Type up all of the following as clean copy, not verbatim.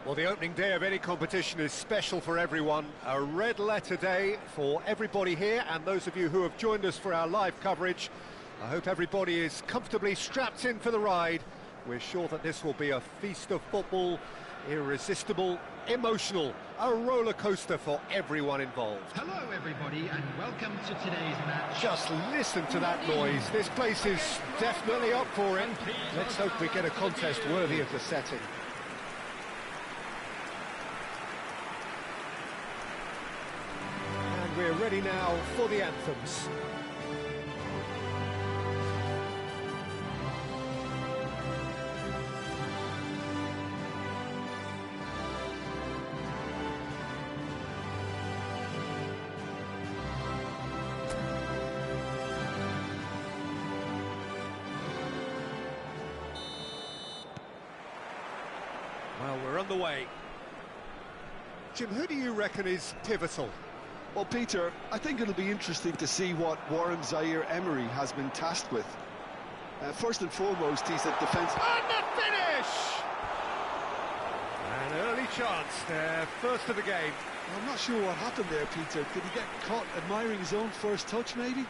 Well, the opening day of any competition is special for everyone. A red letter day for everybody here and those of you who have joined us for our live coverage. I hope everybody is comfortably strapped in for the ride. We're sure that this will be a feast of football, irresistible, emotional, a roller coaster for everyone involved. Hello everybody and welcome to today's match. Just listen to that noise. This place is definitely up for it. Let's hope we get a contest worthy of the setting. And we're ready now for the anthems. Well, we're on the way. Jim, who do you reckon is pivotal? Well, Peter, I think it'll be interesting to see what Warren Zaire-Emery has been tasked with. First and foremost, he's at defence. And the finish! An early chance there, first of the game. I'm not sure what happened there, Peter. Did he get caught admiring his own first touch, maybe?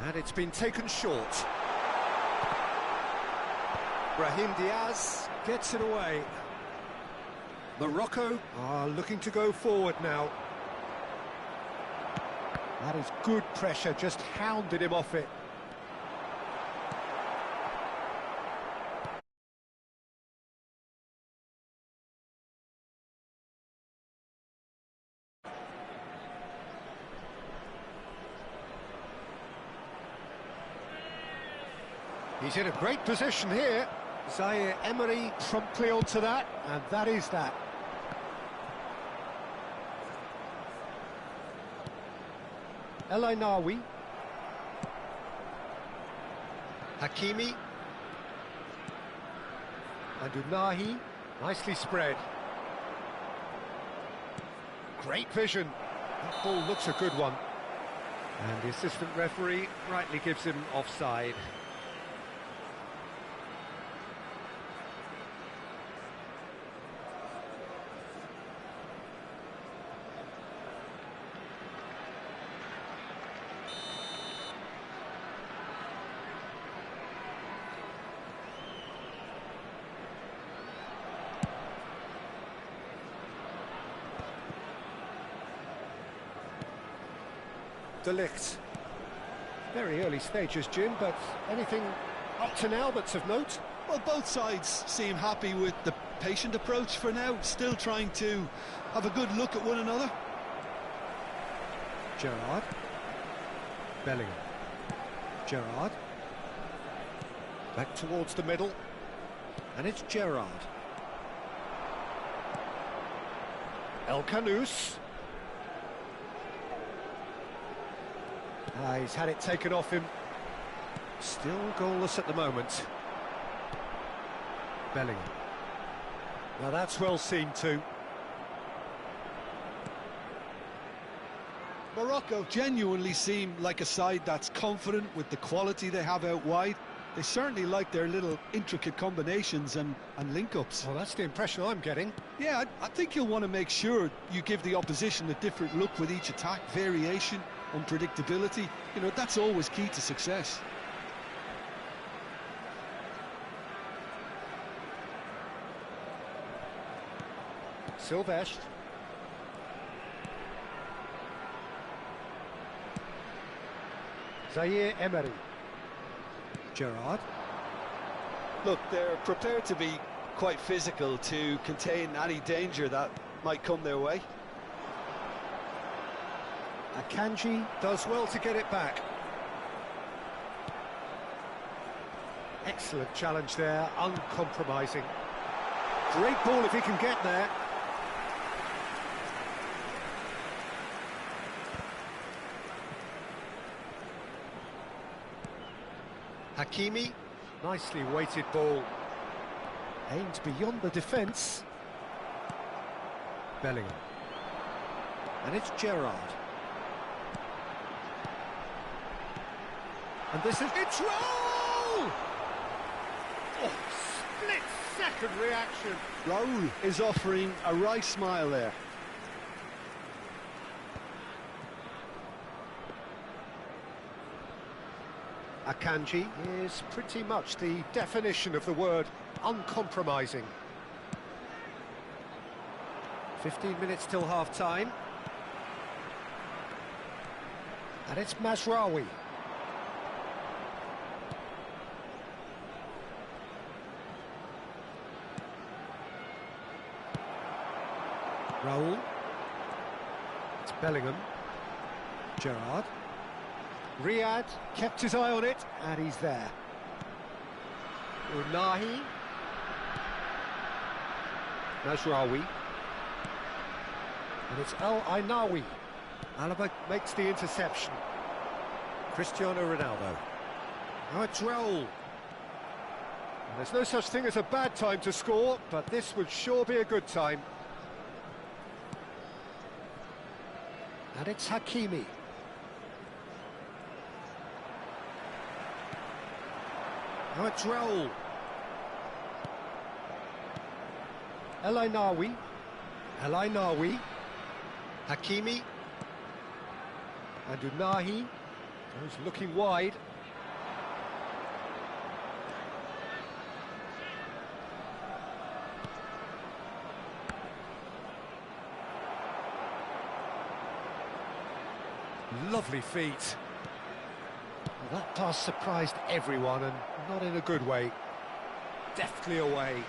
And it's been taken short. Brahim Diaz gets it away. Morocco are looking to go forward now. That is good pressure, just hounded him off it. He's in a great position here. Zaire Emery promptly onto that, and that is that. El Ainawi. Hakimi. And Unahi, nicely spread. Great vision. That ball looks a good one. And the assistant referee rightly gives him offside. De Ligt. Very early stages, Jim, but anything up to now that's of note? Well, both sides seem happy with the patient approach for now, still trying to have a good look at one another. Gerrard. Bellingham. Gerrard. Back towards the middle. And it's Gerrard. El Kanous. He's had it taken off him. Still goalless at the moment. Bellingham. Now that's well seen too. Morocco genuinely seem like a side that's confident with the quality they have out wide. They certainly like their little intricate combinations and link-ups. Well, that's the impression I'm getting. Yeah, I think you'll want to make sure you give the opposition a different look with each attack, variation, unpredictability. You know, that's always key to success. Silvestre. Zaire Emery. Gerrard. Look, they're prepared to be quite physical to contain any danger that might come their way. Akanji does well to get it back. Excellent challenge there, uncompromising. Great ball if he can get there. Hakimi, nicely weighted ball. Aimed beyond the defence. Bellingham. And it's Gerrard. And this is... It's Raul! Oh, split-second reaction. Raul is offering a wry smile there. Akanji is pretty much the definition of the word uncompromising. 15 minutes till half-time. And it's Mazraoui. Raul. It's Bellingham. Gerrard. Riyad kept his eye on it, and he's there. Unahi. Mazraoui. And it's El Ainawi. Alaba makes the interception. Cristiano Ronaldo. Now it's Raul. And there's no such thing as a bad time to score, but this would sure be a good time. And it's Hakimi. Now it's Raul. El Ainawi. El Ainawi. Hakimi. And Unahi. Goes looking wide. Lovely feet. Well, that pass surprised everyone, and not in a good way. Deftly away.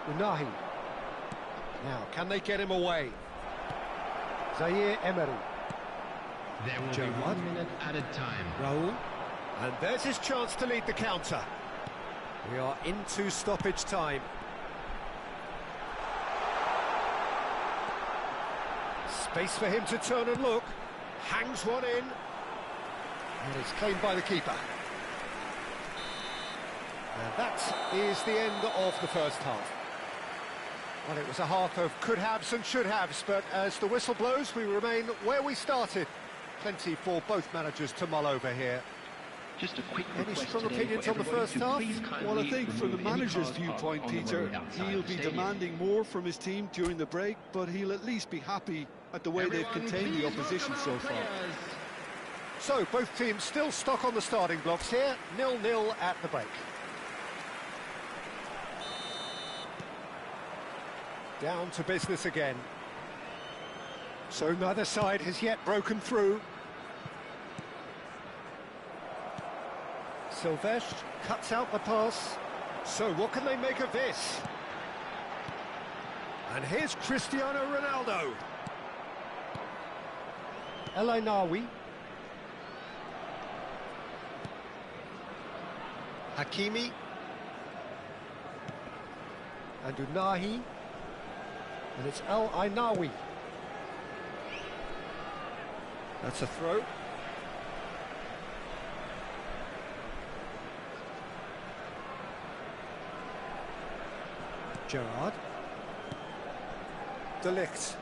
Unahi. Now, can they get him away? Zaire Emery. There will be 1 minute added time. Raul. And there's his chance to lead the counter. We are into stoppage time. Space for him to turn and look. Hangs one in. And it's claimed by the keeper. And that is the end of the first half. Well, it was a half of could-haves and should-haves, but as the whistle blows, we remain where we started. Plenty for both managers to mull over here. Just a quick Any request strong today opinions for on the everybody first to half? please kindly Well, I think from the remove any manager's cars viewpoint, parked on the Peter, road outside he'll the be stadium. demanding more from his team during the break, but he'll at least be happy at the way they've contained the opposition so far. So, both teams still stuck on the starting blocks here, 0-0 at the break. Down to business again. So neither side has yet broken through. Silvestre cuts out the pass. So what can they make of this? And here's Cristiano Ronaldo. El Ainawi. Hakimi. And Unahi. And it's El Ainawi. That's a throw. Gerrard. De Ligt.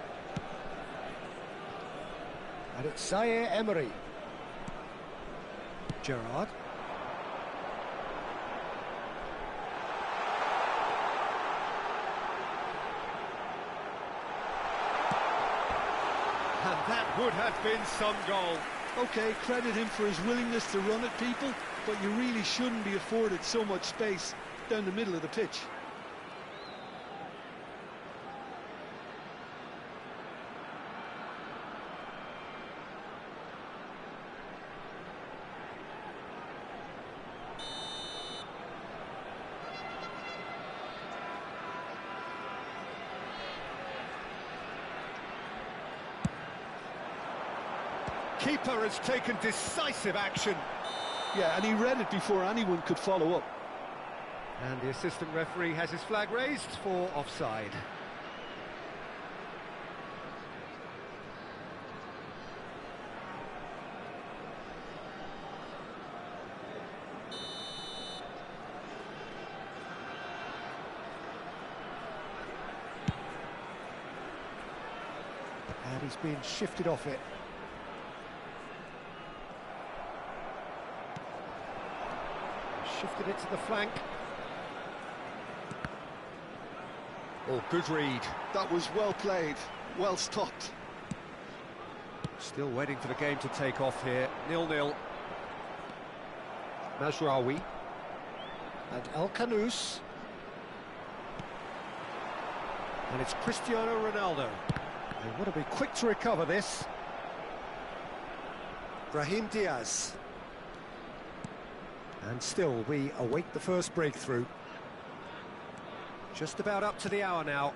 And it's Zaire Emery. Gerrard. And that would have been some goal. OK, credit him for his willingness to run at people, but you really shouldn't be afforded so much space down the middle of the pitch. Keeper has taken decisive action. Yeah, and he read it before anyone could follow up. And the assistant referee has his flag raised for offside. And he's being shifted off it. Shifted it to the flank. Oh, good read. That was well played, well stopped. Still waiting for the game to take off here. 0-0. Mazraoui. And El Kanous. And it's Cristiano Ronaldo. They want to be quick to recover this. Brahim Diaz. And still, we await the first breakthrough. Just about up to the hour now.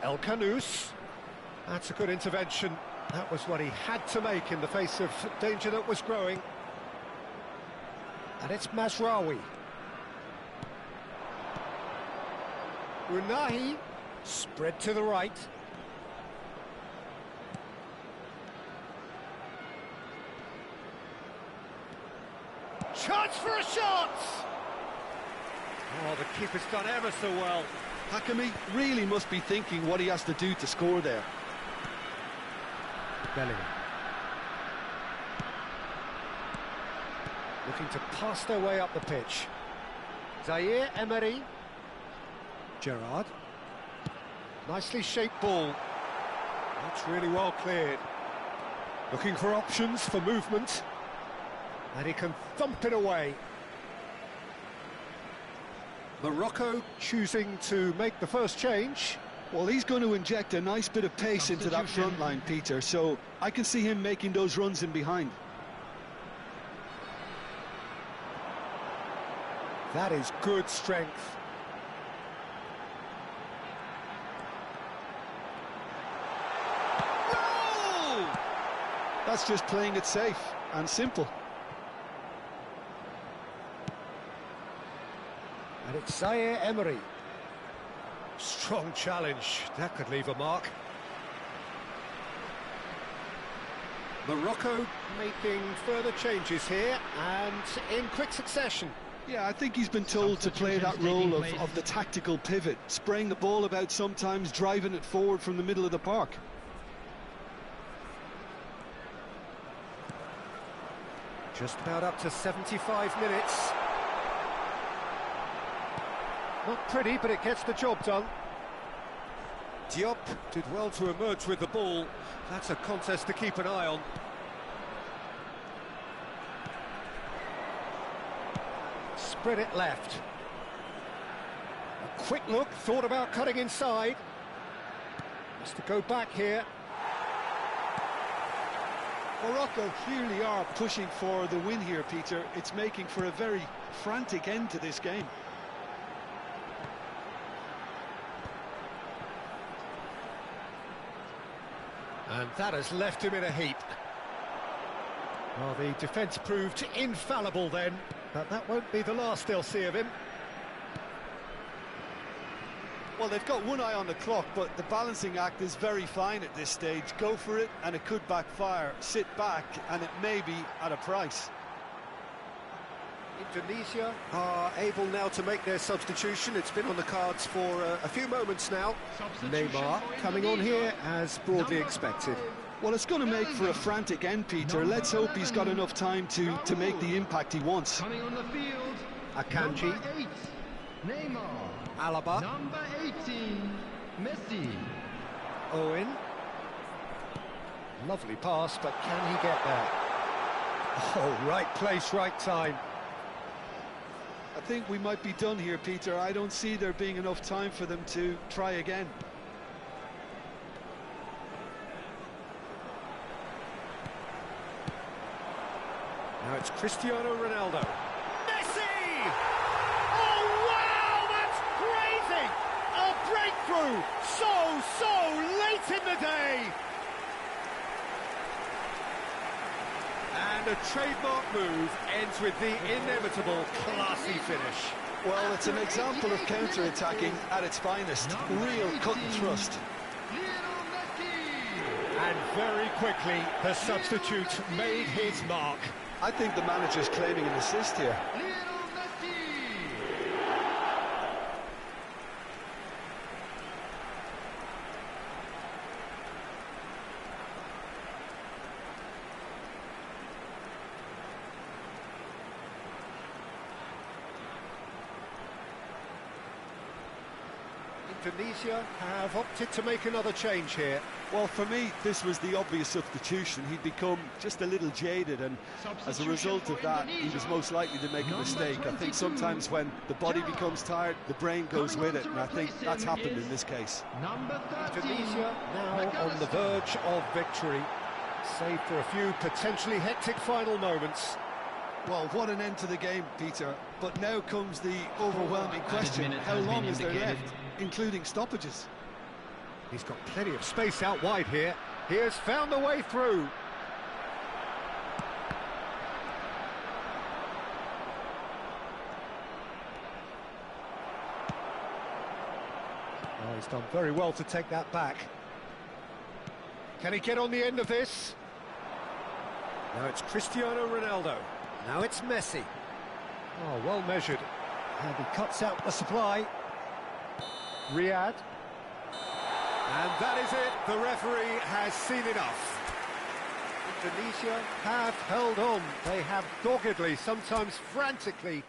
El Kanous. That's a good intervention. That was what he had to make in the face of danger that was growing. And it's Mazraoui. Unahi. Spread to the right. Chance for a shot! Oh, the keeper's done ever so well. Hakimi really must be thinking what he has to do to score there. Bellingham. Looking to pass their way up the pitch. Zaire Emery. Gerrard. Nicely shaped ball. That's really well cleared. Looking for options for movement. And he can thump it away. Morocco choosing to make the first change. Well, he's going to inject a nice bit of pace into that front line, Peter, so I can see him making those runs in behind. That is good strength. Goal! That's just playing it safe and simple. And it's Zaire Emery. Strong challenge. That could leave a mark. Morocco making further changes here and in quick succession. Yeah, I think he's been told to play that role of the tactical pivot, spraying the ball about sometimes, driving it forward from the middle of the park. Just about up to 75 minutes. Not pretty, but it gets the job done. Diop did well to emerge with the ball. That's a contest to keep an eye on. Spread it left. A quick look, thought about cutting inside. Has to go back here. Morocco clearly are pushing for the win here, Peter. It's making for a very frantic end to this game. And that has left him in a heap. Well, the defence proved infallible then, but that won't be the last they'll see of him. Well, they've got one eye on the clock, but the balancing act is very fine at this stage. Go for it, and it could backfire. Sit back, and it may be at a price. Indonesia are able now to make their substitution. It's been on the cards for a few moments now. Neymar coming on here as broadly expected. Well, it's going to make for a frantic end, Peter. Let's hope he's got enough time to make the impact he wants. Coming on the field, Akanji. number 8, Neymar. Alaba. Number 18, Messi. Owen. Lovely pass, but can he get there? Oh, right place, right time. I think we might be done here, Peter. I don't see there being enough time for them to try again. Now it's Cristiano Ronaldo. Messi! Oh, wow, that's crazy! A breakthrough so late in the day! And a trademark move ends with the inevitable classy finish. Well, it's an example of counter-attacking at its finest. Real cut and thrust. And very quickly, the substitute made his mark. I think the manager's claiming an assist here. Indonesia have opted to make another change here. Well, for me, this was the obvious substitution. He'd become just a little jaded, and as a result of that, he was most likely to make a mistake. I think sometimes when the body becomes tired, the brain goes with it, and I think that's happened in this case. Indonesia now on the verge of victory, save for a few potentially hectic final moments. Well, what an end to the game, Peter. But now comes the overwhelming question. How long is there left, including stoppages? He's got plenty of space out wide here. He has found the way through. Oh, he's done very well to take that back. Can he get on the end of this? Now it's Cristiano Ronaldo. Now it's Messi. Oh, well measured. And he cuts out the supply. Riyadh. And that is it. The referee has seen enough. Indonesia have held on. They have doggedly, sometimes frantically,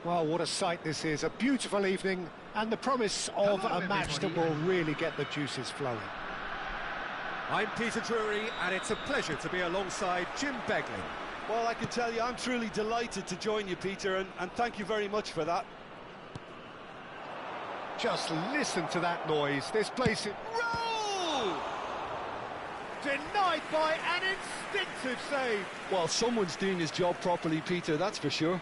Well, what a sight this is. A beautiful evening and the promise of a match that will really get the juices flowing. I'm Peter Drury, and it's a pleasure to be alongside Jim Begley. Well, I can tell you, I'm truly delighted to join you, Peter, and thank you very much for that. Just listen to that noise. This place is... Roll! Denied by an instinctive save. Well, someone's doing his job properly, Peter, that's for sure.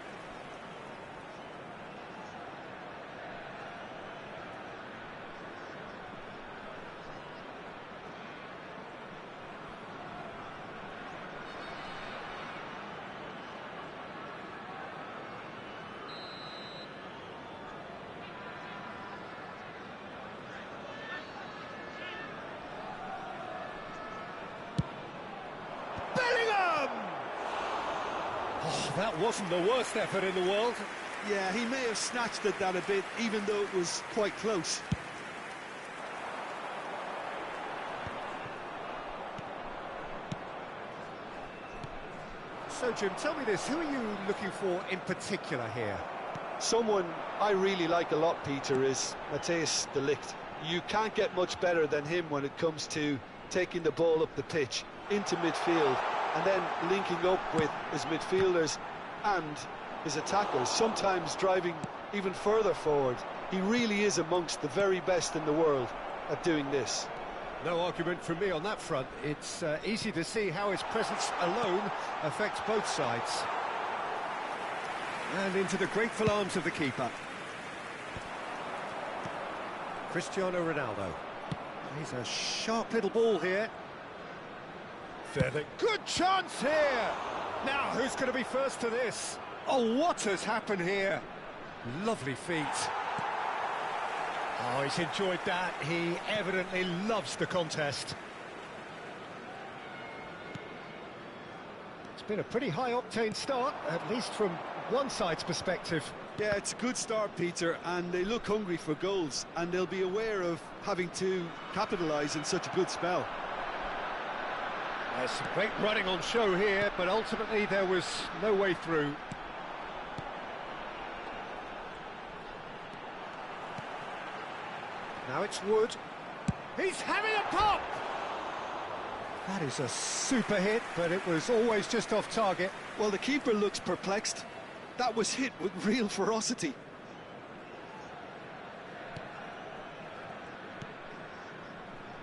Oh, that wasn't the worst effort in the world. Yeah, he may have snatched at that a bit, even though it was quite close. So, Jim, tell me this, who are you looking for in particular here? Someone I really like a lot, Peter, is Matthijs de Ligt. You can't get much better than him when it comes to taking the ball up the pitch, into midfield, and then linking up with his midfielders and his attackers, sometimes driving even further forward. He really is amongst the very best in the world at doing this. No argument from me on that front. It's easy to see how his presence alone affects both sides. And into the grateful arms of the keeper. Cristiano Ronaldo. He's a sharp little ball here. Good chance here! Now, who's going to be first to this? Oh, what has happened here? Lovely feet. Oh, he's enjoyed that. He evidently loves the contest. It's been a pretty high-octane start, at least from one side's perspective. Yeah, it's a good start, Peter, and they look hungry for goals, and they'll be aware of having to capitalise in such a good spell. There's some great running on show here, but ultimately there was no way through. Now it's Wood. He's having a pop! That is a super hit, but it was always just off target. Well, the keeper looks perplexed. That was hit with real ferocity.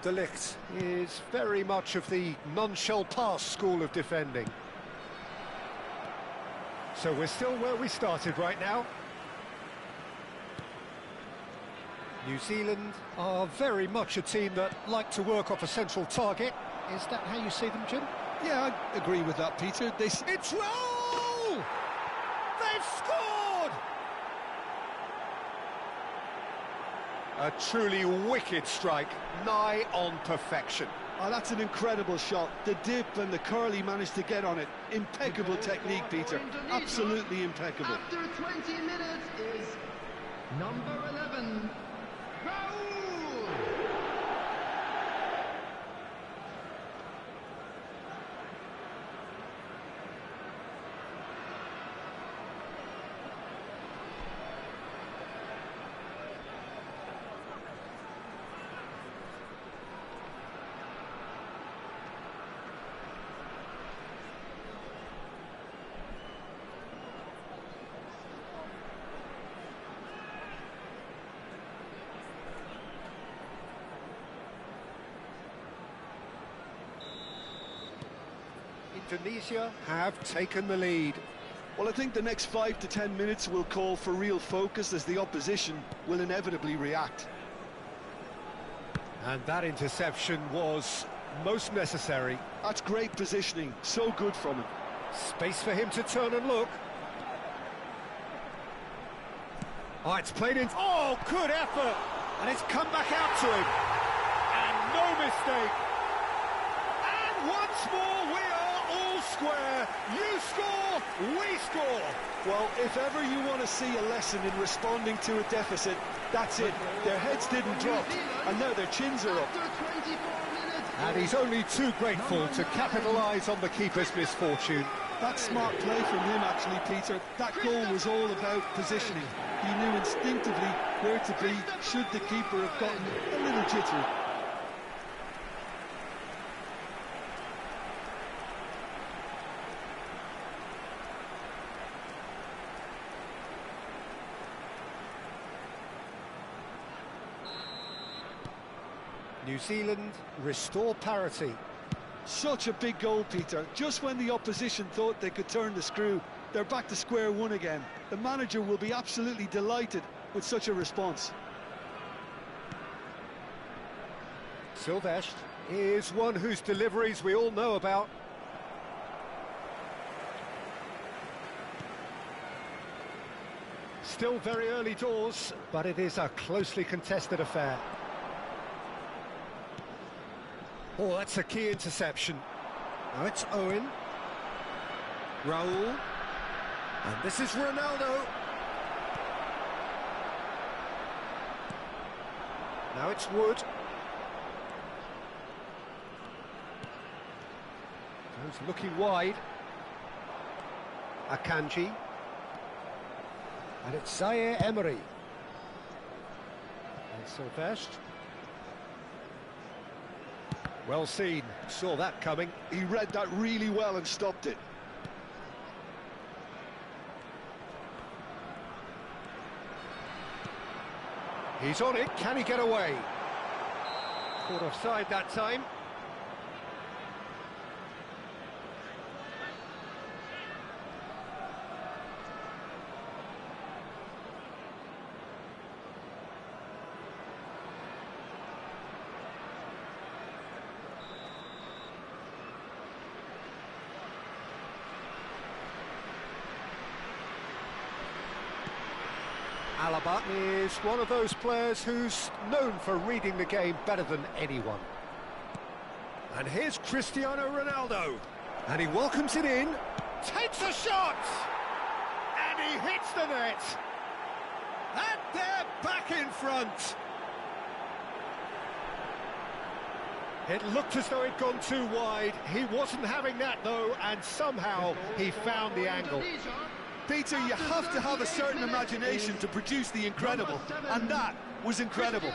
De Ligt is very much of the non-shell pass school of defending. So we're still where we started right now. New Zealand are very much a team that like to work off a central target. Is that how you see them, Jim? Yeah, I agree with that, Peter. It's roll! They've scored! A truly wicked strike, nigh on perfection. Oh, that's an incredible shot. The dip and the curl he managed to get on it. Impeccable technique, Peter. Absolutely impeccable. After 20 minutes is number 11, Raul! Indonesia have taken the lead. Well, I think the next 5 to 10 minutes will call for real focus as the opposition will inevitably react. And that interception was most necessary. That's great positioning, so good from him. Space for him to turn and look. Oh, it's played in. Oh, good effort! And it's come back out to him. And no mistake. And once more, we are all square. You score, we score. Well, if ever you want to see a lesson in responding to a deficit, that's it. Their heads didn't drop, and now their chins are up. And he's only too grateful to capitalise on the keeper's misfortune. That's smart play from him, actually, Peter. That goal was all about positioning. He knew instinctively where to be should the keeper have gotten a little jittery. New Zealand restore parity. Such a big goal, Peter. Just when the opposition thought they could turn the screw, they're back to square one again. The manager will be absolutely delighted with such a response. Silvestre is one whose deliveries we all know about. Still very early doors, but it is a closely contested affair. Oh, that's a key interception. Now it's Owen. Raul. And this is Ronaldo. Now it's Wood. Goes looking wide. Akanji. And it's Zaire Emery. And Silvestre. Well seen, saw that coming. He read that really well and stopped it. He's on it, can he get away? Caught offside that time. Alaba is one of those players who's known for reading the game better than anyone. And here's Cristiano Ronaldo. And he welcomes it in, takes a shot! And he hits the net! And they're back in front! It looked as though it'd gone too wide. He wasn't having that though, and somehow he found the angle. Peter, you have to have a certain imagination to produce the incredible, and that was incredible.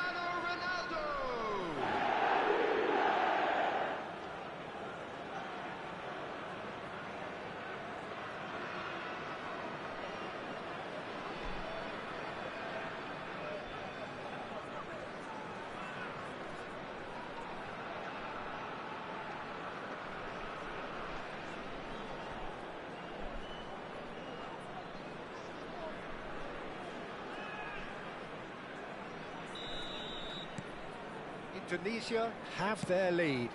Indonesia have their lead.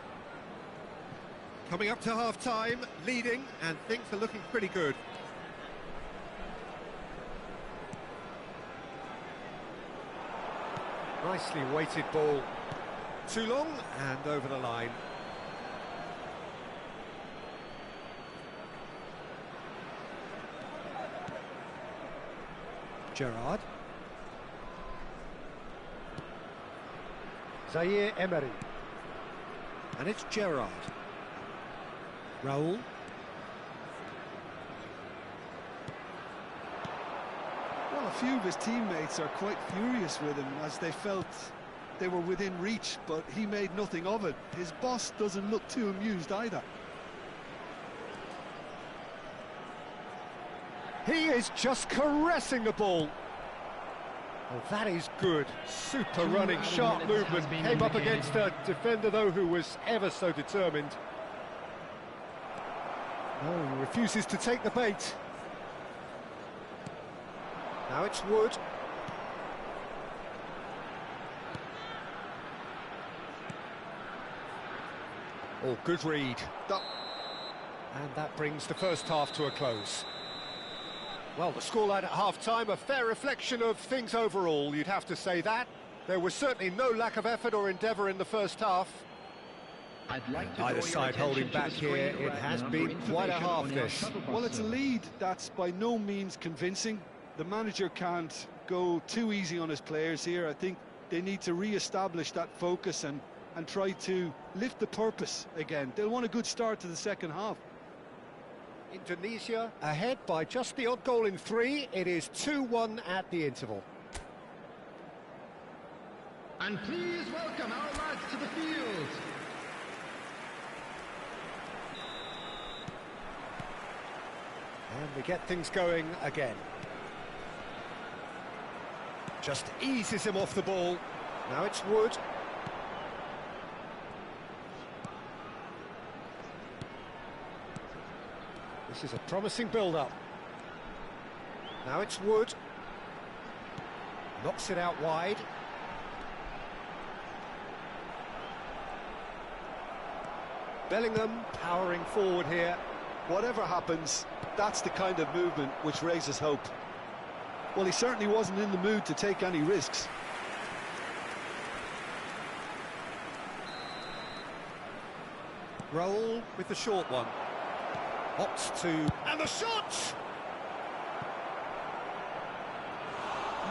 Coming up to half-time, leading, and things are looking pretty good. Nicely weighted ball. Too long, and over the line. Gerrard. Zaire Emery. And it's Gerrard. Raul. Well, a few of his teammates are quite furious with him as they felt they were within reach, but he made nothing of it. His boss doesn't look too amused either. He is just caressing the ball. Well, that is good. Super running, sharp movement. Came up against a defender, though, who was ever so determined. Oh, he refuses to take the bait. Now it's Wood. Oh, good read. And that brings the first half to a close. Well, the scoreline at half-time, a fair reflection of things overall, you'd have to say that. There was certainly no lack of effort or endeavour in the first half. I'd like to Either side holding back here, it has been quite a half this. Well, it's a lead that's by no means convincing. The manager can't go too easy on his players here. I think they need to re-establish that focus and try to lift the purpose again. They'll want a good start to the second half. Indonesia ahead by just the odd goal in 3. It is 2-1 at the interval. And please welcome our lads to the field. And we get things going again. Just eases him off the ball. Now it's Wood. This is a promising build-up. Now it's Wood. Knocks it out wide. Bellingham powering forward here. Whatever happens, that's the kind of movement which raises hope. Well, he certainly wasn't in the mood to take any risks. Roll with the short one. Opts to... and the shot!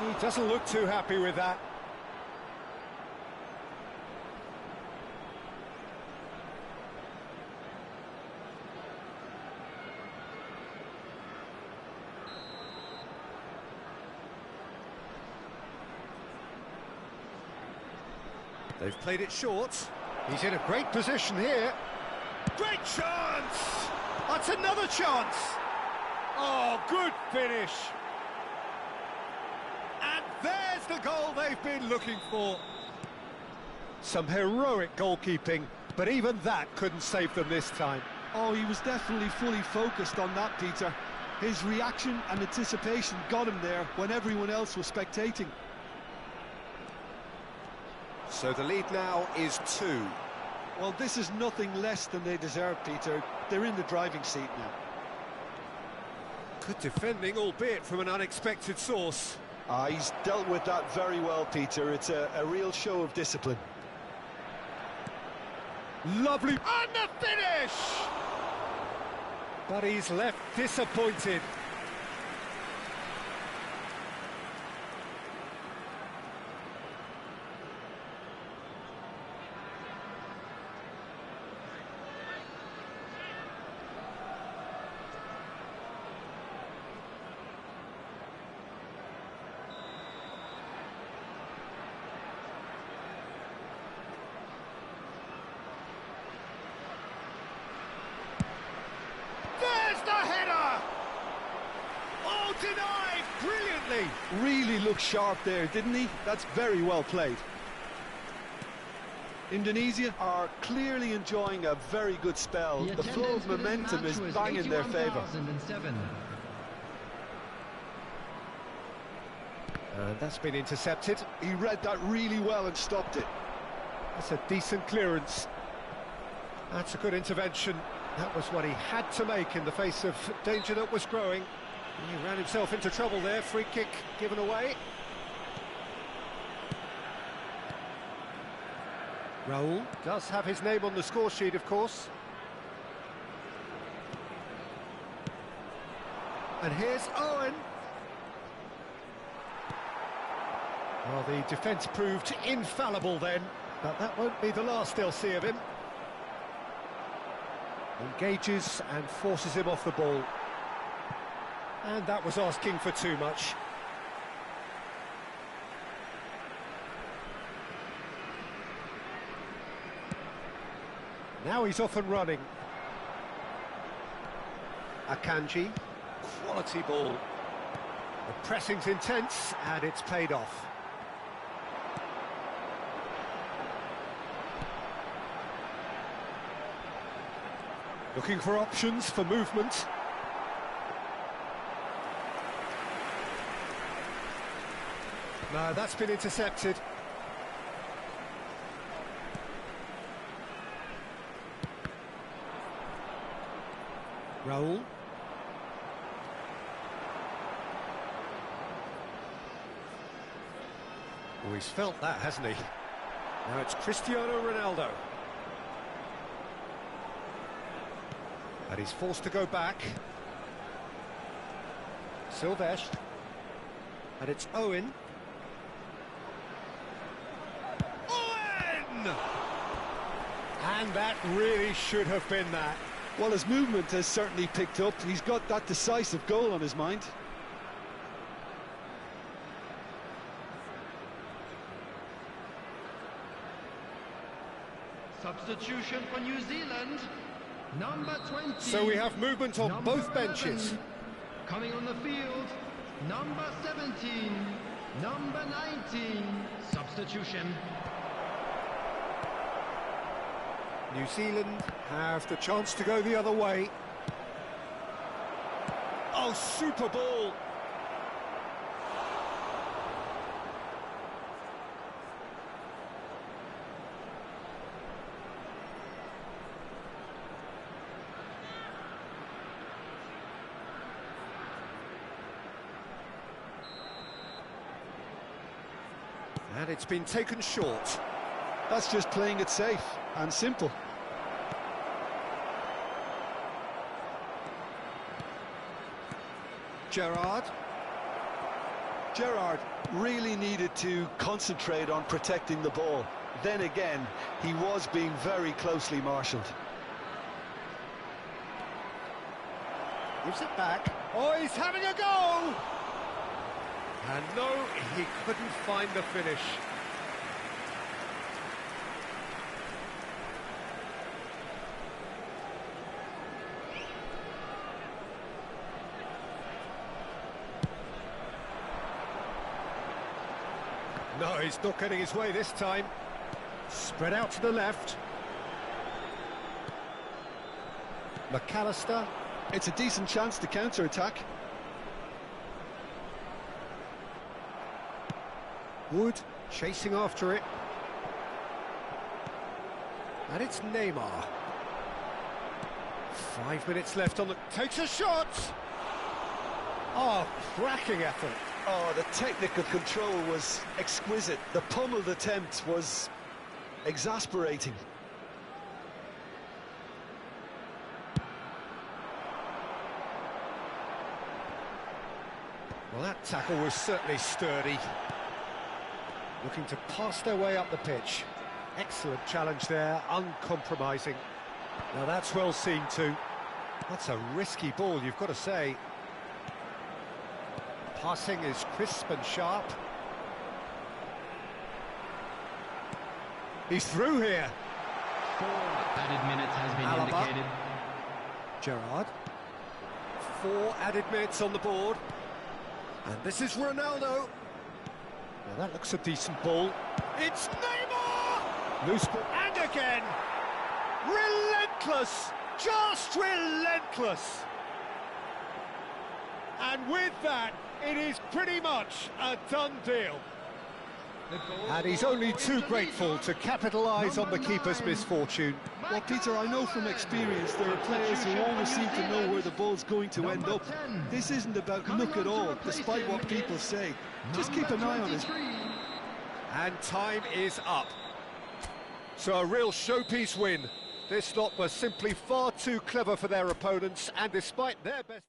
He doesn't look too happy with that. They've played it short. He's in a great position here. Great chance! That's another chance! Oh, good finish! And there's the goal they've been looking for. Some heroic goalkeeping, but even that couldn't save them this time. Oh, he was definitely fully focused on that, Peter. His reaction and anticipation got him there when everyone else was spectating. So the lead now is 2. Well, this is nothing less than they deserve, Peter. They're in the driving seat now. Good defending, albeit from an unexpected source. He's dealt with that very well, Peter. It's a real show of discipline. Lovely. And the finish! But he's left disappointed. Denied brilliantly. Really looked sharp there, didn't he? That's very well played. Indonesia are clearly enjoying a very good spell. The flow of momentum is bang in their favour. And that's been intercepted. He read that really well and stopped it. That's a decent clearance. That's a good intervention. That was what he had to make in the face of danger that was growing. He ran himself into trouble there. Free kick given away. Raul does have his name on the score sheet, of course. And here's Owen. Well, the defence proved infallible then, but that won't be the last they'll see of him. Engages and forces him off the ball. And that was asking for too much. Now he's off and running. Akanji, quality ball. The pressing's intense and it's paid off. Looking for options for movement. No, that's been intercepted. Raul. Oh, he's felt that, hasn't he? Now it's Cristiano Ronaldo. And he's forced to go back. Silvestre. And it's Owen. Owen! And that really should have been that. Well, his movement has certainly picked up. He's got that decisive goal on his mind. Substitution for New Zealand, number 20. So we have movement on number both benches. 11. Coming on the field, number 17, number 19. Substitution. New Zealand have the chance to go the other way. Oh, super ball! And it's been taken short. That's just playing it safe and simple. Gerrard. Gerrard really needed to concentrate on protecting the ball. Then again, he was being very closely marshalled. Gives it back. Oh, he's having a go! And no, he couldn't find the finish. No, he's not getting his way this time. Spread out to the left. McAllister. It's a decent chance to counter-attack. Wood chasing after it. And it's Neymar. 5 minutes left on the... Takes a shot! Oh, cracking effort. Oh, the technical control was exquisite. The pummeled attempt was exasperating. Well, that tackle was certainly sturdy. Looking to pass their way up the pitch. Excellent challenge there, uncompromising. Now that's well seen too. That's a risky ball, you've got to say. Passing is crisp and sharp. He's through here. 4 added minutes has been Alaba. indicated. Gerrard. 4 added minutes on the board. And this is Ronaldo. Well, that looks a decent ball. It's Neymar! Loose ball. And again! Relentless! Just relentless! And with that, it is pretty much a done deal. And he's only too grateful to capitalise on the keeper's misfortune. Well, Peter, I know from experience there are players who always seem to know where the ball's going to end up. This isn't about luck at all, despite what people say. Just keep an eye on it. And time is up. So a real showpiece win. This lot was simply far too clever for their opponents, and despite their best...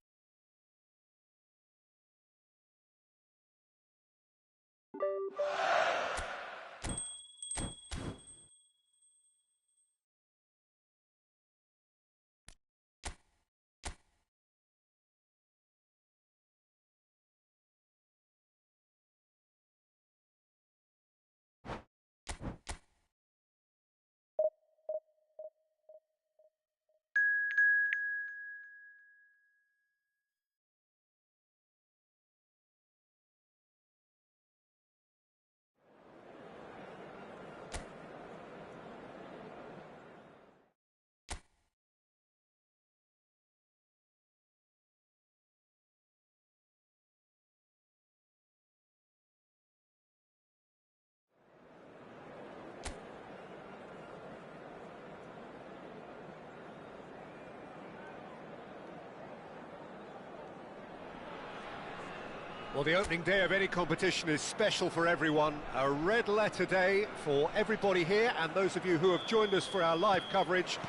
Well, the opening day of any competition is special for everyone. A red letter day for everybody here, and those of you who have joined us for our live coverage.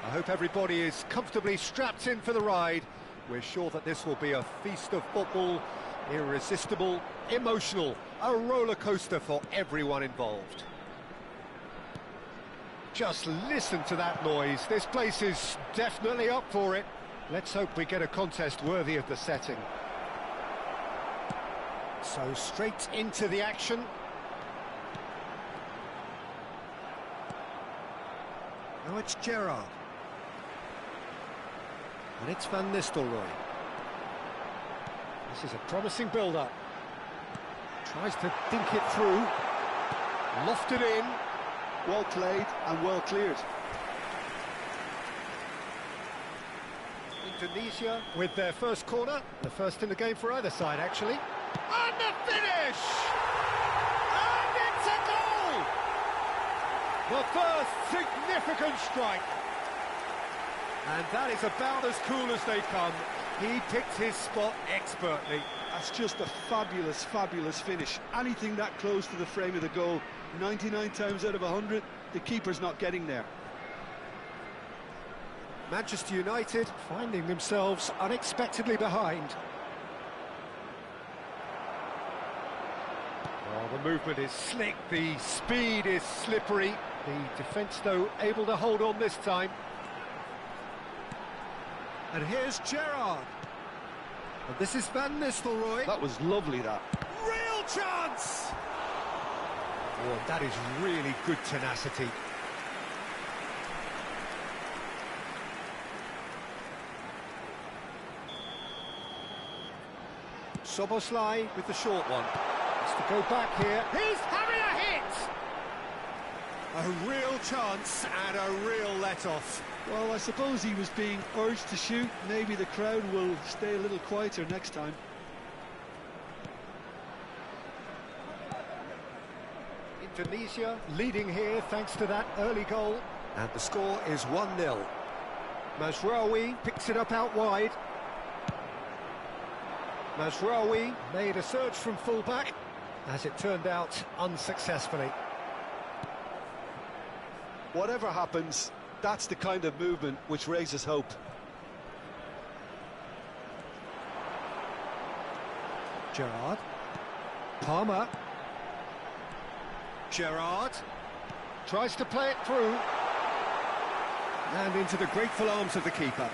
I hope everybody is comfortably strapped in for the ride. We're sure that this will be a feast of football, irresistible, emotional, a roller coaster for everyone involved. Just listen to that noise. This place is definitely up for it. Let's hope we get a contest worthy of the setting. So straight into the action. Now it's Gerrard. And it's Van Nistelrooy. This is a promising build-up. Tries to dink it through. Lofted in. Well played and well cleared. Indonesia with their first corner. The first in the game for either side, actually. And the finish! And it's a goal! The first significant strike. And that is about as cool as they come. He picked his spot expertly. That's just a fabulous, fabulous finish. Anything that close to the frame of the goal, 99 times out of 100, the keeper's not getting there. Manchester United finding themselves unexpectedly behind. Oh, the movement is slick, the speed is slippery. The defence, though, able to hold on this time. And here's Gerrard. And this is Van Nistelrooy. That was lovely, that. Real chance! Oh, that is really good tenacity. Soboslai with the short one. Has to go back here. He's having a hit! A real chance and a real let-off. Well, I suppose he was being urged to shoot. Maybe the crowd will stay a little quieter next time. Indonesia leading here thanks to that early goal. And the score is 1-0. Mazraoui picks it up out wide. Mazraoui made a surge from full-back, as it turned out unsuccessfully. Whatever happens, that's the kind of movement which raises hope. Gerrard. Palmer. Gerrard. Tries to play it through. And into the grateful arms of the keeper.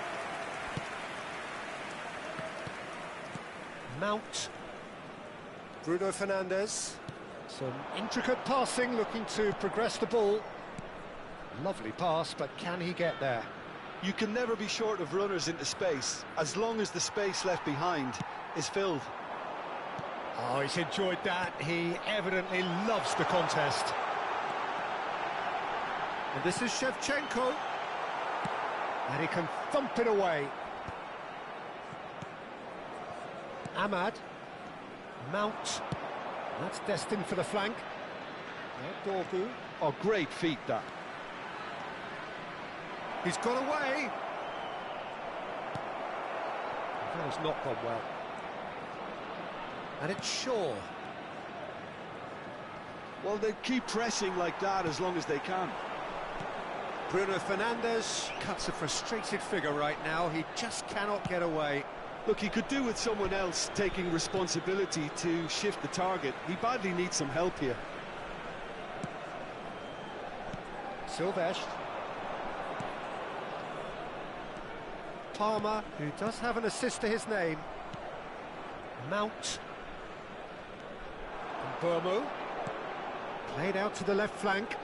Mount. Bruno Fernandes. Some intricate passing, looking to progress the ball. Lovely pass, but can he get there? You can never be short of runners into space, as long as the space left behind is filled. Oh, he's enjoyed that. He evidently loves the contest. And this is Shevchenko. And he can thump it away. Ahmad. Mount. That's destined for the flank. Now Dorgu. Oh, great feat, that. He's got away. That has not gone well. And it's Shaw. Well, they keep pressing like that as long as they can. Bruno Fernandes cuts a frustrated figure right now. He just cannot get away. Look, he could do with someone else taking responsibility to shift the target. He badly needs some help here. Silvestre. Palmer, who does have an assist to his name. Mount. And Burmo. Played out to the left flank.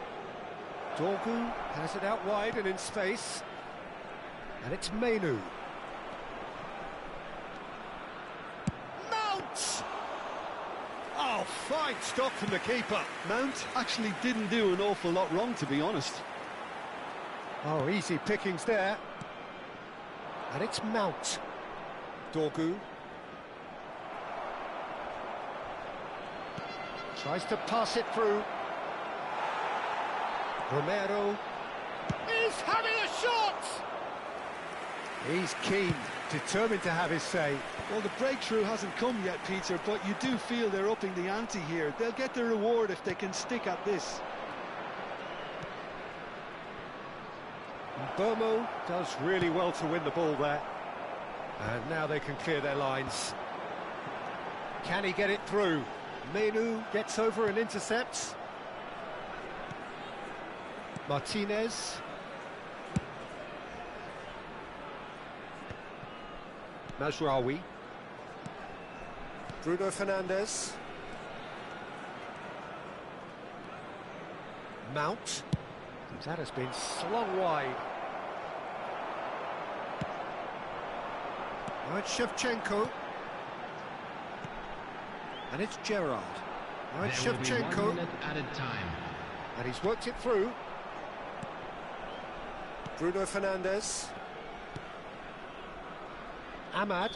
Dorgu has it out wide and in space. And it's Menu. Mount! Oh, fine stop from the keeper. Mount actually didn't do an awful lot wrong, to be honest. Oh, easy pickings there. And it's Mount. Dorgu. Tries to pass it through. Romero. He's having a shot! He's keen. Determined to have his say. Well, the breakthrough hasn't come yet, Peter, but you do feel they're upping the ante here. They'll get their reward if they can stick at this. Burmo does really well to win the ball there. And now they can clear their lines. Can he get it through? Menu gets over and intercepts. Martinez. Mazraoui. Bruno Fernandes. Mount. That has been slung wide. Now it's Shevchenko. And it's Gerrard. Now it's Shevchenko. 1 minute at a time. And he's worked it through. Bruno Fernandes. Ahmad.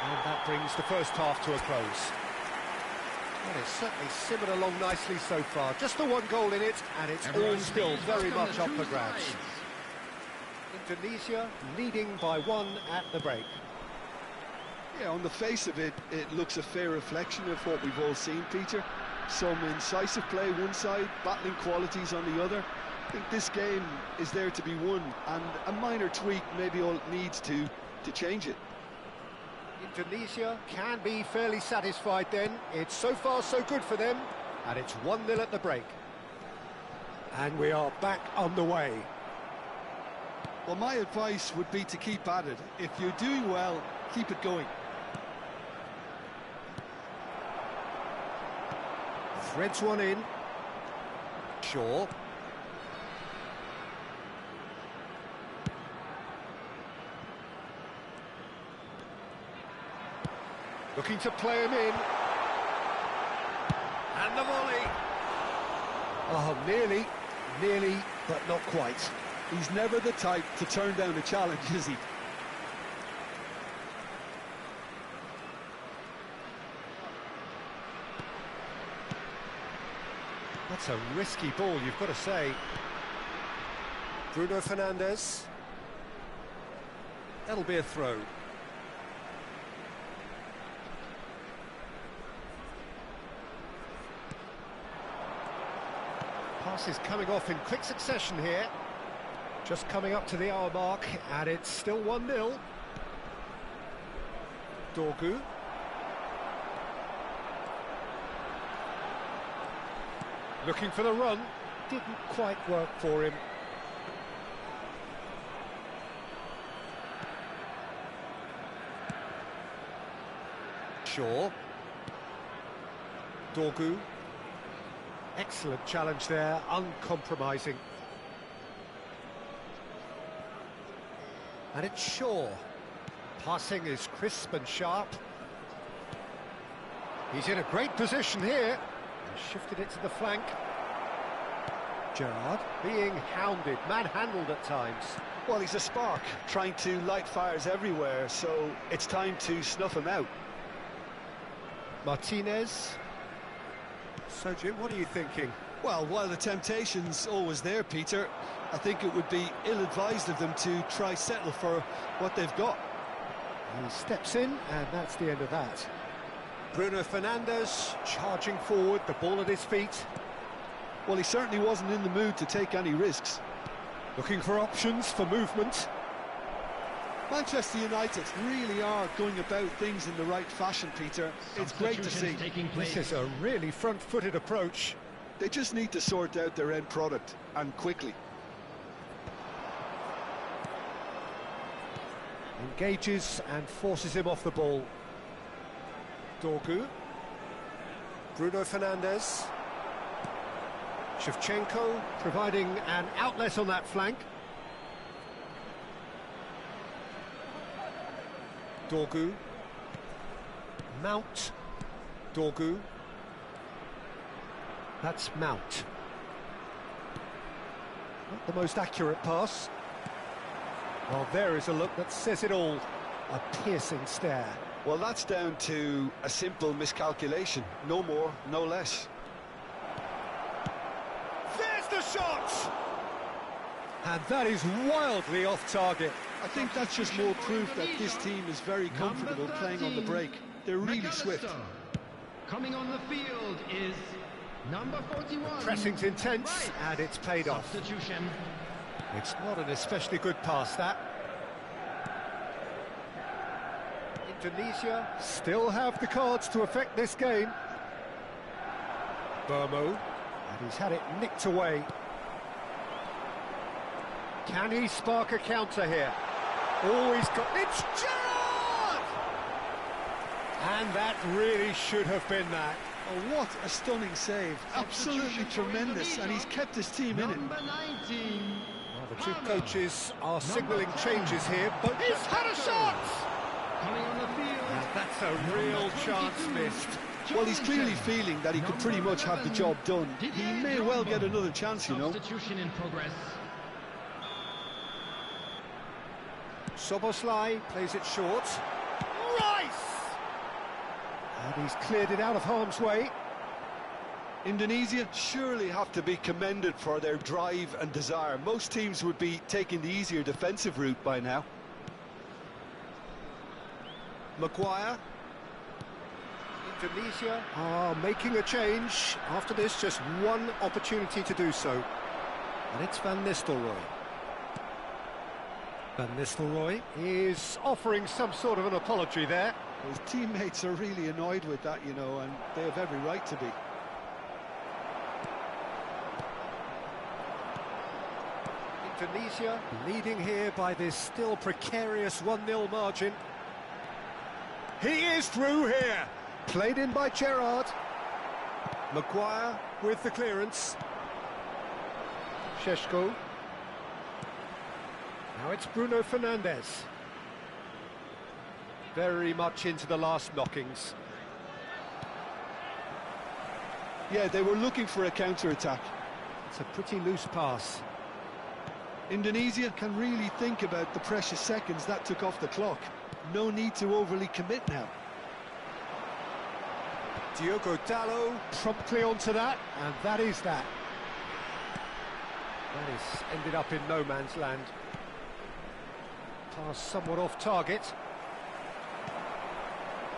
And that brings the first half to a close. Well, it's certainly simmered along nicely so far. Just the one goal in it, and it's all still very much up for grabs. Indonesia leading by 1 at the break. Yeah, on the face of it, it looks a fair reflection of what we've all seen, Peter. Some incisive play one side, battling qualities on the other. I think this game is there to be won, and a minor tweak maybe all it needs to change it. Indonesia can be fairly satisfied then. It's so far so good for them, and it's 1-0 at the break. And we are back on the way. Well, my advice would be to keep at it. If you're doing well, keep it going. Threads one in. Shaw. Looking to play him in. And the volley. Oh, nearly, but not quite. He's never the type to turn down a challenge, is he? That's a risky ball, you've got to say. Bruno Fernandes. That'll be a throw. Pass is coming off in quick succession here. Just coming up to the hour mark, and it's still 1-0. Dorgu. Looking for the run. Didn't quite work for him. Shaw. Dorgu. Excellent challenge there, uncompromising. And it's Shaw. Passing is crisp and sharp. He's in a great position here. Shifted it to the flank. Gerrard being hounded, manhandled at times. Well, he's a spark, trying to light fires everywhere, so it's time to snuff him out. Martinez. So, Jim, what are you thinking? Well, while the temptation's always there, Peter, I think it would be ill-advised of them to try settle for what they've got. He steps in, and that's the end of that. Bruno Fernandes charging forward, the ball at his feet. Well, he certainly wasn't in the mood to take any risks. Looking for options for movement. Manchester United really are going about things in the right fashion, Peter. It's great to see. This is a really front-footed approach. They just need to sort out their end product, and quickly. Engages and forces him off the ball. Dorgu. Bruno Fernandes. Shevchenko providing an outlet on that flank. Dorgu. Mount. Dorgu. That's Mount. Not the most accurate pass. Well, there is a look that says it all. A piercing stare. Well, that's down to a simple miscalculation. No more, no less. There's the shot! And that is wildly off target. I think that's just more proof that this team is very comfortable playing on the break. They're really swift. Coming on the field is number 41. Pressing's intense, and it's paid off. Substitution. It's not an especially good pass, that. Indonesia still have the cards to affect this game. Burmo, and he's had it nicked away. Can he spark a counter here? Oh, he's got... It's Gerrard! And that really should have been that. Oh, what a stunning save. Absolutely tremendous, and he's kept his team in it. Number 19. Well, the two coaches are signalling changes here, but he's had a shot! Coming on the field. And that's a real chance missed. Well, he's clearly feeling that he could pretty much have the job done. He may well get another chance, you know. Substitution in progress. Soboslai plays it short. Rice! And he's cleared it out of harm's way. Indonesia surely have to be commended for their drive and desire. Most teams would be taking the easier defensive route by now. Maguire. Indonesia are making a change. After this, just one opportunity to do so. And it's Van Nistelrooy. Van Nistelrooy is offering some sort of an apology there. His teammates are really annoyed with that, you know, and they have every right to be. Indonesia leading here by this still precarious 1-0 margin. He is through here. Played in by Gerrard. Maguire with the clearance. Šeško. Now it's Bruno Fernandes. Very much into the last knockings. Yeah, they were looking for a counter-attack. It's a pretty loose pass. Indonesia can really think about the precious seconds that took off the clock. No need to overly commit now. Diogo Dalot promptly onto that, and that is that. That is ended up in no man's land. Pass somewhat off target.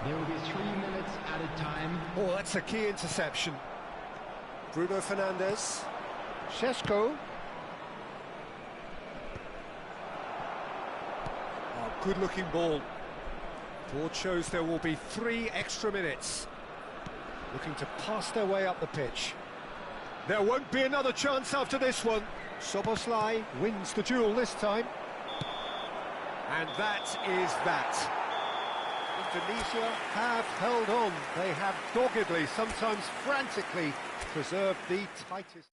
There will be 3 minutes added time. Oh, that's a key interception. Bruno Fernandes. Šeško. Oh, good-looking ball. Board shows there will be 3 extra minutes. Looking to pass their way up the pitch. There won't be another chance after this one. Soboslai wins the duel this time. And that is that. Indonesia have held on. They have doggedly, sometimes frantically, preserved the tightest.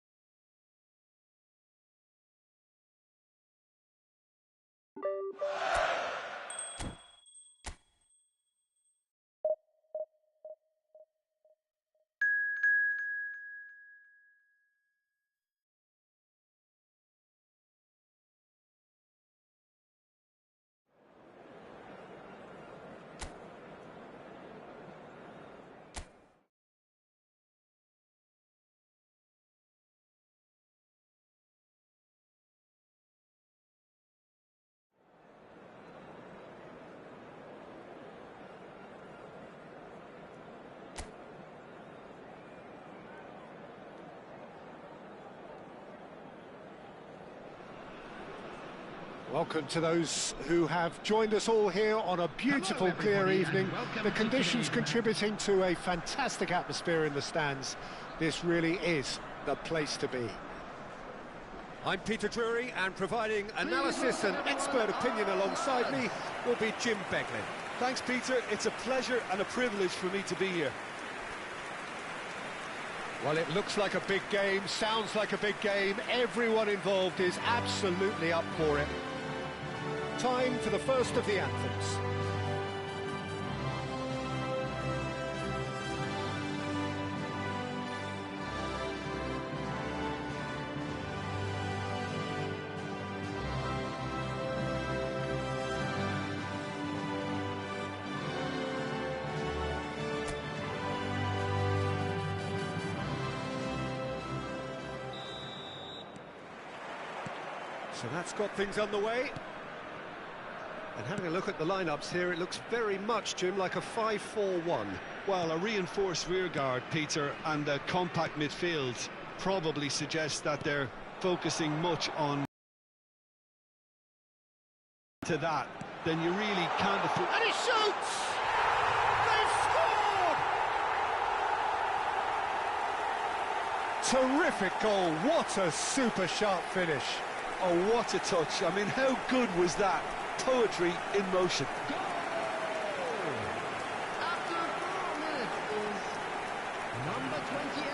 Welcome to those who have joined us all here on a beautiful, clear evening. The conditions contributing to a fantastic atmosphere in the stands. This really is the place to be. I'm Peter Drury, and providing analysis and expert opinion alongside me will be Jim Beglin. Thanks, Peter. It's a pleasure and a privilege for me to be here. Well, it looks like a big game, sounds like a big game. Everyone involved is absolutely up for it. Time for the first of the anthems. So that's got things underway. And having a look at the lineups here, it looks very much, Jim, like a 5-4-1. Well, a reinforced rearguard, Peter, and a compact midfield probably suggests that they're focusing much on to that. Then you really can't afford... And he shoots! They've scored! Terrific goal. What a super sharp finish. Oh, what a touch. I mean, how good was that? Poetry in motion. Goal! After 4 minutes is number 28.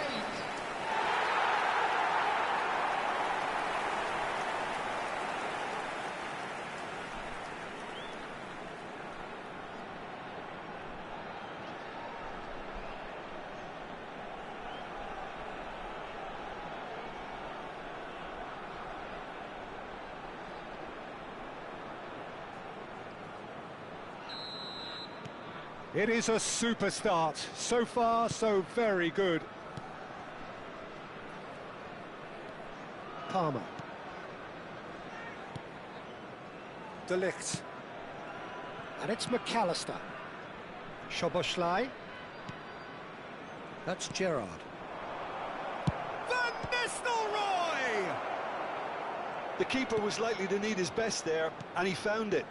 It is a super start. So far, so very good. Palmer. De Ligt. And it's McAllister. Szoboszlai. That's Gerrard. Van Nistelrooy! The keeper was likely to need his best there, and he found it.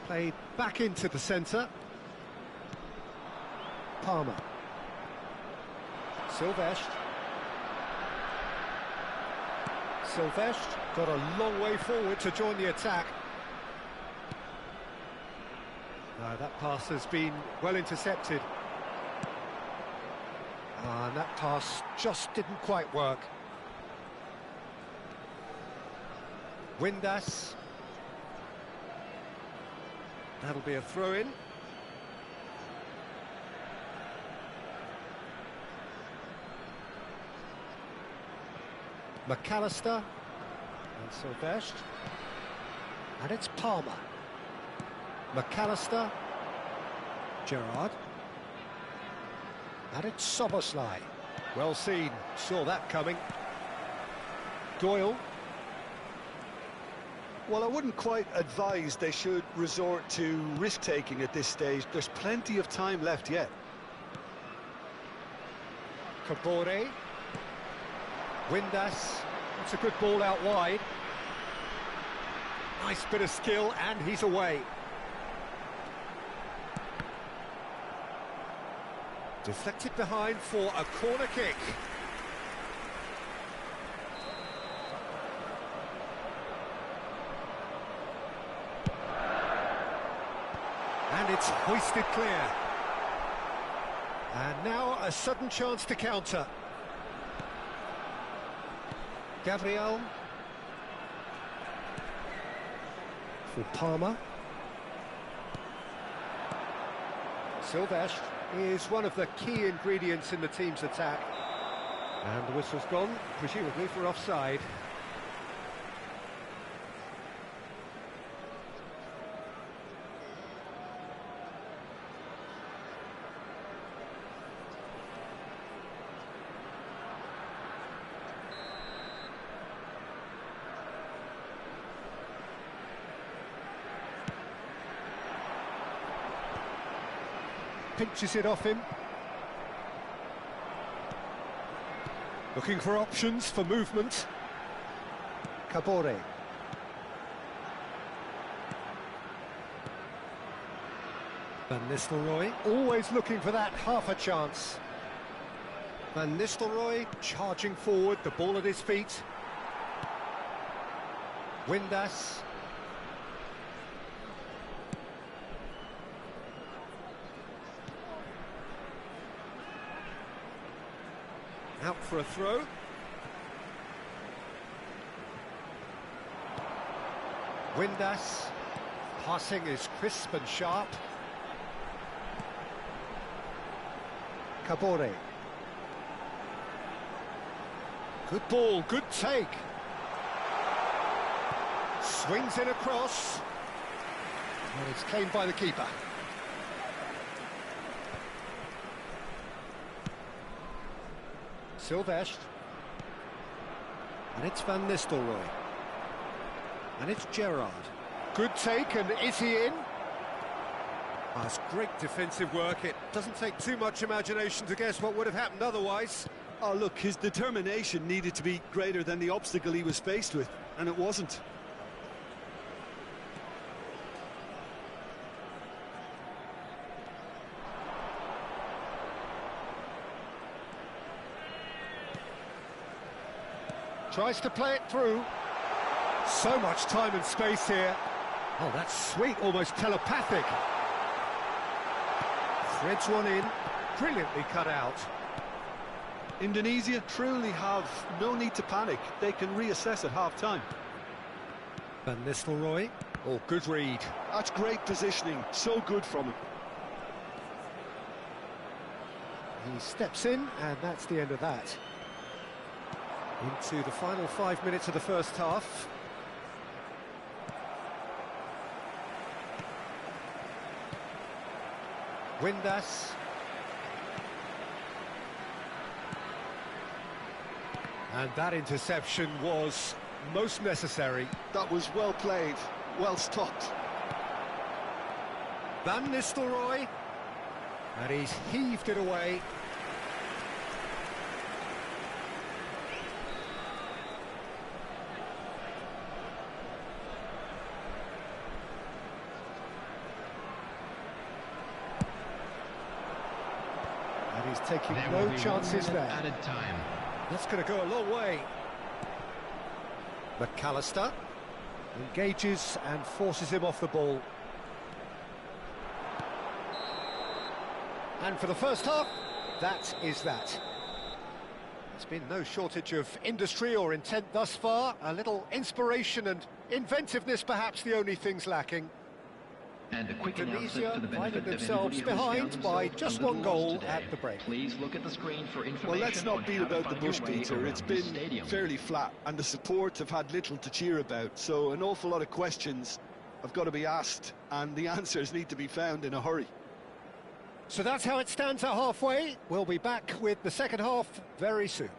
Played back into the centre. Palmer. Silvestre. Silvestre got a long way forward to join the attack. That pass has been well intercepted. And that pass just didn't quite work. Windass. That'll be a throw-in. McAllister and Silvestre. And it's Palmer. McAllister. Gerrard. And it's Szoboszlai. Well seen, saw that coming. Doyle. Well, I wouldn't quite advise they should resort to risk-taking at this stage. There's plenty of time left yet. Kabore. Windass. That's a good ball out wide. Nice bit of skill, and he's away. Deflected behind for a corner kick. And it's hoisted clear. And now a sudden chance to counter. Gabriel. For Palmer. Silvestre is one of the key ingredients in the team's attack. And the whistle's gone, presumably for offside. Pinches it off him. Looking for options for movement. Kabore. Van Nistelrooy, always looking for that half a chance. Van Nistelrooy charging forward, the ball at his feet. Windass. Out for a throw. Windass. Passing is crisp and sharp. Kabore. Good ball, good take. Swings it across. And it's claimed by the keeper. Silvestre. And it's Van Nistelrooy. And it's Gerrard. Good take, and is he in? That's great defensive work. It doesn't take too much imagination to guess what would have happened otherwise. Oh, look, his determination needed to be greater than the obstacle he was faced with, and it wasn't. Tries to play it through. So much time and space here. Oh, that's sweet, almost telepathic. Threads one in, brilliantly cut out. Indonesia truly have no need to panic. They can reassess at half-time. Van Nistelrooy. Oh, good read. That's great positioning, so good from him. He steps in, and that's the end of that. Into the final 5 minutes of the first half. Windass. And that interception was most necessary. That was well played, well stopped. Van Nistelrooy. And he's heaved it away. And he's taking no chances there. Added time. That's going to go a long way. McAllister engages and forces him off the ball. And for the first half, that is that. There's been no shortage of industry or intent thus far. A little inspiration and inventiveness, perhaps the only things lacking. And a quick Indonesia finding themselves behind by just one goal at the break. Please look at the screen for information. Well, let's not beat about the bush, Peter. It's been fairly flat, and the support have had little to cheer about. So an awful lot of questions have got to be asked, and the answers need to be found in a hurry. So that's how it stands at halfway. We'll be back with the second half very soon.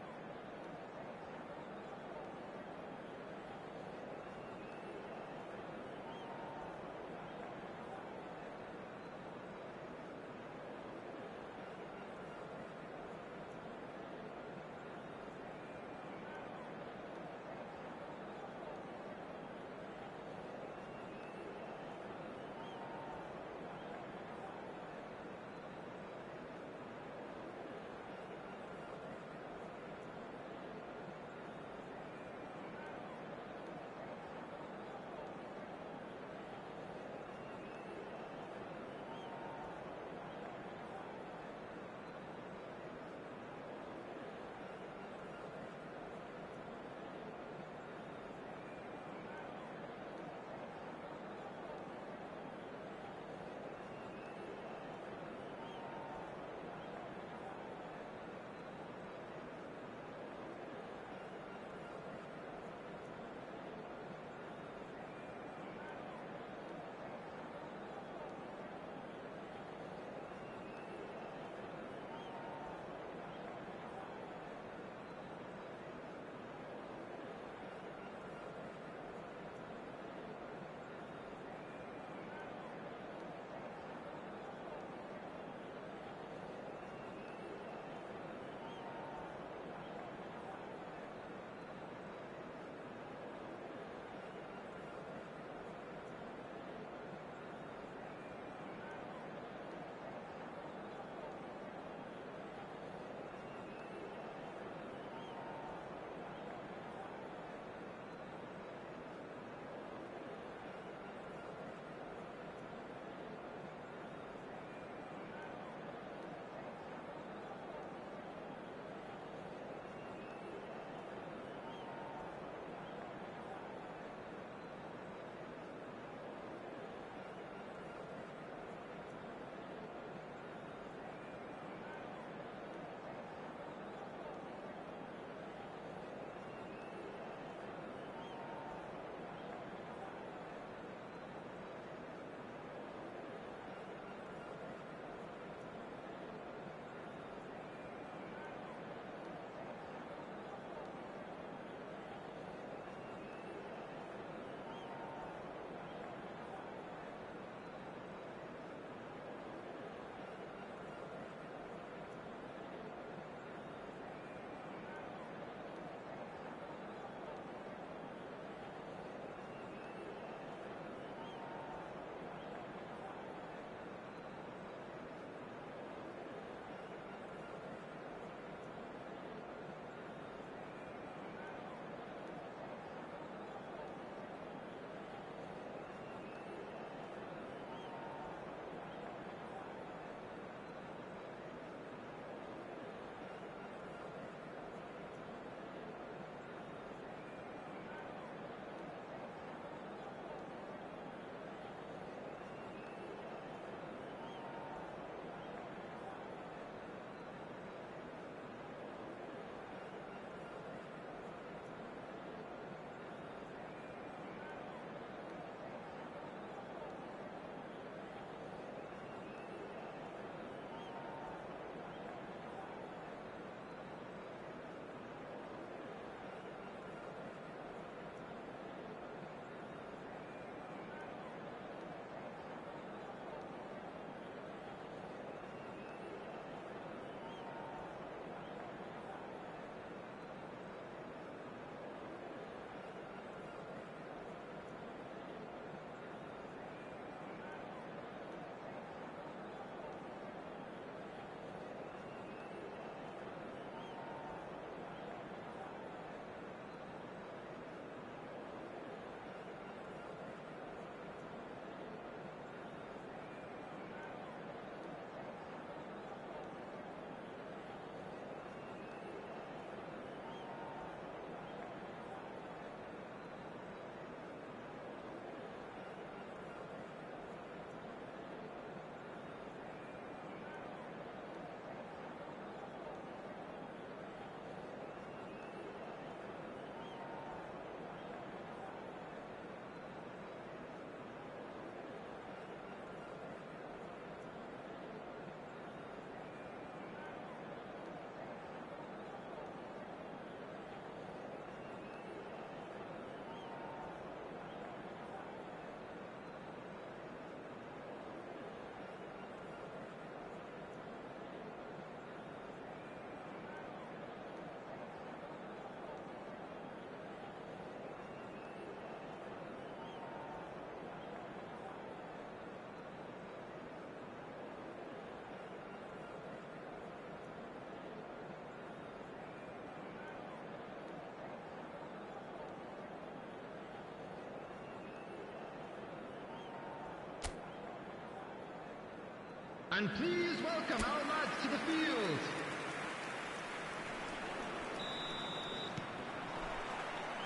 And please welcome our lads to the field.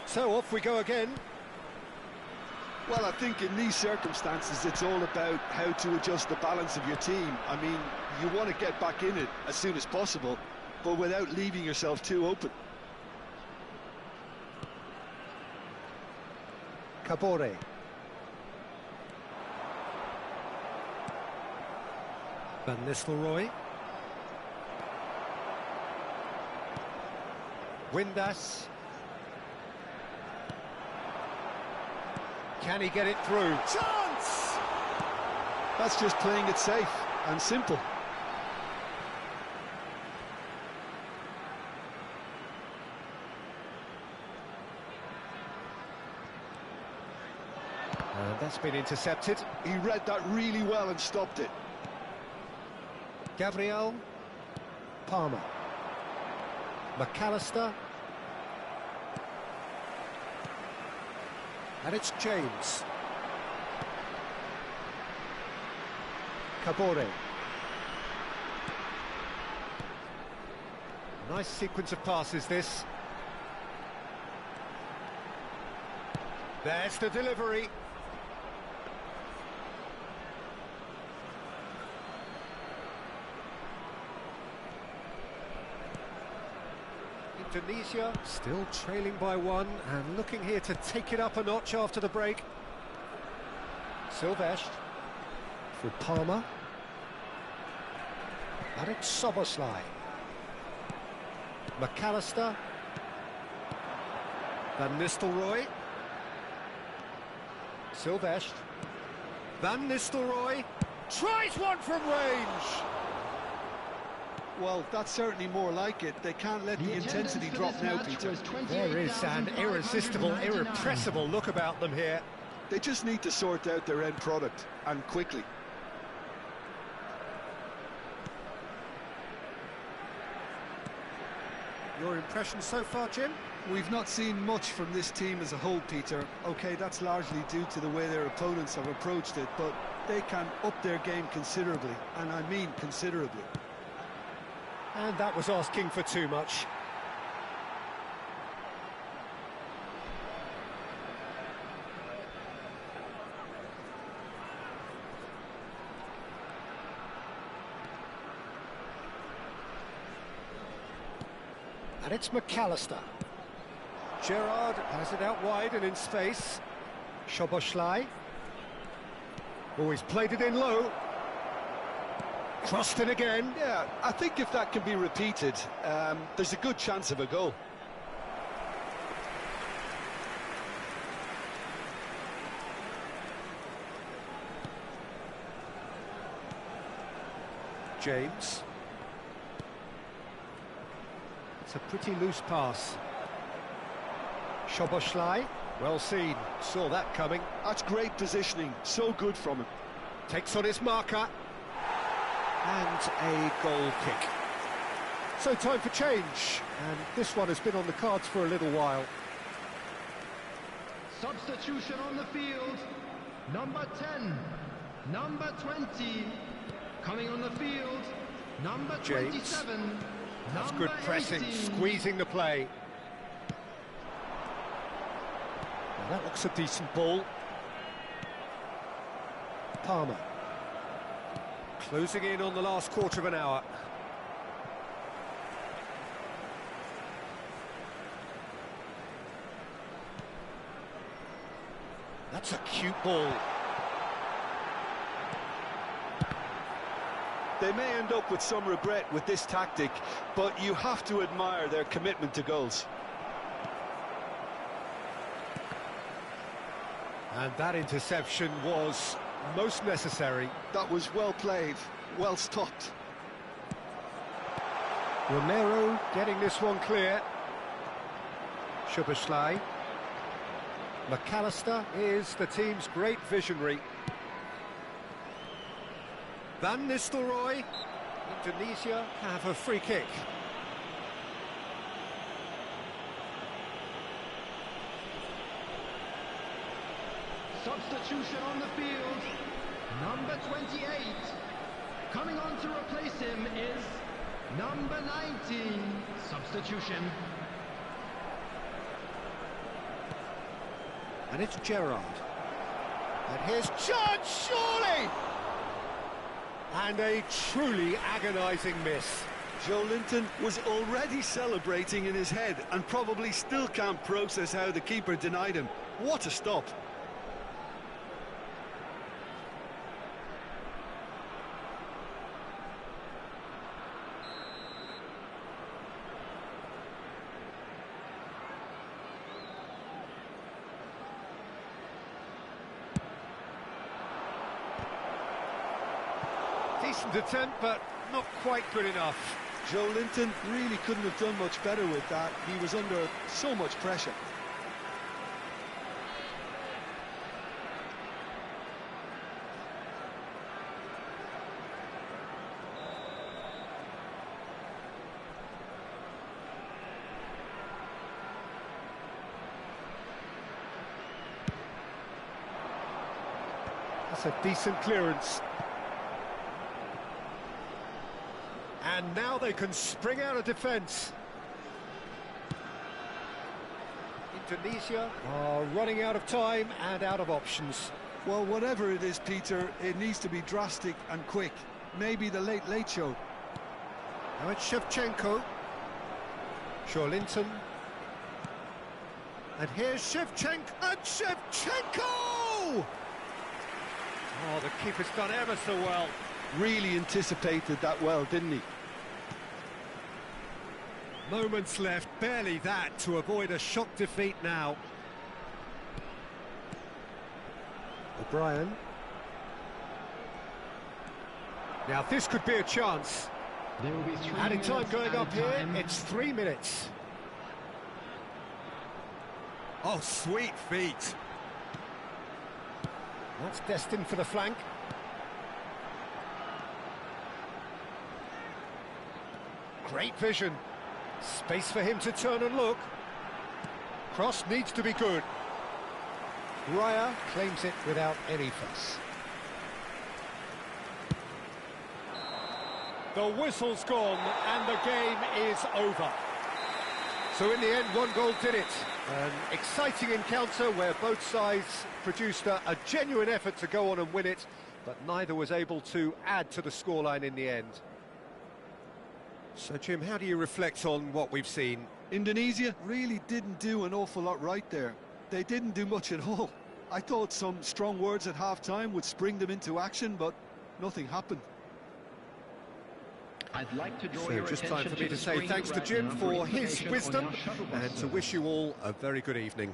So off we go again. Well, I think in these circumstances, it's all about how to adjust the balance of your team. I mean, you want to get back in it as soon as possible, but without leaving yourself too open. Kabore. Van Nistelrooy. Windass. Can he get it through? Chance! That's just playing it safe and simple. And that's been intercepted. He read that really well and stopped it. Gabriel. Palmer. McAllister. And it's James. Kabore. Nice sequence of passes, this. There's the delivery. Indonesia still trailing by one and looking here to take it up a notch after the break. Silvestre for Palmer. And it's Soboslai. McAllister. Van Nistelrooy. Silvestre. Van Nistelrooy tries one from range. Well, that's certainly more like it. They can't let the intensity drop now, Peter. There is an irresistible, irrepressible look about them here. They just need to sort out their end product, and quickly. Your impression so far, Jim? We've not seen much from this team as a whole, Peter. OK, that's largely due to the way their opponents have approached it, but they can up their game considerably, and I mean considerably. And that was asking for too much. And it's McAllister. Gerrard has it out wide and in space. Soboslai. Oh, he's played it in low. Crossed in again. Yeah, I think if that can be repeated, there's a good chance of a goal. James. It's a pretty loose pass. Soboslai, well seen, saw that coming. That's great positioning, so good from him. Takes on his marker. And a goal kick. So time for change, and this one has been on the cards for a little while. Substitution on the field. Number 10, number 20. Coming on the field, number James. 27. That's number good pressing, 18. squeezing the play. Now that looks a decent ball. Palmer. Closing in on the last quarter of an hour. That's a cute ball. They may end up with some regret with this tactic, but you have to admire their commitment to goals. And that interception was most necessary. That was well played, well stopped. Romero getting this one clear. Soboslai. McAllister is the team's great visionary. Van Nistelrooy. Indonesia have a free kick. Substitution on the field. Number 28. Coming on to replace him is number 19. Substitution. And it's Gerrard. And here's chance, surely! And a truly agonising miss. Joe Linton was already celebrating in his head and probably still can't process how the keeper denied him. What a stop. Decent attempt, but not quite good enough. Joe Linton really couldn't have done much better with that. He was under so much pressure. That's a decent clearance. And now they can spring out of defence. Indonesia are running out of time and out of options. Well, whatever it is, Peter, it needs to be drastic and quick. Maybe the late show. Now it's Shevchenko. Linton. And here's Shevchenko. And Shevchenko! Oh, the keeper's done ever so well. Really anticipated that well, didn't he? Moments left, barely that, to avoid a shock defeat now. O'Brien. Now this could be a chance. There will be 3 Added time minutes going up added here, time. it's 3 minutes. Oh, sweet feet. That's destined for the flank. Great vision. Space for him to turn and look. Cross needs to be good. Raya claims it without any fuss. The whistle's gone and the game is over. So in the end, one goal did it. An exciting encounter where both sides produced a genuine effort to go on and win it, but neither was able to add to the scoreline in the end. So, Jim, how do you reflect on what we've seen? Indonesia really didn't do an awful lot right there. They didn't do much at all. I thought some strong words at half-time would spring them into action, but nothing happened. I'd like to draw So your just time attention for me to the say screen thanks to right Jim now for his information on wisdom our shuttle and bus to service. wish you all a very good evening.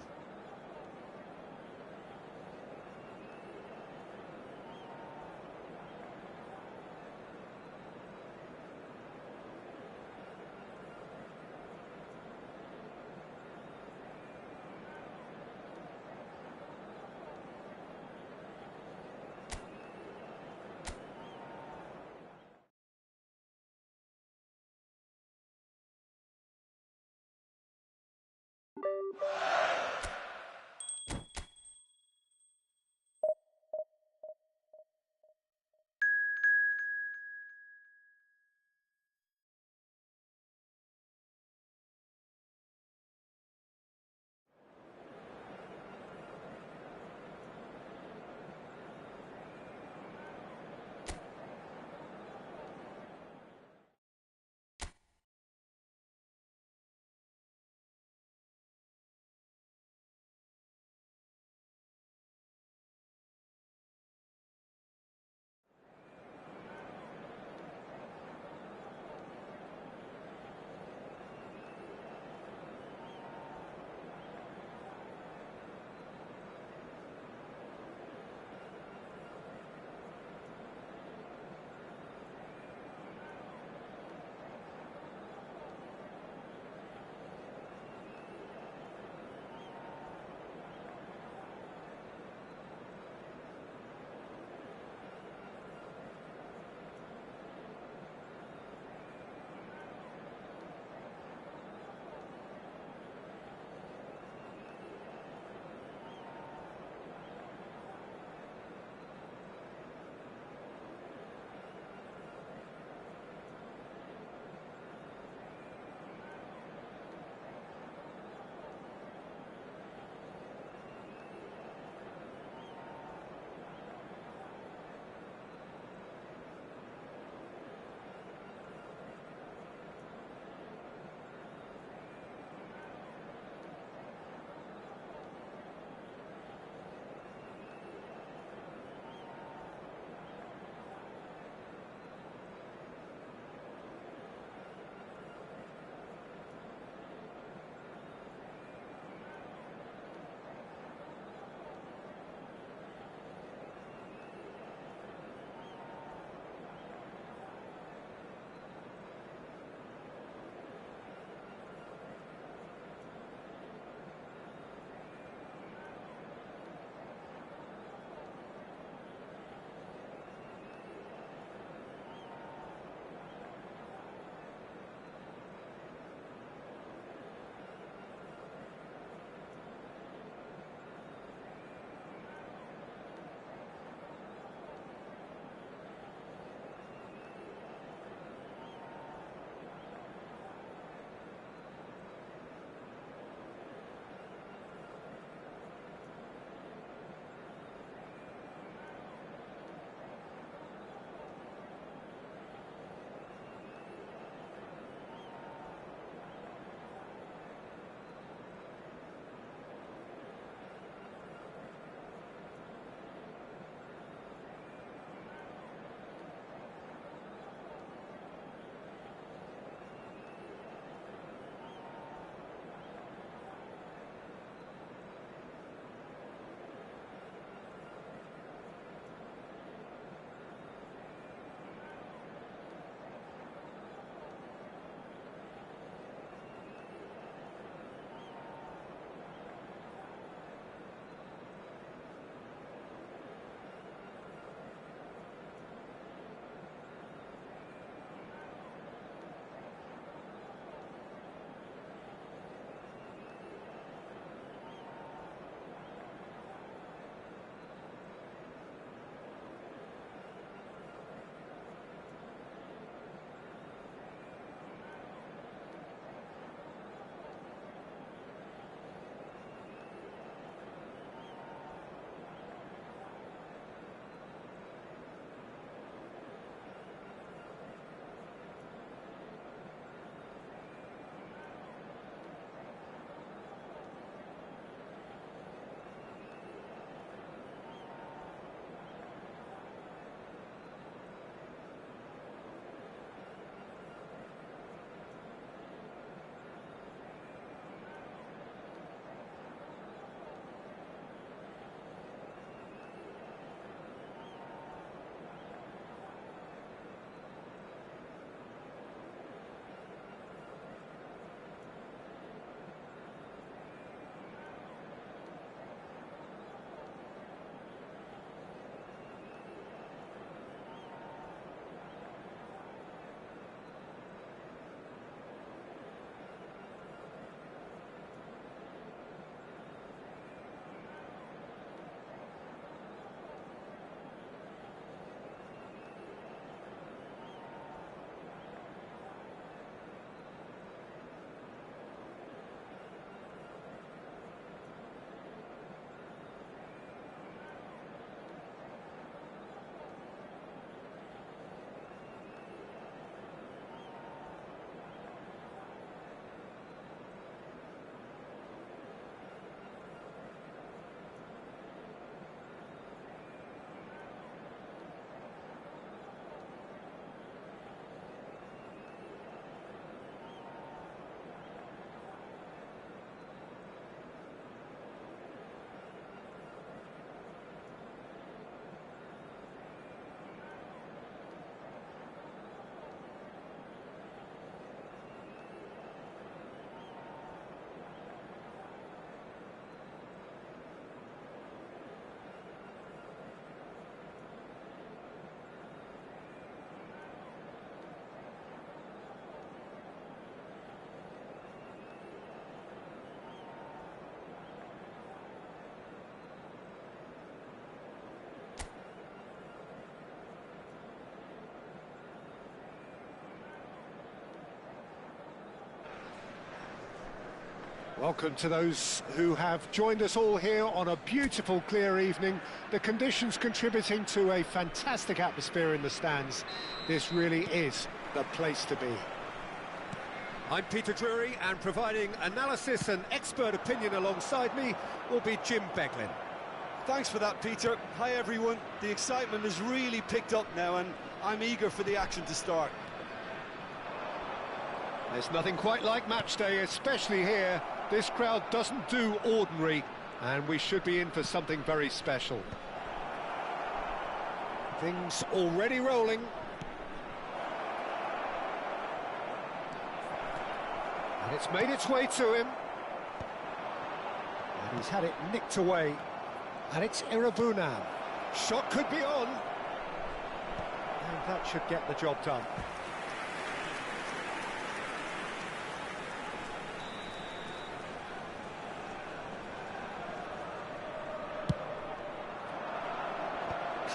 Welcome to those who have joined us all here on a beautiful, clear evening. The conditions contributing to a fantastic atmosphere in the stands. This really is the place to be. I'm Peter Drury, and providing analysis and expert opinion alongside me will be Jim Beglin. Thanks for that, Peter. Hi, everyone. The excitement has really picked up now, and I'm eager for the action to start. There's nothing quite like match day, especially here. This crowd doesn't do ordinary, and we should be in for something very special. Things already rolling. And it's made its way to him. And he's had it nicked away. And it's Irabunam. Shot could be on. And that should get the job done.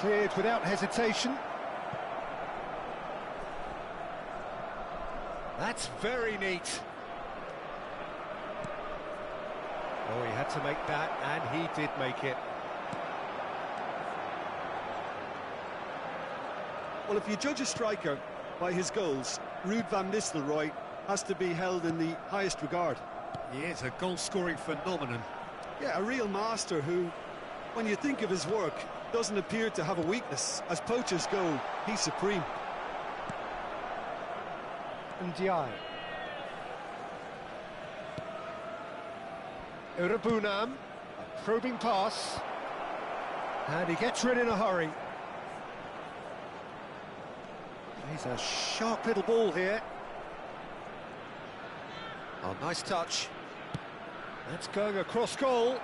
Cleared without hesitation. That's very neat. Oh, he had to make that, and he did make it. Well, if you judge a striker by his goals, Ruud van Nistelrooy has to be held in the highest regard. He is a goal-scoring phenomenon. Yeah, a real master who, when you think of his work, doesn't appear to have a weakness. As poachers go, he's supreme. Ndiaye. Irabunam, a probing pass. And he gets rid in a hurry. He's a sharp little ball here. Oh, nice touch. That's going across goal.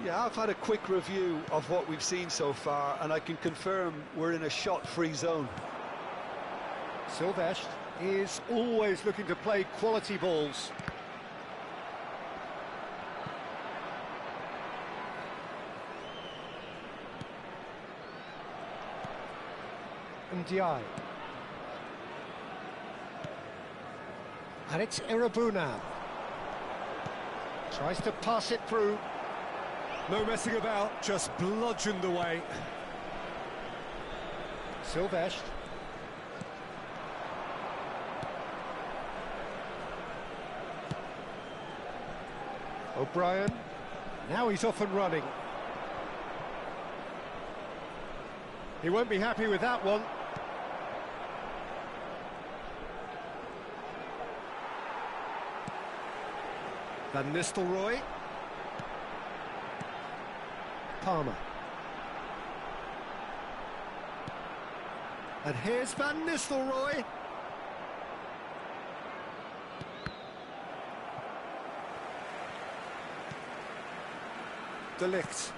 Yeah, I've had a quick review of what we've seen so far, and I can confirm we're in a shot-free zone. Silvestre is always looking to play quality balls. Ndiaye. And it's Irabunam. Tries to pass it through. No messing about, just bludgeoned away. Silvestre. O'Brien. Now he's off and running. He won't be happy with that one. Van Nistelrooy. Palmer. And here's Van Nistelrooy. De Ligt.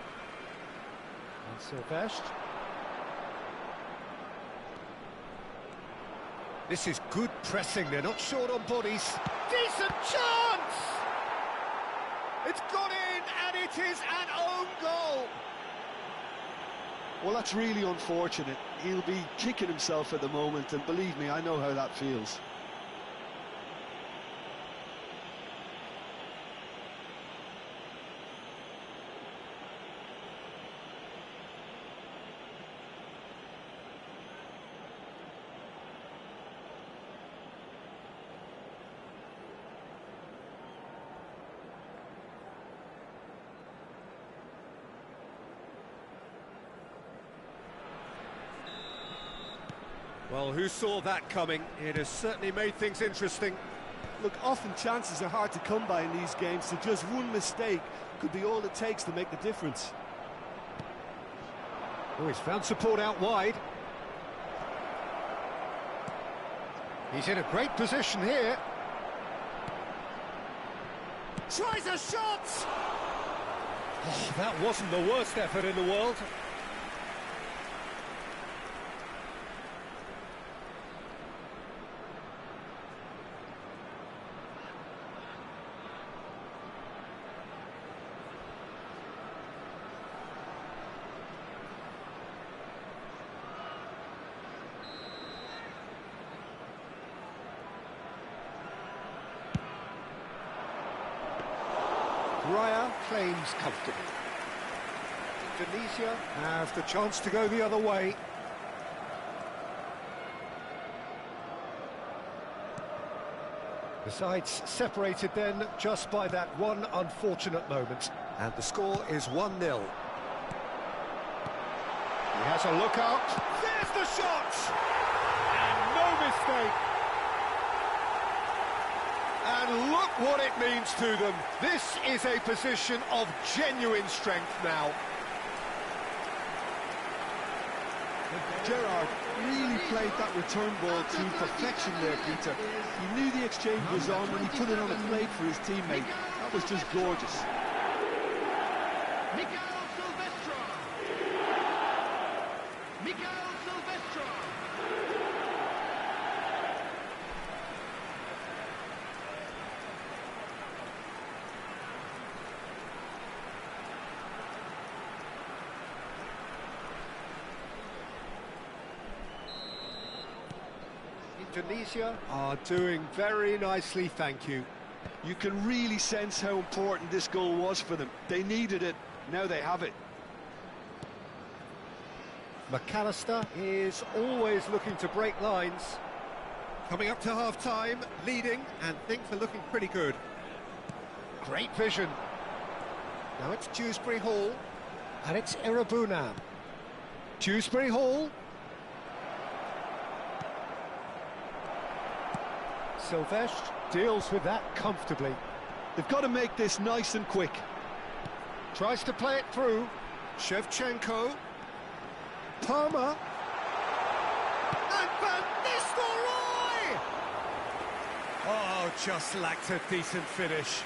And Silvestre. This is good pressing, they're not short on bodies. Decent chance! It's gone in, and it is an own goal! Well, that's really unfortunate. He'll be kicking himself at the moment, and believe me, I know how that feels. Well, who saw that coming? It has certainly made things interesting. Look, often chances are hard to come by in these games, so just one mistake could be all it takes to make the difference. Oh, he's found support out wide. He's in a great position here. Tries a shot! Oh, that wasn't the worst effort in the world. claims comfortably. Indonesia have the chance to go the other way. The sides separated then just by that one unfortunate moment. And the score is 1-0. He has a look out. There's the shot! And no mistake. And look what it means to them. This is a position of genuine strength now. Gerrard really played that return ball to perfection there, Peter. He knew the exchange was on when he put it on a plate for his teammate. That was just gorgeous. Indonesia are doing very nicely, thank you. You can really sense how important this goal was for them. They needed it, now they have it. McAllister is always looking to break lines. Coming up to half-time, leading, and things are looking pretty good. Great vision. Now it's Dewsbury Hall, and it's Irabunam. Dewsbury Hall. Silvestre deals with that comfortably. They've got to make this nice and quick. Tries to play it through. Shevchenko. Palmer. And Van Nistelrooy! Oh, just lacked a decent finish.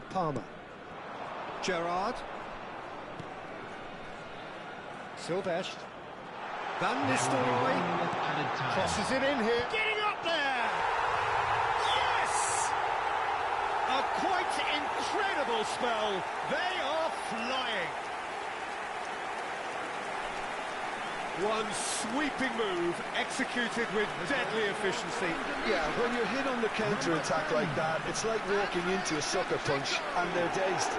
Palmer. Gerrard. Silvestre. Van Nistelrooy crosses it in here. Getting up there! Yes! A quite incredible spell. They are flying. One sweeping move executed with deadly efficiency. Yeah, when you're hit on the counter-attack like that, it's like walking into a sucker punch and they're dazed.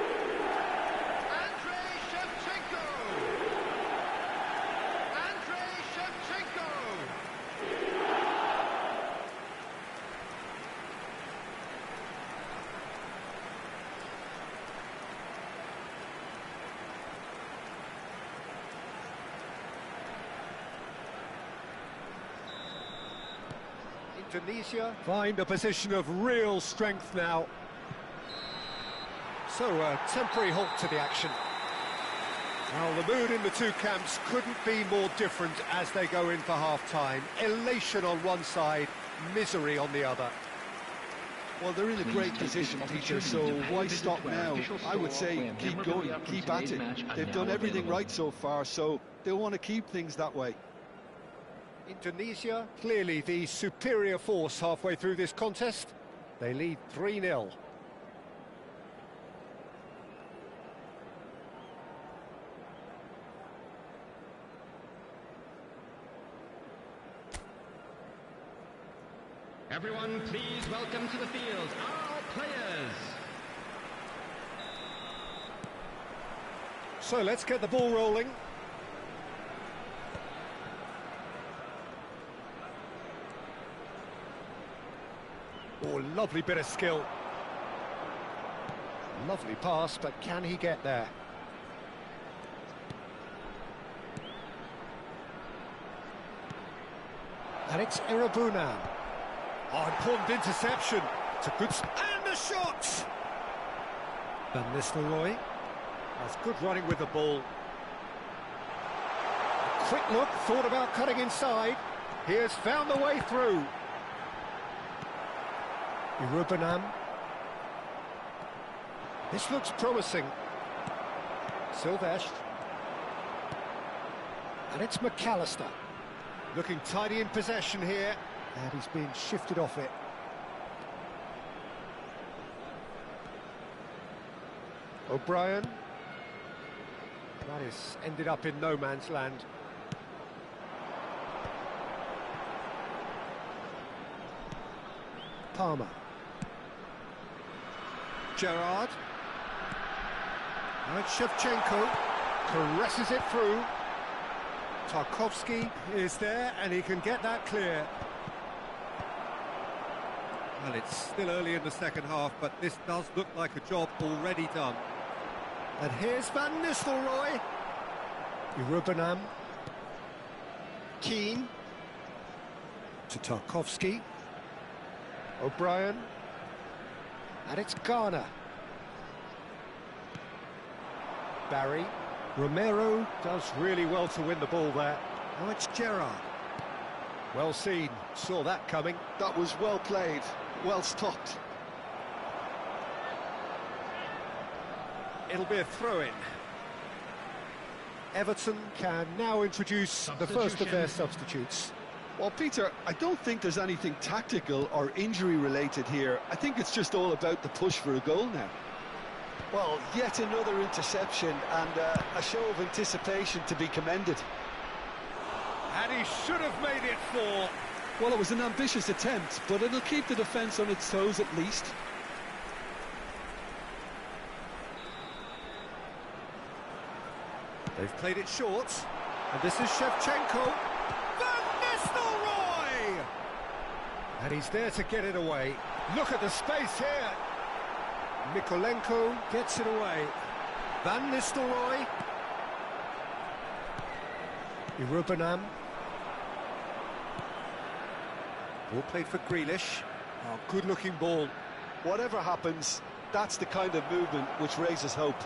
Indonesia find a position of real strength now. So a temporary halt to the action. Well, the mood in the two camps couldn't be more different as they go in for half-time. Elation on one side, misery on the other. Well, they're in a great position, Peter, so why stop now? I would say keep going, keep at it. They've done everything right so far, so they'll want to keep things that way. Indonesia, clearly the superior force halfway through this contest. They lead 3-0. Everyone, please welcome to the field our players. So let's get the ball rolling. Oh, lovely bit of skill. Lovely pass, but can he get there? And it's Irabunam. Oh, important interception. It's a good... And the shot! Van Nistelrooy. That's good running with the ball. Quick look, thought about cutting inside. He has found the way through. Irabunam. This looks promising. Silvestre. And it's McAllister. Looking tidy in possession here. And he's being shifted off it. O'Brien. That is ended up in no man's land. Palmer. Gerrard. And Shevchenko caresses it through. Tarkowski is there and he can get that clear. Well, it's still early in the second half, but this does look like a job already done. And here's Van Nistelrooy. Irubenam. Keane. To Tarkowski. O'Brien. And it's Garner. Barry. Romero does really well to win the ball there. Now it's Gerrard. Well seen, saw that coming. That was well played, well stopped. It'll be a throw-in. Everton can now introduce the first of their substitutes. Well, Peter, I don't think there's anything tactical or injury related here. I think it's just all about the push for a goal now. Well, yet another interception and a show of anticipation to be commended. And he should have made it 4. Well, it was an ambitious attempt, but it'll keep the defence on its toes at least. They've played it short, and this is Shevchenko. Van Nistelrooy! And he's there to get it away. Look at the space here. Mikolenko gets it away. Van Nistelrooy. Irubenam. Ball played for Grealish. Oh, good-looking ball. Whatever happens, that's the kind of movement which raises hope.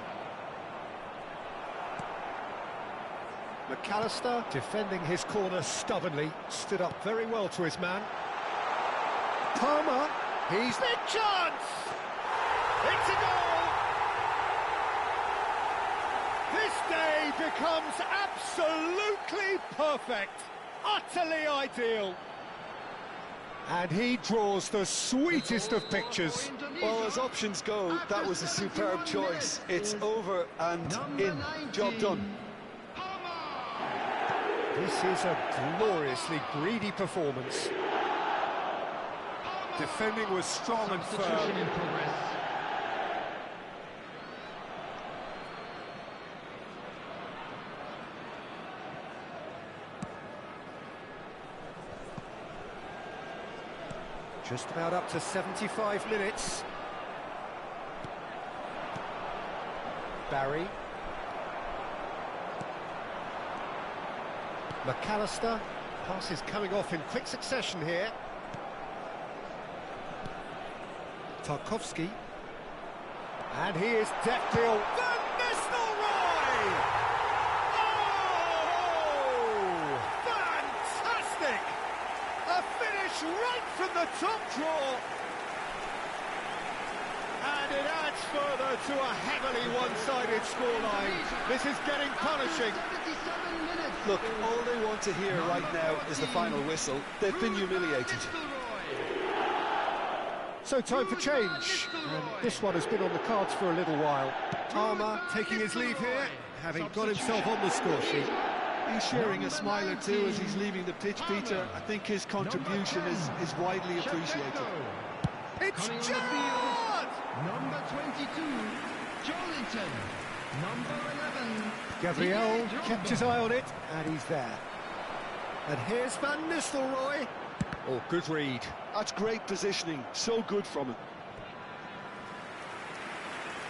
McAllister defending his corner stubbornly, stood up very well to his man. Palmer, he's the chance! It's a goal! This day becomes absolutely perfect, utterly ideal. And he draws the sweetest of pictures. Well, as options go, that was a superb choice. It's over and in. Job done. This is a gloriously greedy performance. Defending was strong and firm. Just about up to 75 minutes. Barry. McAllister, passes coming off in quick succession here. Tarkowski. And he is deftly on. Van Nistelrooy! Oh! Fantastic! A finish right from the top draw. And it adds further to a heavily one-sided scoreline. This is getting punishing. Look, all they want to hear right now is the final whistle. They've been humiliated. So time for change. And this one has been on the cards for a little while. Palmer taking his leave here, having got himself on the score sheet. He's sharing a smile or two as he's leaving the pitch, Peter. I think his contribution is widely appreciated. It's Gerrard! Number 22, Jolinton. Number 11, Gabriel kept his eye on it, and he's there. And here's Van Nistelrooy. Oh, good read. That's great positioning, so good from him.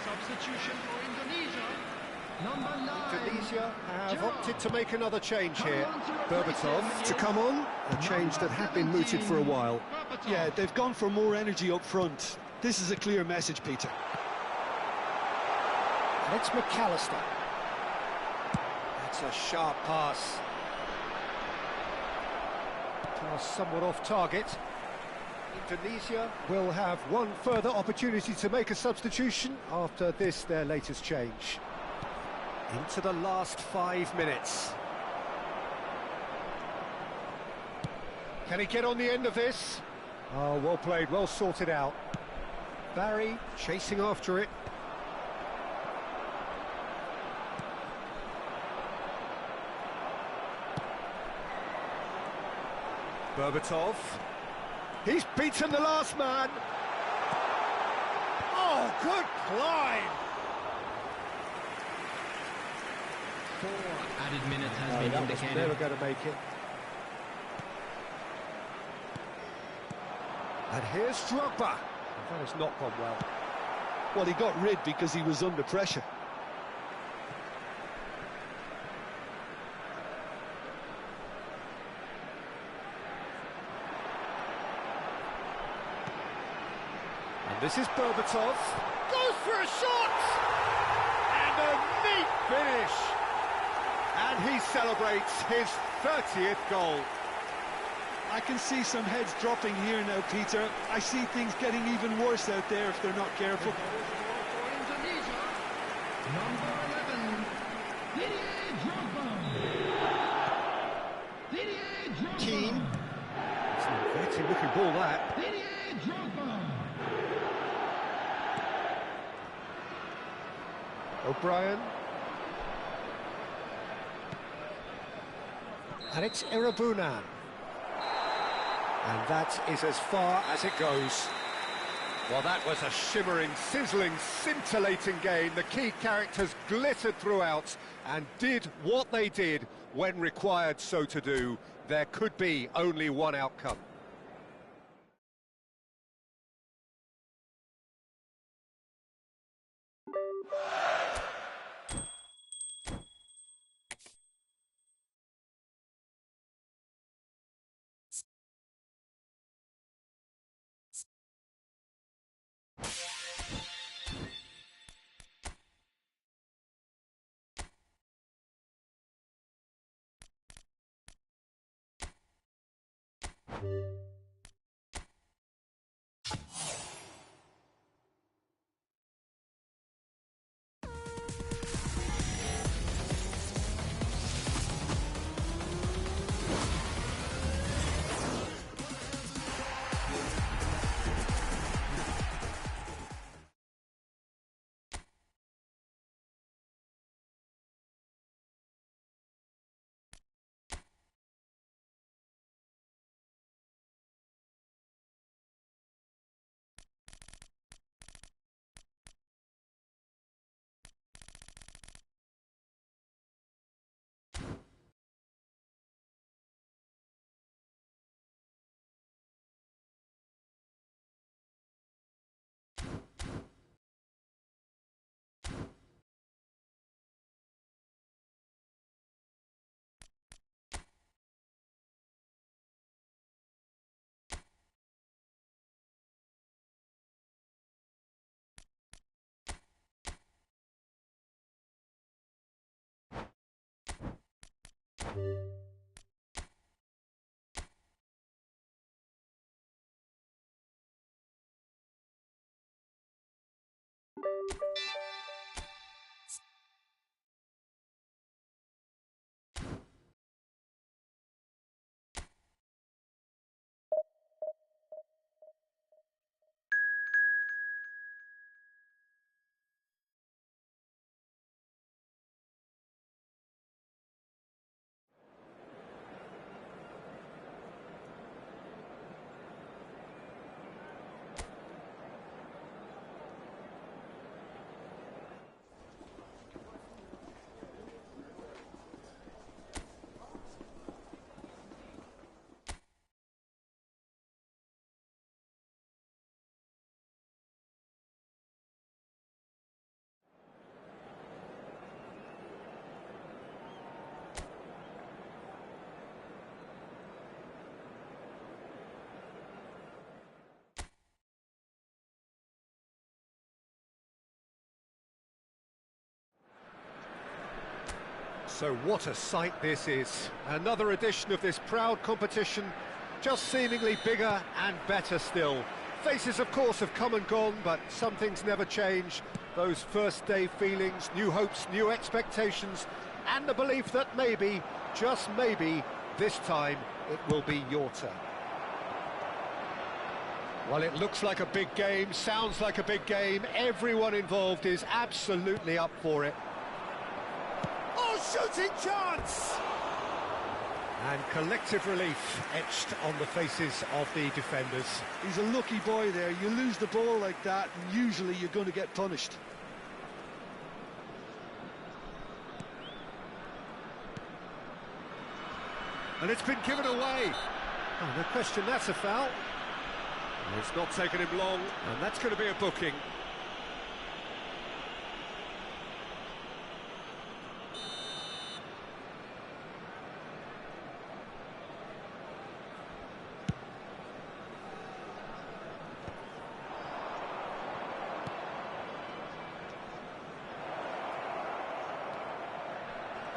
Substitution for Indonesia. Number 9. Indonesia have opted to make another change here. Berbatov to come on, a change that had been mooted for a while. Yeah, they've gone for more energy up front. This is a clear message, Peter. And it's McAllister. That's a sharp pass. Pass somewhat off target. Indonesia will have one further opportunity to make a substitution after this, their latest change. Into the last 5 minutes. Can he get on the end of this? Oh, well played, well sorted out. Barry chasing after it. Berbatov. He's beaten the last man. Oh, good climb. 4 added minutes has been indicated. Never going to make it. And here's Drogba. That has not gone well. Well, he got rid because he was under pressure. And this is Berbatov. Goes for a shot! And a neat finish! And he celebrates his 30th goal. I can see some heads dropping here now, Peter. I see things getting even worse out there if they're not careful. Number 11, Didier Drogba. Keane. It's a very looking ball, that. Didier Drogba. O'Brien. And it's Irabunan. And that is as far as it goes. Well, that was a shimmering, sizzling, scintillating game. The key characters glittered throughout and did what they did when required so to do. There could be only one outcome. So what a sight this is. Another edition of this proud competition, just seemingly bigger and better still. Faces, of course, have come and gone, but some things never change. Those first day feelings, new hopes, new expectations, and the belief that maybe, just maybe, this time it will be your turn. Well, it looks like a big game, sounds like a big game. Everyone involved is absolutely up for it. Oh, shooting chance! And collective relief etched on the faces of the defenders. He's a lucky boy there. You lose the ball like that, and usually you're going to get punished. And it's been given away. Oh, no question, that's a foul. It's not taken him long, and that's going to be a booking.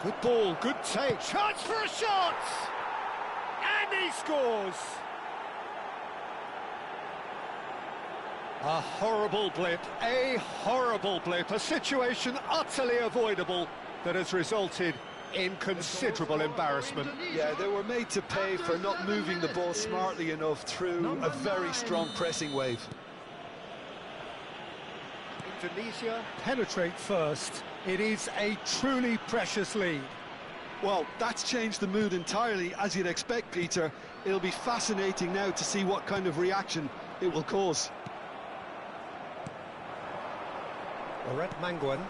Good ball, good take. Chance for a shot! And he scores! A horrible blip, a situation utterly avoidable that has resulted in considerable embarrassment. Yeah, they were made to pay for not moving the ball smartly enough through a very strong pressing wave. Indonesia penetrate first. It is a truly precious lead. Well, that's changed the mood entirely, as you'd expect, Peter. It'll be fascinating now to see what kind of reaction it will cause. Oret Mangwan,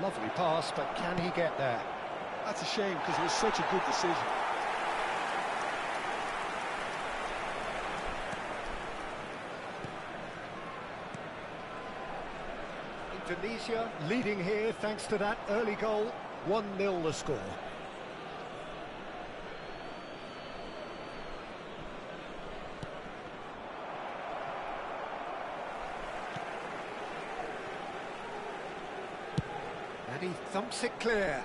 lovely pass, but can he get there? That's a shame, because it was such a good decision. Indonesia leading here thanks to that early goal. 1-0 the score. And he thumps it clear.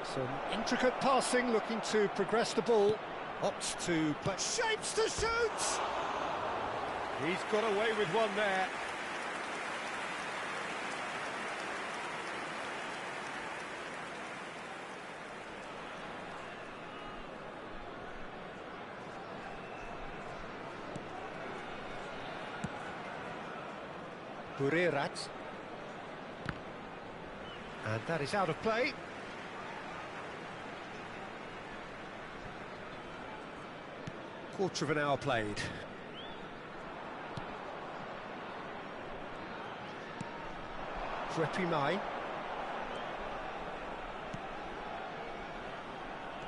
Some intricate passing, looking to progress the ball. Opts to play. Shapes to shoot! He's got away with one there. Burirat. And that is out of play. Quarter of an hour played. Mai.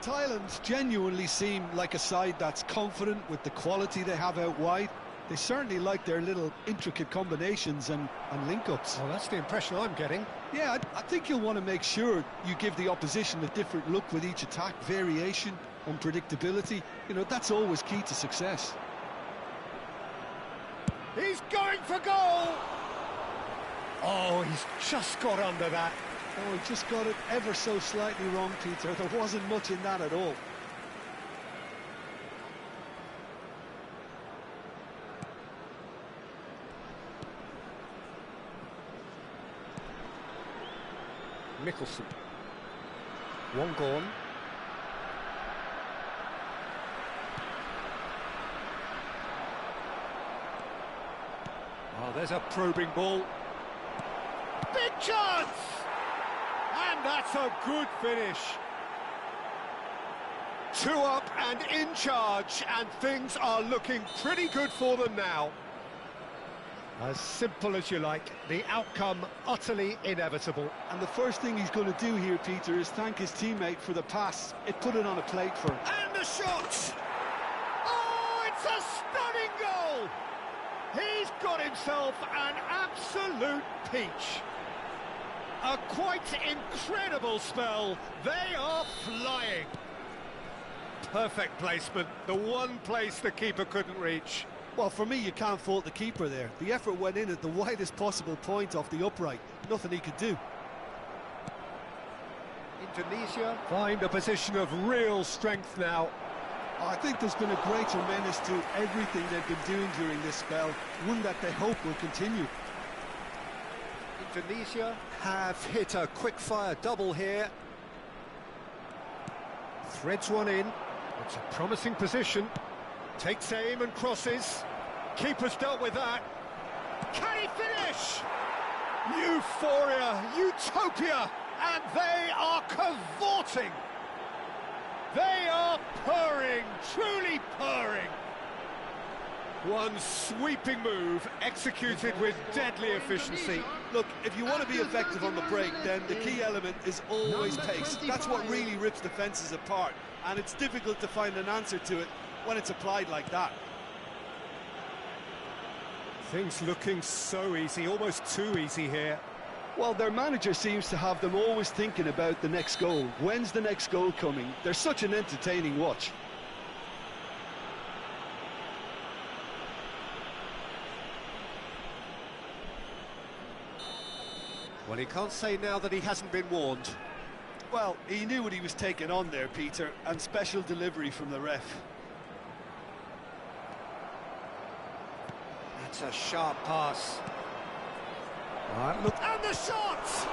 Thailand genuinely seem like a side that's confident with the quality they have out wide. They certainly like their little intricate combinations and link-ups. Well, that's the impression I'm getting. Yeah, I think you'll want to make sure you give the opposition a different look with each attack. Variation, unpredictability, you know, that's always key to success. He's going for goal! Oh, he's just got under that. Oh, he just got it ever so slightly wrong, Peter. There wasn't much in that at all. Mikkelsen. One gone. Oh, there's a probing ball. Big chance! And that's a good finish. 2 up and in charge, and things are looking pretty good for them now. As simple as you like, the outcome utterly inevitable. And the first thing he's going to do here, Peter, is thank his teammate for the pass. It put it on a plate for him. And the shot! Oh, it's a stunning goal! He's got himself an absolute peach. A quite incredible spell. They are flying. Perfect placement, the one place the keeper couldn't reach. Well, for me, you can't fault the keeper there. The effort went in at the widest possible point off the upright. Nothing he could do. Indonesia find a position of real strength now. I think there's been a great tremendous to everything they've been doing during this spell, one that they hope will continue. Indonesia have hit a quick-fire double here. Threads one in. It's a promising position. Takes aim and crosses. Keeper's dealt with that. Can he finish? Euphoria, utopia. and they are cavorting. They are purring, truly purring. One sweeping move executed with deadly efficiency. Look, if you want to be effective on the break, then the key element is always pace. That's what really rips defences apart, and it's difficult to find an answer to it when it's applied like that. Things looking so easy, almost too easy here. Well, their manager seems to have them always thinking about the next goal. When's the next goal coming? They're such an entertaining watch. Well, he can't say now that he hasn't been warned. Well, he knew what he was taking on there, Peter, and special delivery from the ref. That's a sharp pass. All right, look, and the shot!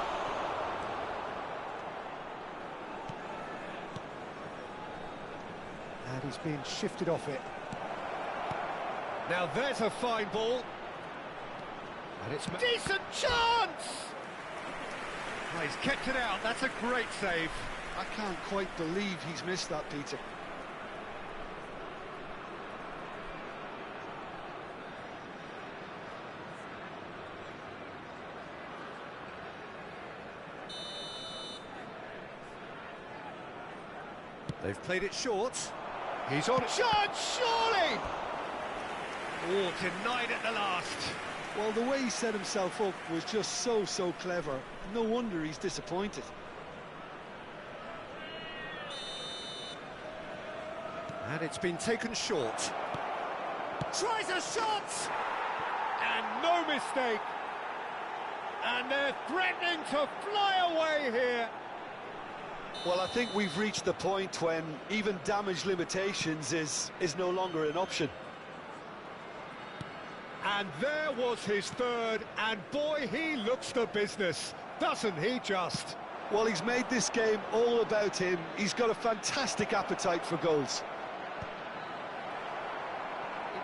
And he's being shifted off it. Now there's a fine ball. And it's a decent chance! Oh, he's kept it out, that's a great save. I can't quite believe he's missed that, Peter. They've played it short. He's on shot, surely! Oh, denied at the last. Well, the way he set himself up was just so clever. No wonder he's disappointed. And it's been taken short. Tries a shot! And no mistake. And they're threatening to fly away here. Well, I think we've reached the point when even damage limitations is no longer an option. And there was his third, and boy, he looks the business, doesn't he just? Well, he's made this game all about him. He's got a fantastic appetite for goals.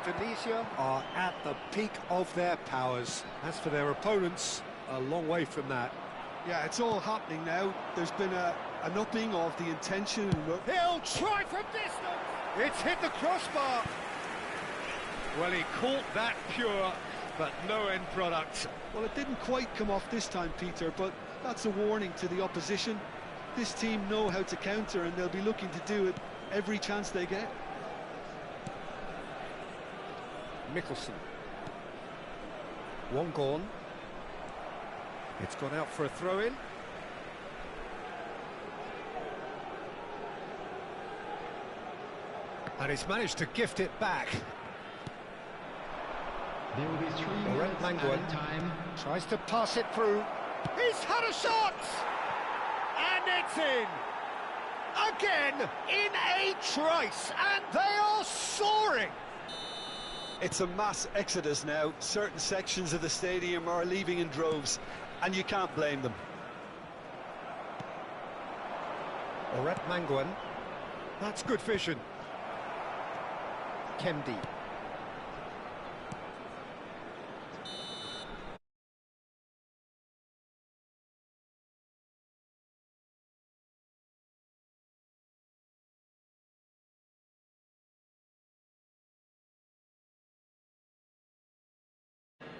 Indonesia are at the peak of their powers. As for their opponents, a long way from that. Yeah, it's all happening now. There's been an upping of the intention. He'll try from distance! It's hit the crossbar! Well, he caught that pure, but no end product. Well, it didn't quite come off this time, Peter, but that's a warning to the opposition. This team know how to counter, and they'll be looking to do it every chance they get. Mickelson. One gone. It's gone out for a throw-in. And he's managed to gift it back. There will be 3 minutes added time. Tries to pass it through. He's had a shot! And it's in! Again, in a trice, and they are soaring! It's a mass exodus now. Certain sections of the stadium are leaving in droves, and you can't blame them. Oret Manguan. That's good vision. Kemdi.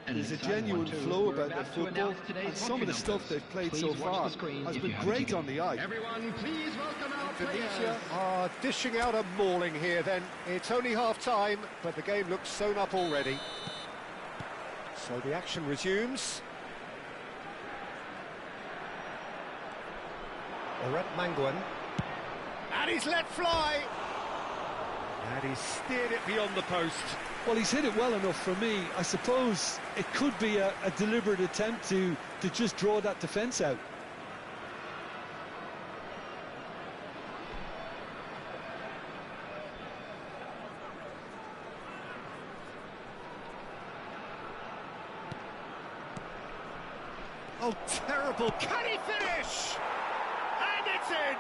There's a genuine flow about their football, and some of the stuff they've played so far has been great on the eye. Everyone, please welcome our Indonesia players. are dishing out a mauling here then. It's only half-time, but the game looks sewn up already. So the action resumes. Oret Manguan. And he's let fly! And he's steered it beyond the post. Well, he's hit it well enough for me. I suppose it could be a deliberate attempt to just draw that defence out. Oh, terrible. Can he finish? And it's in!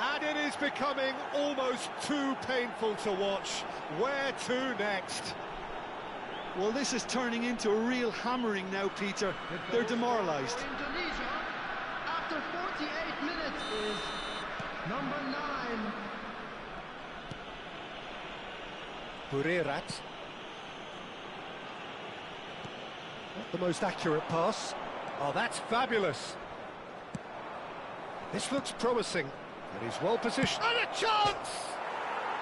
And it is becoming almost too painful to watch. Where to next? Well, this is turning into a real hammering now, Peter. They're demoralised. Indonesia, after 48 minutes, is number 9. Burirat. Not the most accurate pass. Oh, that's fabulous. This looks promising. And he's well positioned. And a chance!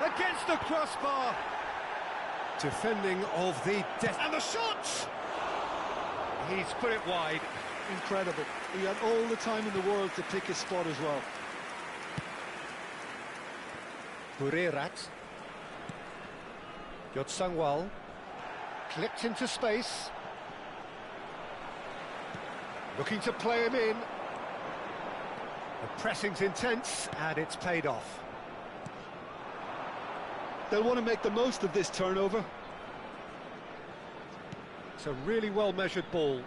Against the crossbar. Defending of the death. And the shot! He's put it wide. Incredible. He had all the time in the world to pick his spot as well. Burirat. Yotsangwal. Clipped into space. Looking to play him in. The pressing's intense, and it's paid off. They'll want to make the most of this turnover. It's a really well-measured ball.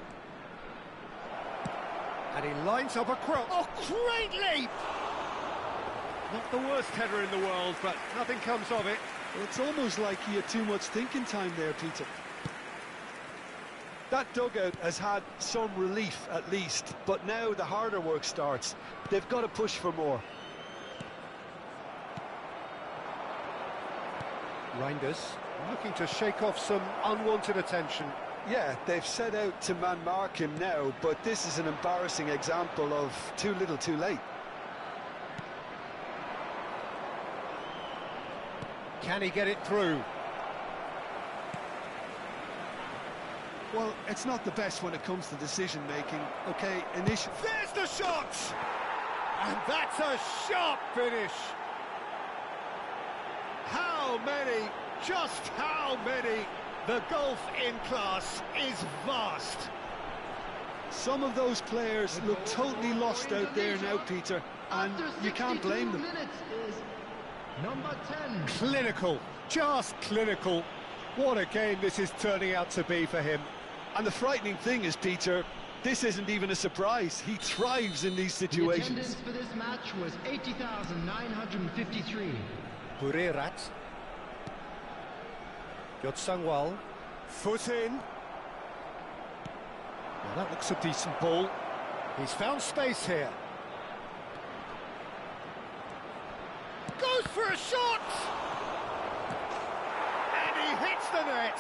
And he lines up a cross. Oh, great leap! Not the worst header in the world, but nothing comes of it. Well, it's almost like he had too much thinking time there, Peter. That dugout has had some relief, at least, but now the harder work starts. They've got to push for more. Reinders looking to shake off some unwanted attention. Yeah, they've set out to man-mark him now, but this is an embarrassing example of too little too late. Can he get it through? Well, it's not the best when it comes to decision-making. OK, initial... There's the shot! And that's a sharp finish. How many, just how many? The gulf in class is vast. Some of those players look totally lost out there now, Peter, and you can't blame them. Number 10. Clinical, just clinical. What a game this is turning out to be for him. And the frightening thing is, Peter, this isn't even a surprise. He thrives in these situations. The attendance for this match was 80,953. Burirat. Yotsangwal. Foot in. Well, that looks a decent ball. He's found space here. Goes for a shot! And he hits the net.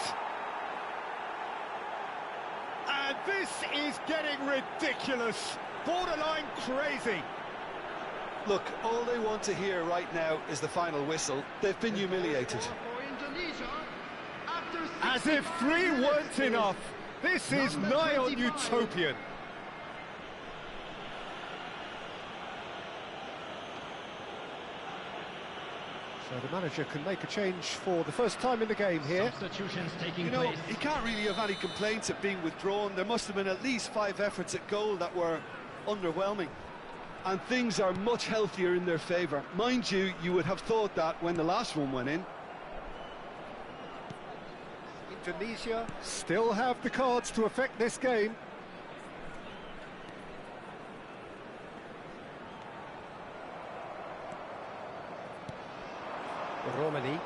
And this is getting ridiculous. Borderline crazy. Look, all they want to hear right now is the final whistle. They've been humiliated. As if 3 weren't enough. This is nigh on utopian. So the manager can make a change for the first time in the game here. Substitutions taking You know, place. he can't really have any complaints at being withdrawn. There must have been at least 5 efforts at goal that were underwhelming. And things are much healthier in their favour. Mind you, you would have thought that when the last one went in. Indonesia still have the cards to affect this game. Romani.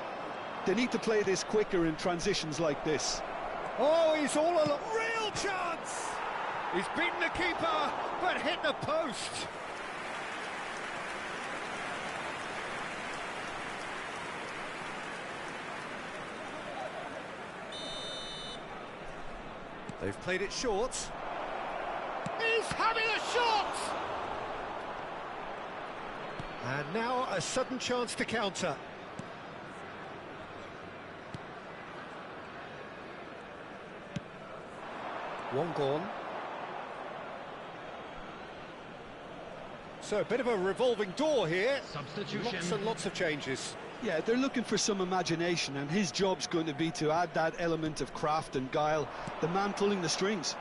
They need to play this quicker in transitions like this. Oh, he's all alone. Real chance! He's beaten the keeper, but hit the post. They've played it short. He's having a shot! And now a sudden chance to counter. One gone. So a bit of a revolving door here. Substitution. Lots and lots of changes. Yeah, they're looking for some imagination, and his job's going to be to add that element of craft and guile, the man pulling the strings.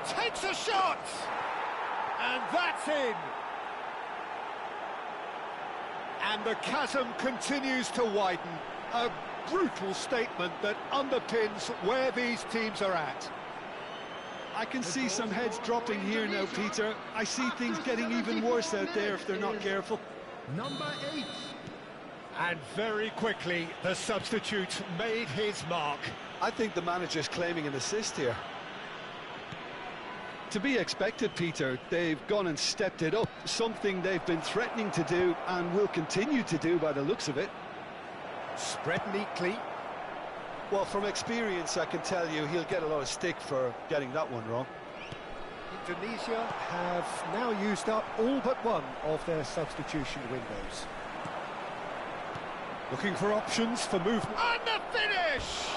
Takes a shot! And that's in! And the chasm continues to widen. A brutal statement that underpins where these teams are at. I can see some heads dropping here now, Peter. I see things getting even worse out there if they're not careful. Number 8. And very quickly, the substitute made his mark. I think the manager's claiming an assist here. To be expected, Peter. They've gone and stepped it up, something they've been threatening to do and will continue to do by the looks of it. Spread neatly. Well, from experience, I can tell you he'll get a lot of stick for getting that one wrong. Indonesia have now used up all but one of their substitution windows. Looking for options for movement. And the finish!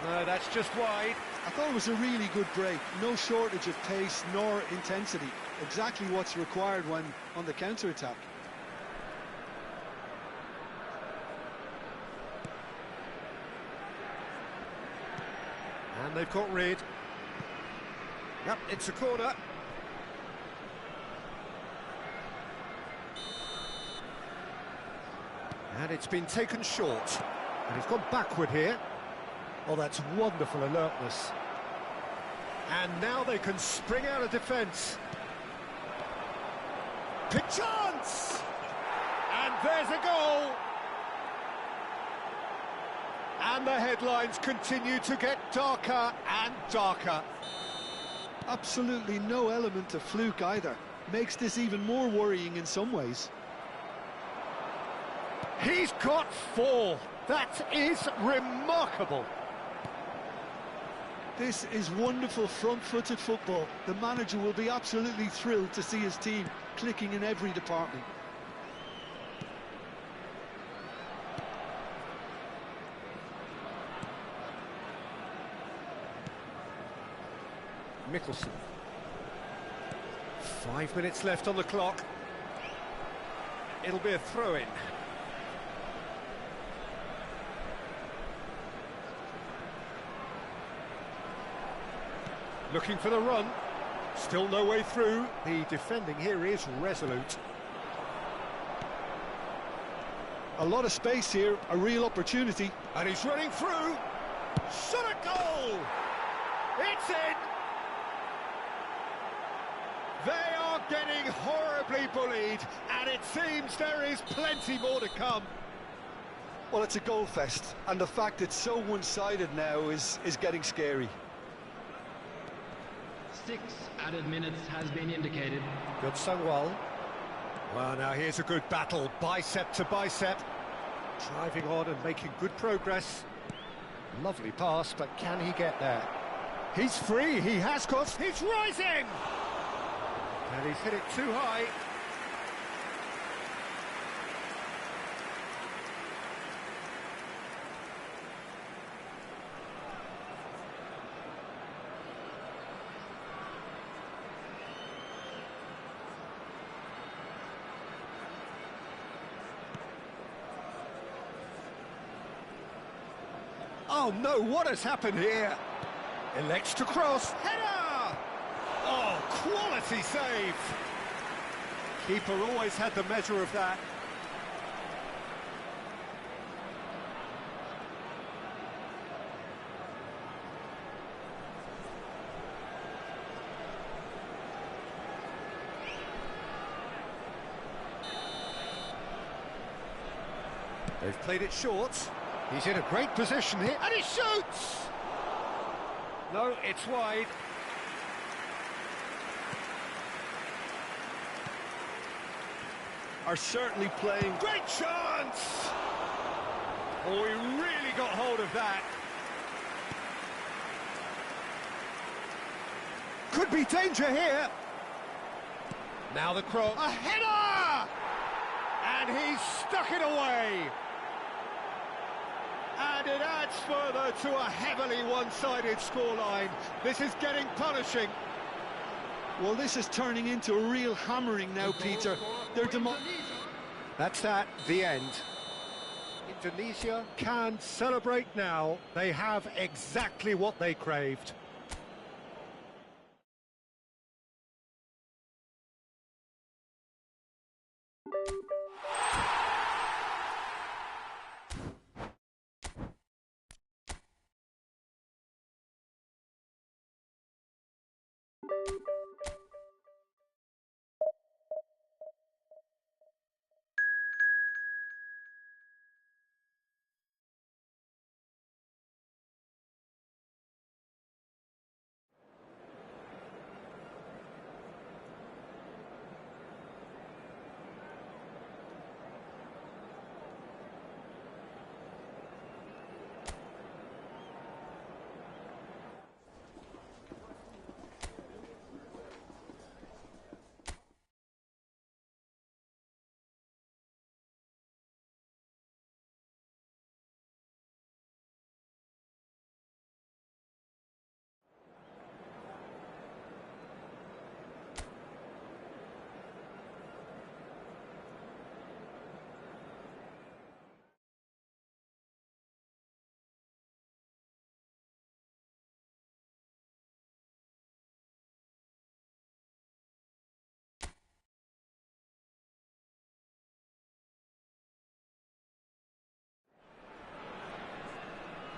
No, that's just wide. I thought it was a really good break. No shortage of pace nor intensity. Exactly what's required when on the counter-attack. And they've got rid. Yep, it's a corner. And it's been taken short. And he's gone backward here. Oh, that's wonderful alertness. And now they can spring out of defence. Big chance! And there's a goal! And the headlines continue to get darker and darker. Absolutely no element of fluke either. Makes this even more worrying in some ways. He's got 4. That is remarkable. This is wonderful front-footed football. The manager will be absolutely thrilled to see his team clicking in every department. Mickelson. 5 minutes left on the clock. It'll be a throw-in. Looking for the run. Still no way through. The defending here is resolute. A lot of space here, a real opportunity. And he's running through. Shot a goal! It's in! They are getting horribly bullied, and it seems there is plenty more to come. Well, it's a goal fest, and the fact it's so one-sided now is getting scary. 6 added minutes has been indicated. Good Sungwal. Well, now here's a good battle, bicep to bicep. Driving on and making good progress. Lovely pass, but can he get there? He's free, he has got... He's rising! And he's hit it too high. Oh no, what has happened here? Elects to cross. Header! Oh, quality save! Keeper always had the measure of that. They've played it short. He's in a great position here, and he shoots! No, it's wide. Are certainly playing... Great chance! Oh, he really got hold of that. Could be danger here. Now the cross. A header! And he's stuck it away. And it adds further to a heavily one-sided scoreline. This is getting punishing. Well, this is turning into a real hammering now, Peter. They're That's that, the end. Indonesia can celebrate now. They have exactly what they craved.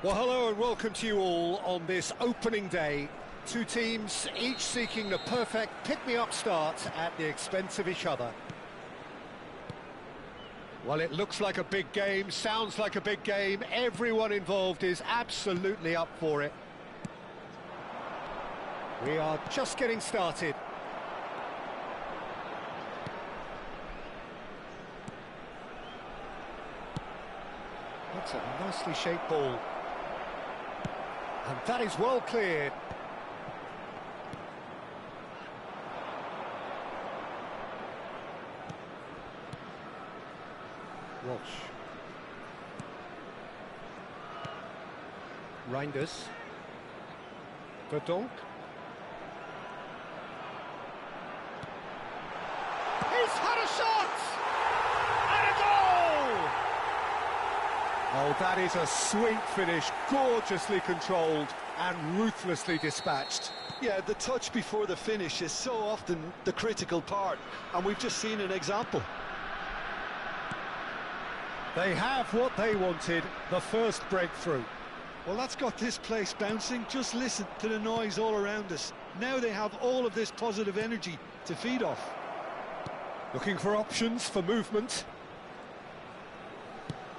Well, hello and welcome to you all on this opening day. Two teams, each seeking the perfect pick-me-up start at the expense of each other. Well, it looks like a big game, sounds like a big game. Everyone involved is absolutely up for it. We are just getting started. That's a nicely shaped ball. And that is well cleared. Walsh. Reinders. Verdonk. He's had a shot! And a goal! Oh, that is a sweet finish, gorgeously controlled and ruthlessly dispatched. Yeah, the touch before the finish is so often the critical part, and we've just seen an example. They have what they wanted, the first breakthrough. Well, that's got this place bouncing. Just listen to the noise all around us. Now they have all of this positive energy to feed off. Looking for options for movement.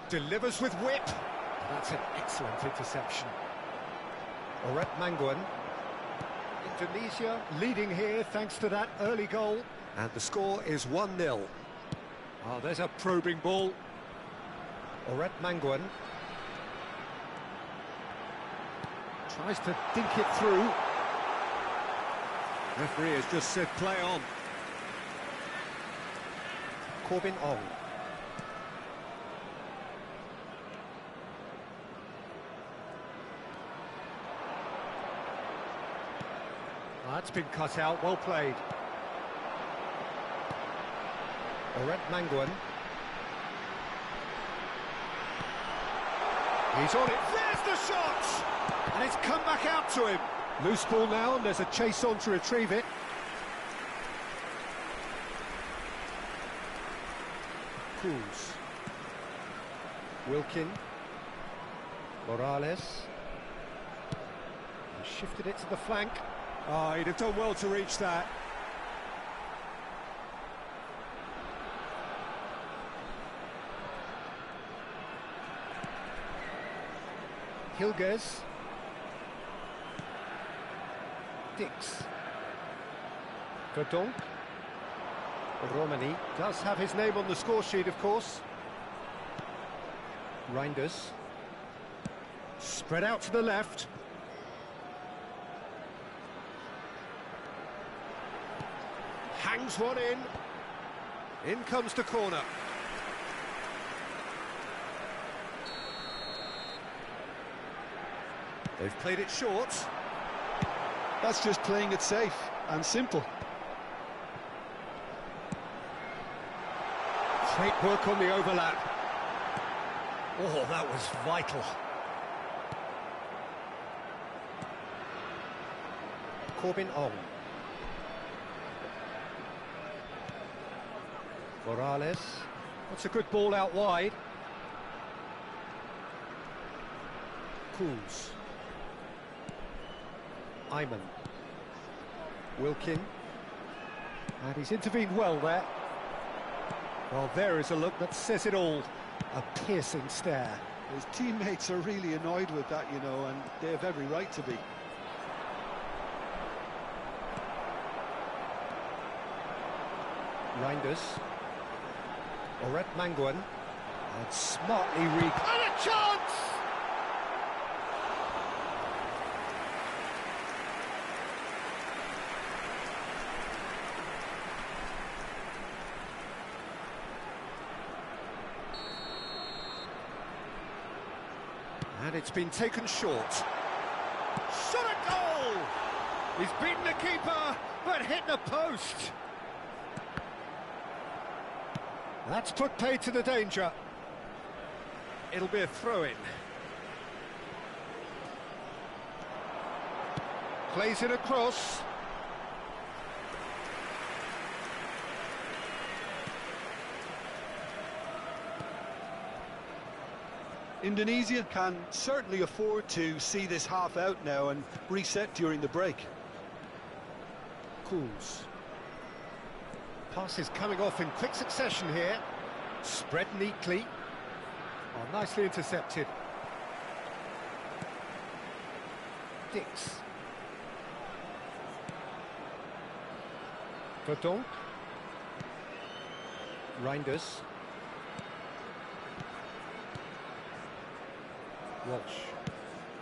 Delivers with whip. That's an excellent interception. Oret Mangwan. Indonesia leading here thanks to that early goal. And the score is 1-0. Oh, there's a probing ball. Oret Mangwan. Tries to dink it through. Referee has just said play on. Corbin Ong. That's been cut out, well played. Oret Mangwan. He's on it, there's the shot! And it's come back out to him. Loose ball now, and there's a chase on to retrieve it. Cruz. Wilkin. Morales. He shifted it to the flank. Oh, he'd have done well to reach that. Hilgers. Dix. Verdonk. Romani does have his name on the score sheet, of course. Reinders. Spread out to the left. Hangs one in. In comes the corner. They've played it short. That's just playing it safe and simple. Great work on the overlap. Oh, that was vital. Corbin Ong. Morales. That's a good ball out wide. Cruz. Ayman. Wilkin. And he's intervened well there. Well, there is a look that says it all. A piercing stare. His teammates are really annoyed with that, you know, and they have every right to be. Reinders. Oret Mangwan. And smartly and a chance! And it's been taken short. Shot a goal! He's beaten the keeper, but hit the post. That's put paid to the danger. It'll be a throw-in. Plays it across. Indonesia can certainly afford to see this half out now and reset during the break. Cools. Passes coming off in quick succession here. Spread neatly. Oh, nicely intercepted. Dix. Verdonk. Reinders. Walsh.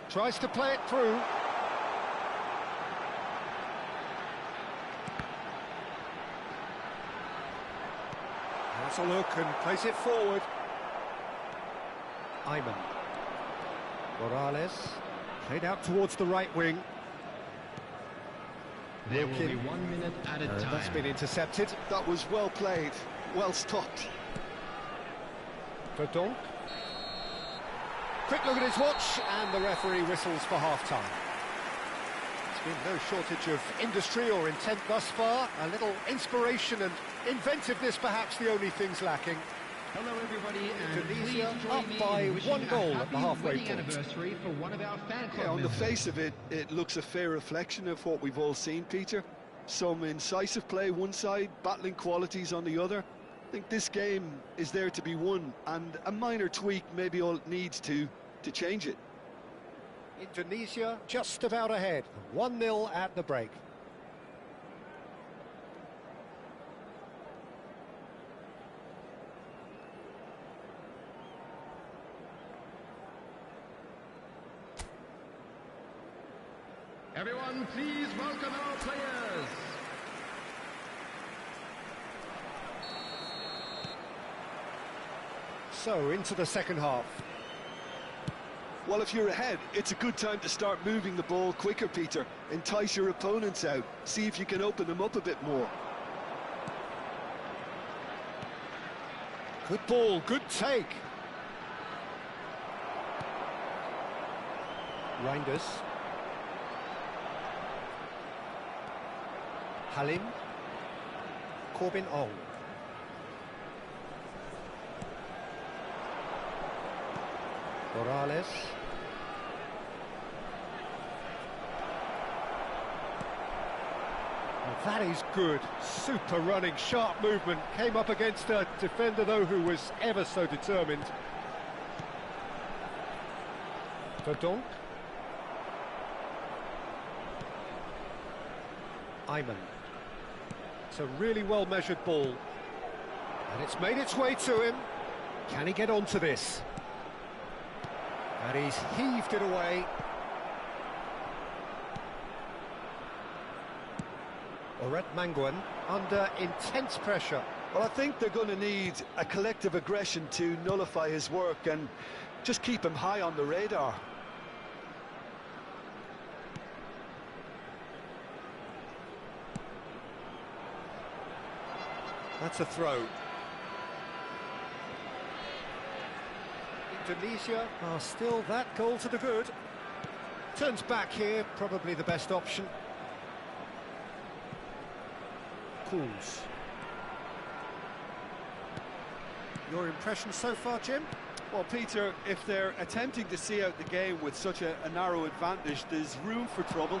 Tries to play it through. Has a look and plays it forward. Ayman. Morales. Played out towards the right wing. There will be 1 minute at a time. That's been intercepted. That was well played, well stopped. Verdonk. Quick look at his watch, and the referee whistles for half-time. There's been no shortage of industry or intent thus far. A little inspiration and inventiveness, perhaps, the only things lacking. Hello everybody, and Indonesia please up join me by in wishing 1 goal a at the happy halfway wedding point. anniversary for one of our fan club On the members. face of it, it looks a fair reflection of what we've all seen, Peter. Some incisive play one side, battling qualities on the other. I think this game is there to be won, and a minor tweak maybe all it needs to change it. Indonesia just about ahead. 1-0 at the break. Everyone, please welcome our players. So, into the second half. Well, if you're ahead, it's a good time to start moving the ball quicker, Peter. Entice your opponents out. See if you can open them up a bit more. Good ball, good take. Reinders. Halim. Corbin Ong. Morales. Well, that is good. Super running, sharp movement. Came up against a defender, though, who was ever so determined. Verdonk. Ayman. It's a really well-measured ball. And it's made its way to him. Can he get onto this? And he's heaved it away. Oret Manguan under intense pressure. Well, I think they're going to need a collective aggression to nullify his work and just keep him high on the radar. That's a throw. Indonesia are still that goal to the good. Turns back here, probably the best option. Cools. Your impression so far, Jim? Well, Peter, if they're attempting to see out the game with such a narrow advantage, there's room for trouble.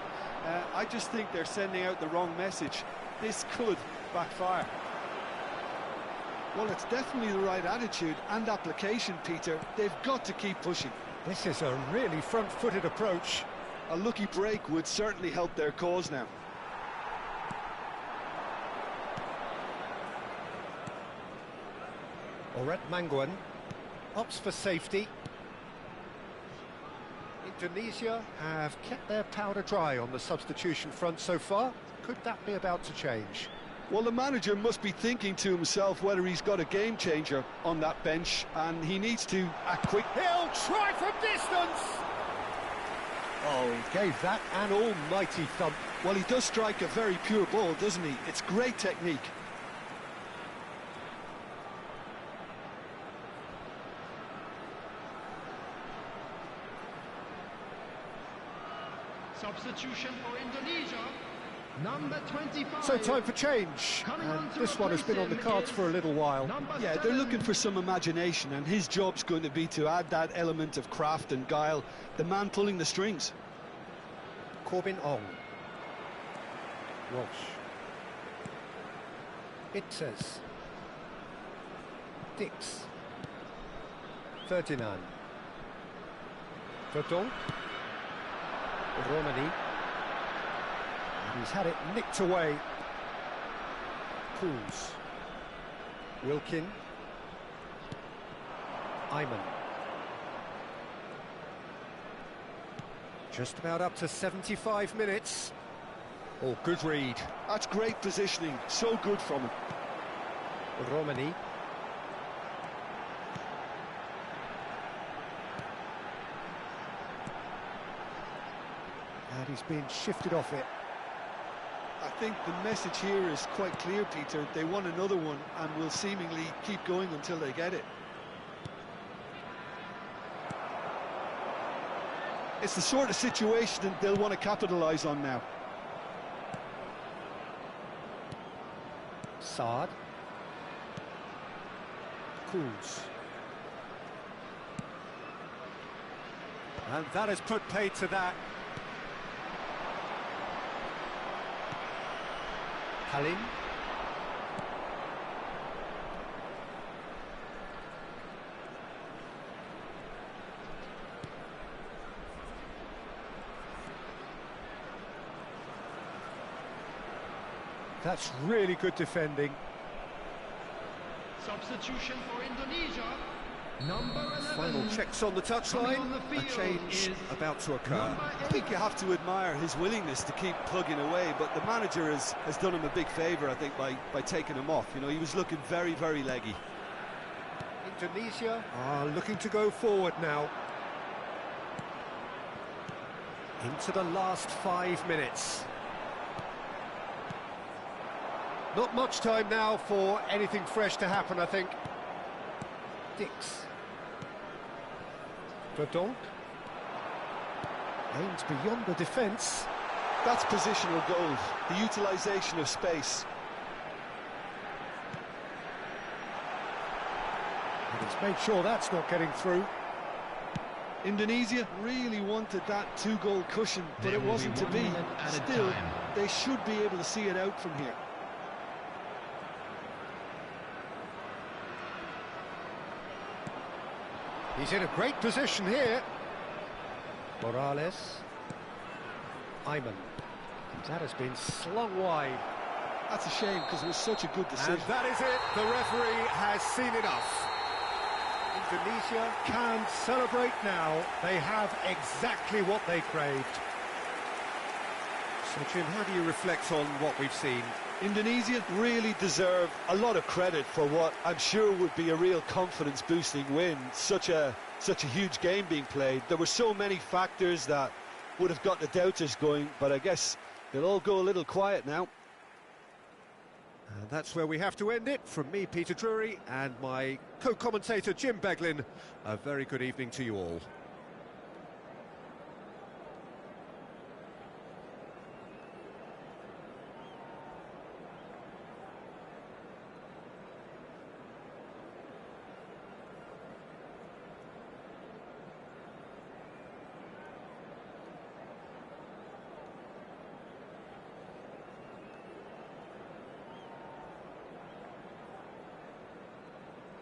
I just think they're sending out the wrong message. This could backfire. Well, it's definitely the right attitude and application, Peter. They've got to keep pushing. This is a really front-footed approach. A lucky break would certainly help their cause now. Oret Manguan opts for safety. Indonesia have kept their powder dry on the substitution front so far. Could that be about to change? Well, the manager must be thinking to himself whether he's got a game changer on that bench, and he needs to act quick. He'll try from distance! Oh, he gave that an almighty thump. Well, he does strike a very pure ball, doesn't he? It's great technique. Substitution for Indonesia. Number 25. So time for change, and this one has been on the cards for a little while. Yeah, they're looking for some imagination, and his job's going to be to add that element of craft and guile, the man pulling the strings. Corbin Ong. Walsh. Itzes. Dix. Ferdinand. Verdonk. Romani. He's had it nicked away. Cools. Wilkin. Iman. Just about up to 75 minutes. Oh, good read. That's great positioning, so good from him. Romani. And he's been shifted off it. I think the message here is quite clear, Peter. They want another one and will seemingly keep going until they get it. It's the sort of situation that they'll want to capitalise on now. Saad. Cools. And that has put paid to that. Halim. That's really good defending. Substitution for Indonesia. Number 11. Final checks on the touchline. A change about to occur. I think you have to admire his willingness to keep plugging away, but the manager has done him a big favour, I think, by taking him off. You know, he was looking very, very leggy. Indonesia are looking to go forward now. Into the last 5 minutes. Not much time now for anything fresh to happen, I think. Dix. Verdonk. Aims beyond the defence. That's positional gold, the utilisation of space. And he's made sure that's not getting through. Indonesia really wanted that 2-goal cushion, but it wasn't to be. Still, they should be able to see it out from here. He's in a great position here. Morales. Iman. That has been slung wide. That's a shame, because it was such a good decision. And that is it. The referee has seen enough. Indonesia can celebrate now. They have exactly what they craved. So, Jim, how do you reflect on what we've seen? Indonesia really deserve a lot of credit for what I'm sure would be a real confidence-boosting win. Such a huge game being played. There were so many factors that would have got the doubters going, but I guess they'll all go a little quiet now. And that's where we have to end it. From me, Peter Drury, and my co-commentator, Jim Beglin, a very good evening to you all.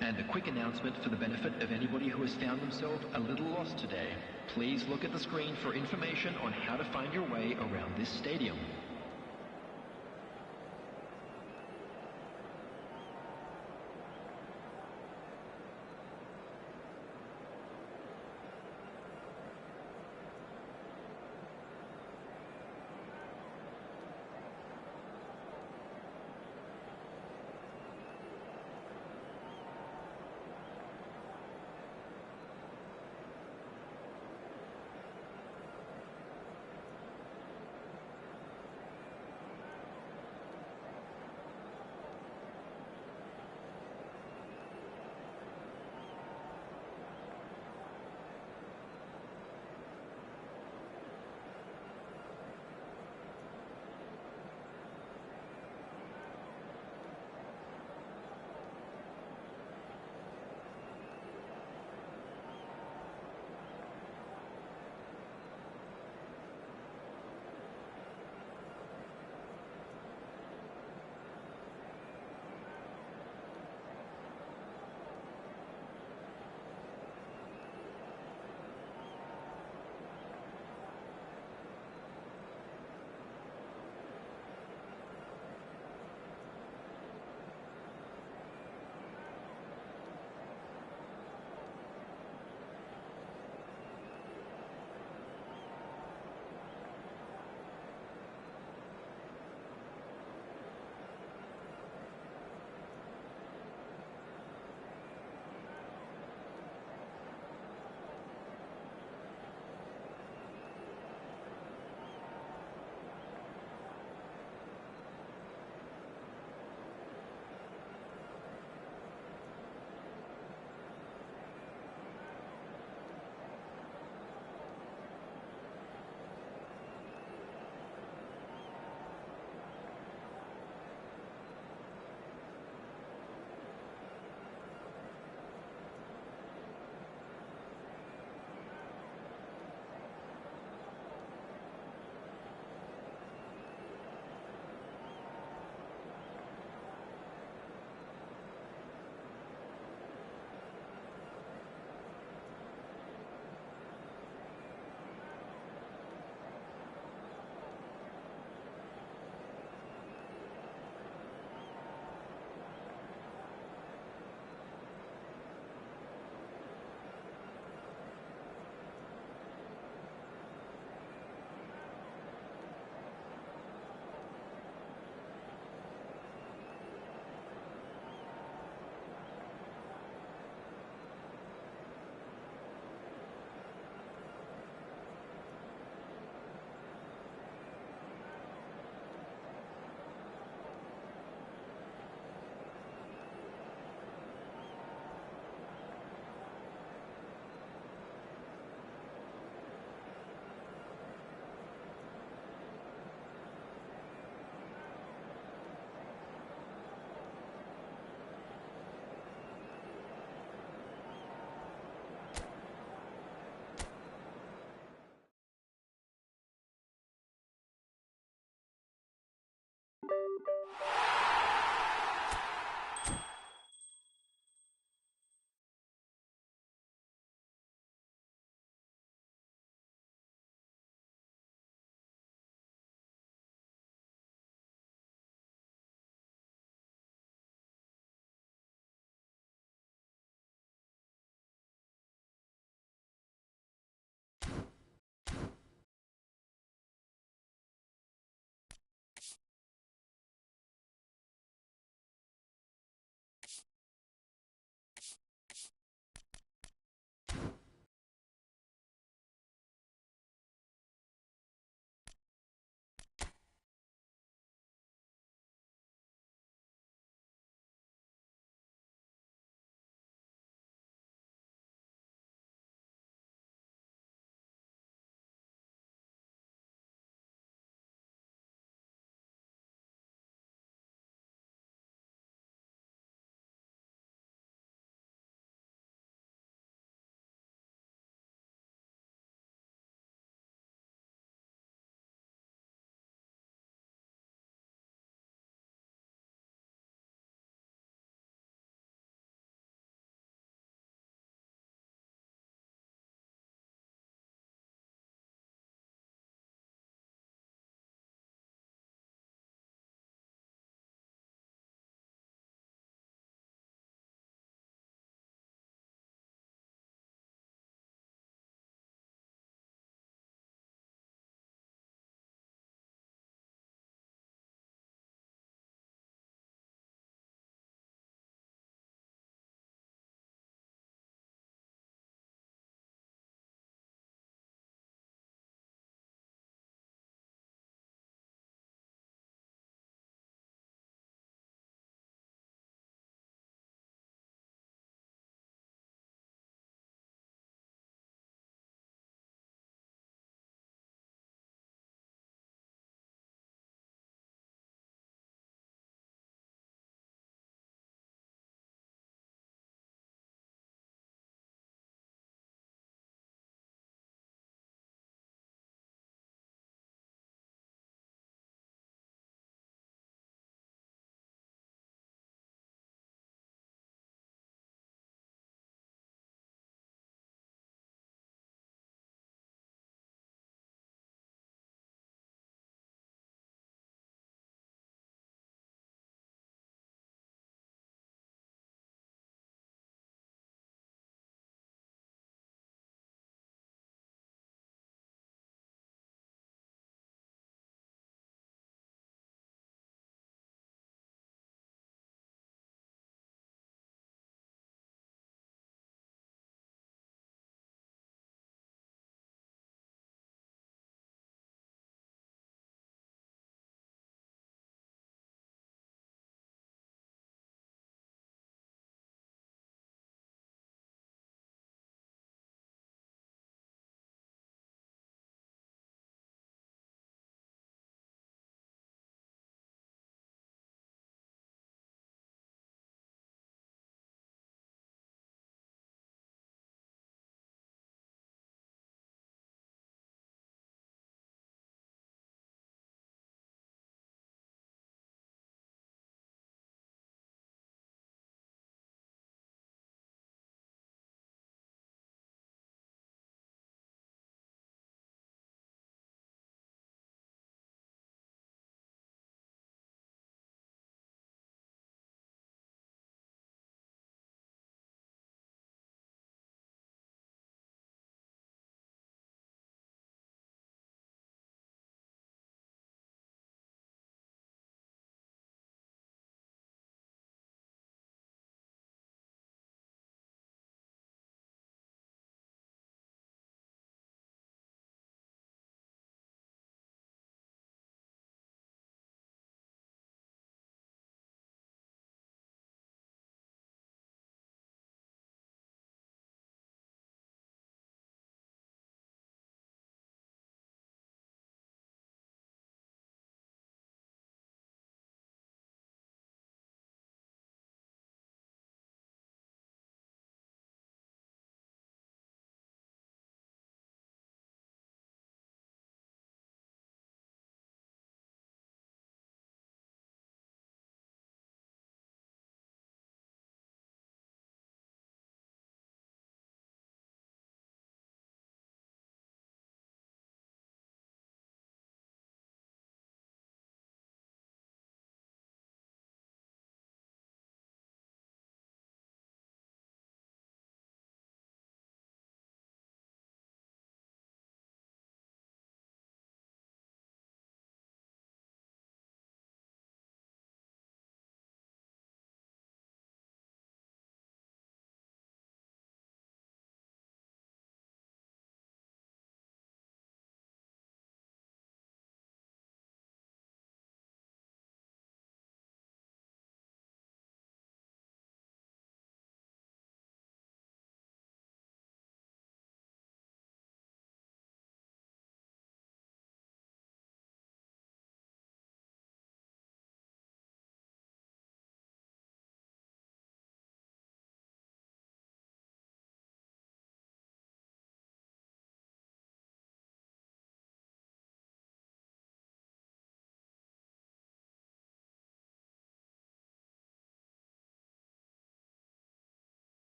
And a quick announcement for the benefit of anybody who has found themselves a little lost today. Please look at the screen for information on how to find your way around this stadium.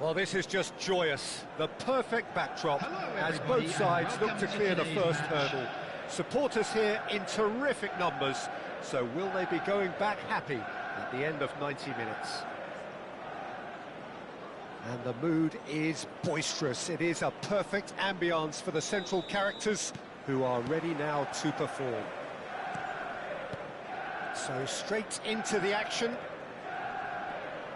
Well, this is just joyous. The perfect backdrop as everybody, both sides and look welcome to to clear the today's first match. hurdle. Supporters here in terrific numbers, so will they be going back happy at the end of 90 minutes? And the mood is boisterous. It is a perfect ambience for the central characters who are ready now to perform. So straight into the action.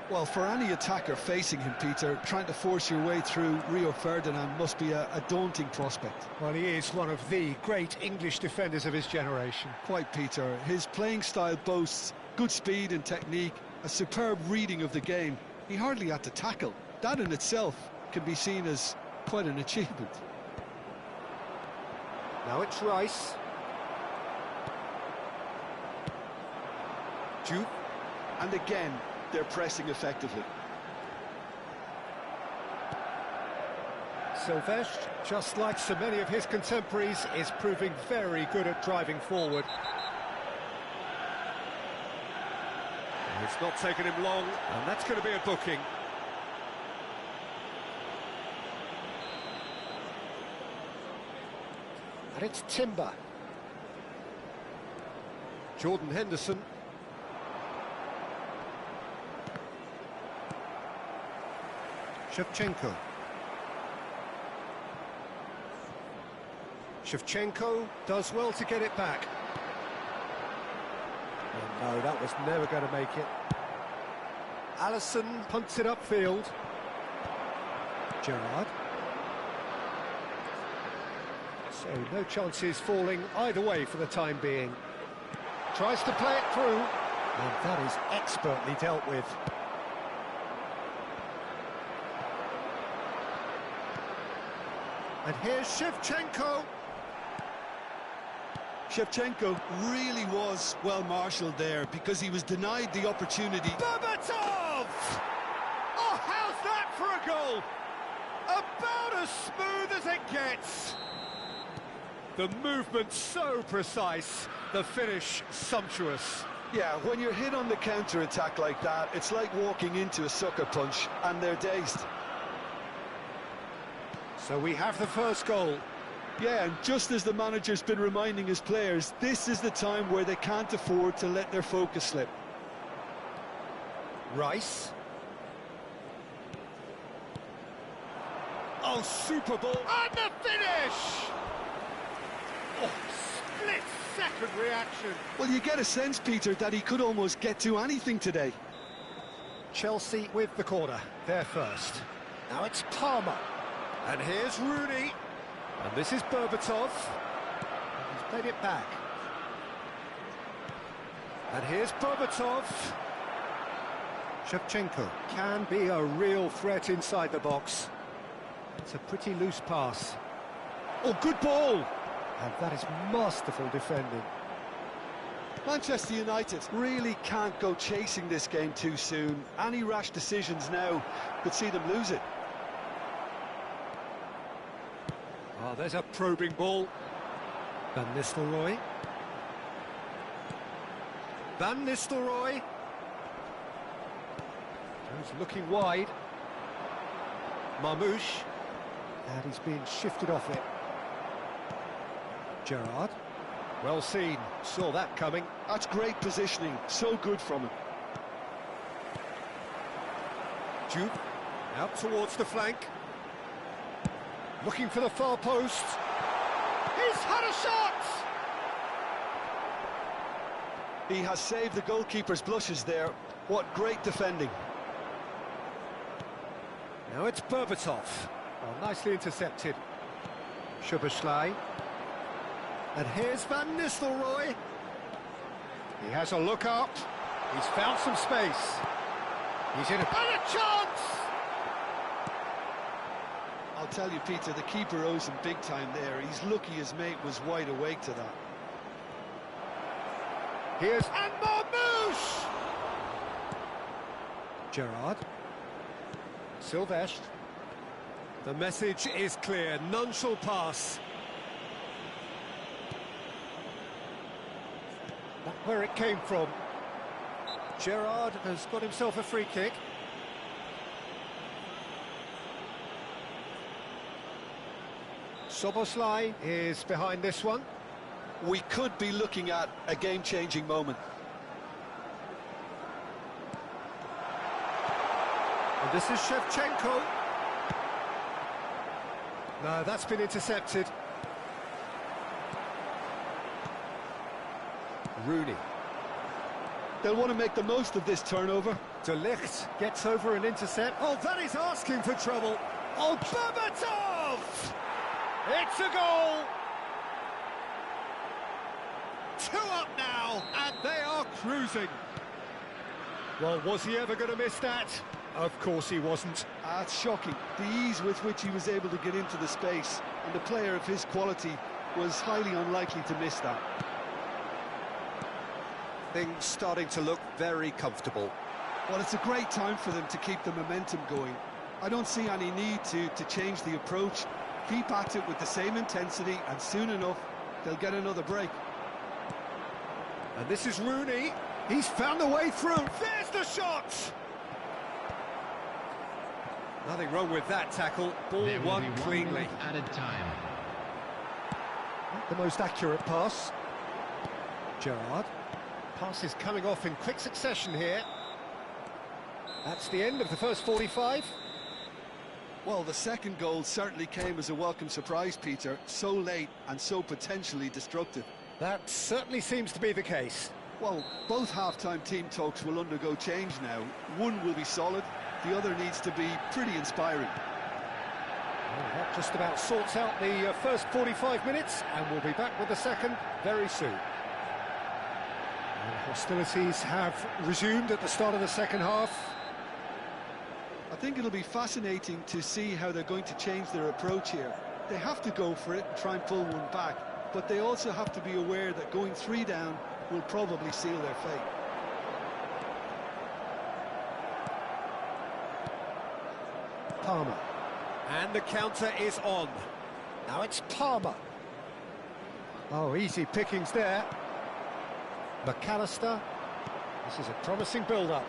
Well, for any attacker facing him, Peter, trying to force your way through Rio Ferdinand must be a daunting prospect. Well, he is one of the great English defenders of his generation. Quite, Peter. His playing style boasts good speed and technique, a superb reading of the game. He hardly had to tackle. That in itself can be seen as quite an achievement. Now it's Rice. Jude. And again, they're pressing effectively. Silvestre, just like so many of his contemporaries, is proving very good at driving forward. It's not taken him long, and that's going to be a booking. And it's Timber. Jordan Henderson. Shevchenko. Shevchenko does well to get it back. Oh, no, that was never going to make it. Alisson punts it upfield. Gerrard. So no chances falling either way for the time being. Tries to play it through, and that is expertly dealt with. And here's Shevchenko. Shevchenko really was well marshalled there because he was denied the opportunity. Berbatov! Oh, how's that for a goal? About as smooth as it gets. The movement so precise, the finish sumptuous. Yeah, when you're hit on the counter-attack like that, it's like walking into a sucker punch, and they're dazed. So we have the first goal. Yeah, and just as the manager's been reminding his players, this is the time where they can't afford to let their focus slip. Rice. Oh, super ball. And the finish! Oh, split-second reaction. Well, you get a sense, Peter, that he could almost get to anything today. Chelsea with the corner, they're first. Now it's Palmer. And here's Rooney. And this is Berbatov. He's played it back. And here's Berbatov. Shevchenko can be a real threat inside the box. It's a pretty loose pass. Oh, good ball! And that is masterful defending. Manchester United really can't go chasing this game too soon. Any rash decisions now could see them lose it. Oh, there's a probing ball. Van Nistelrooy. Van Nistelrooy. He's looking wide. Marmouche. And he's being shifted off it. Gerrard. Well seen. Saw that coming. That's great positioning. So good from him. Jude. Out towards the flank. Looking for the far post. He's had a shot! He has saved the goalkeeper's blushes there. What great defending. Now it's Berbatov. Oh, nicely intercepted. Szoboszlai. And here's Van Nistelrooy. He has a look up. He's found some space. He's in a... And a chance! I'll tell you, Peter, the keeper owes him big time there. He's lucky his mate was wide awake to that. Here's... And Marmouche! Gerrard. Silvestre. The message is clear. None shall pass. Not where it came from. Gerrard has got himself a free kick. Szoboszlai is behind this one. We could be looking at a game-changing moment. And this is Shevchenko. No, that's been intercepted. Rooney. They'll want to make the most of this turnover. De Ligt gets over an intercept. Oh, that is asking for trouble. Oh, Berbatov! It's a goal! 2 up now, and they are cruising. Well, was he ever going to miss that? Of course he wasn't. That's shocking. The ease with which he was able to get into the space, and a player of his quality was highly unlikely to miss that. Things starting to look very comfortable. Well, it's a great time for them to keep the momentum going. I don't see any need to change the approach. Keep at it with the same intensity, and soon enough, they'll get another break. And this is Rooney. He's found a way through. There's the shot! Nothing wrong with that tackle. Ball won cleanly. Added time. Not the most accurate pass. Gerrard. Pass is coming off in quick succession here. That's the end of the first 45. Well, the second goal certainly came as a welcome surprise, Peter. So late and so potentially destructive. That certainly seems to be the case. Well, both half-time team talks will undergo change now. One will be solid, the other needs to be pretty inspiring. Well, that just about sorts out the first 45 minutes, and we'll be back with the second very soon. And hostilities have resumed at the start of the second half. I think it'll be fascinating to see how they're going to change their approach here. They have to go for it and try and pull one back, but they also have to be aware that going 3 down will probably seal their fate. Palmer. And the counter is on. Now it's Palmer. Oh, easy pickings there. McAllister. This is a promising build-up.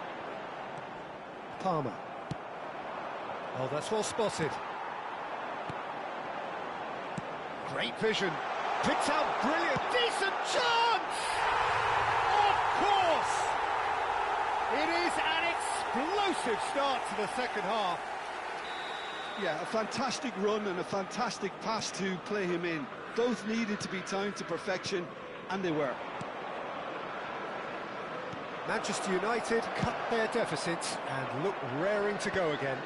Palmer. Oh, that's well spotted. Great vision. Picked out brilliant. Decent chance! Of course! It is an explosive start to the second half. Yeah, a fantastic run and a fantastic pass to play him in. Both needed to be timed to perfection, and they were. Manchester United cut their deficit and look raring to go again.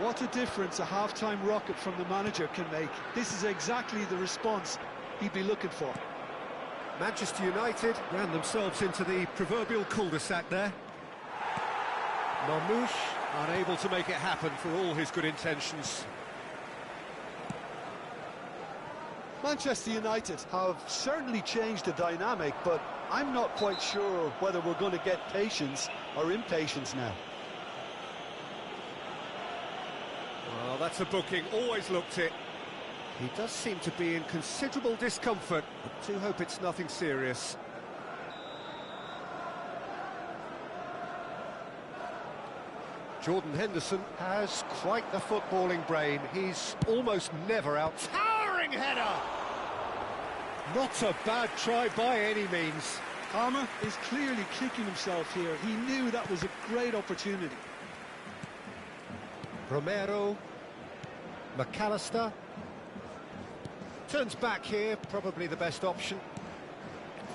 What a difference a half-time rocket from the manager can make. This is exactly the response he'd be looking for. Manchester United ran themselves into the proverbial cul-de-sac there. Marmoush unable to make it happen for all his good intentions. Manchester United have certainly changed the dynamic, but I'm not quite sure whether we're going to get patience or impatience now. Well, that's a booking, always looked it. He does seem to be in considerable discomfort, but do hope it's nothing serious. Jordan Henderson has quite the footballing brain. He's almost never out. Towering header! Not a bad try by any means. Palmer is clearly kicking himself here. He knew that was a great opportunity. Romero, McAllister. Turns back here, probably the best option.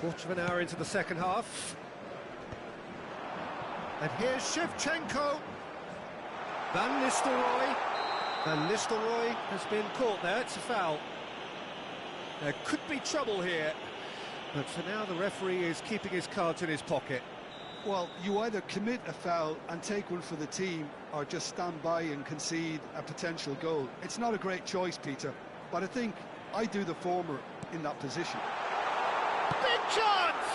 Quarter of an hour into the second half. And here's Shevchenko. Van Nistelrooy. Van Nistelrooy has been caught there, it's a foul. There could be trouble here, but for now the referee is keeping his cards in his pocket. Well, you either commit a foul and take one for the team, or just stand by and concede a potential goal. It's not a great choice, Peter, but I think I do the former in that position. Big chance!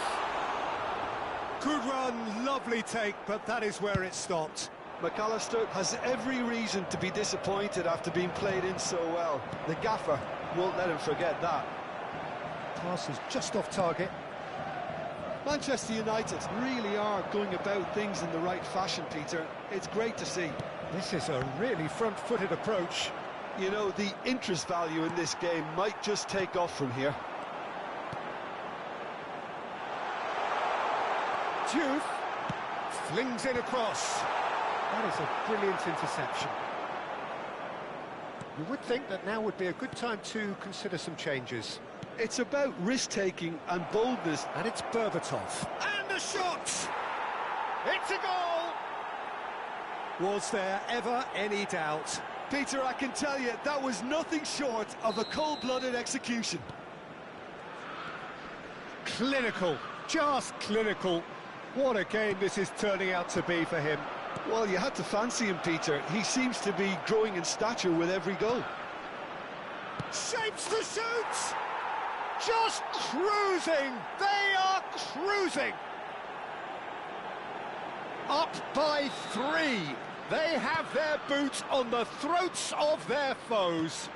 Good run, lovely take, but that is where it stopped. McAllister has every reason to be disappointed after being played in so well. The gaffer won't let him forget that. Pass is just off target. Manchester United really are going about things in the right fashion, Peter. It's great to see. This is a really front-footed approach. You know, the interest value in this game might just take off from here. Diouf flings in across. That is a brilliant interception. You would think that now would be a good time to consider some changes. It's about risk-taking and boldness. And it's Berbatov. And a shot! It's a goal! Was there ever any doubt? Peter, I can tell you, that was nothing short of a cold-blooded execution. Clinical, just clinical. What a game this is turning out to be for him. Well, you had to fancy him, Peter. He seems to be growing in stature with every goal. Shapes to shoot! Just cruising! They are cruising! Up by 3. They have their boots on the throats of their foes.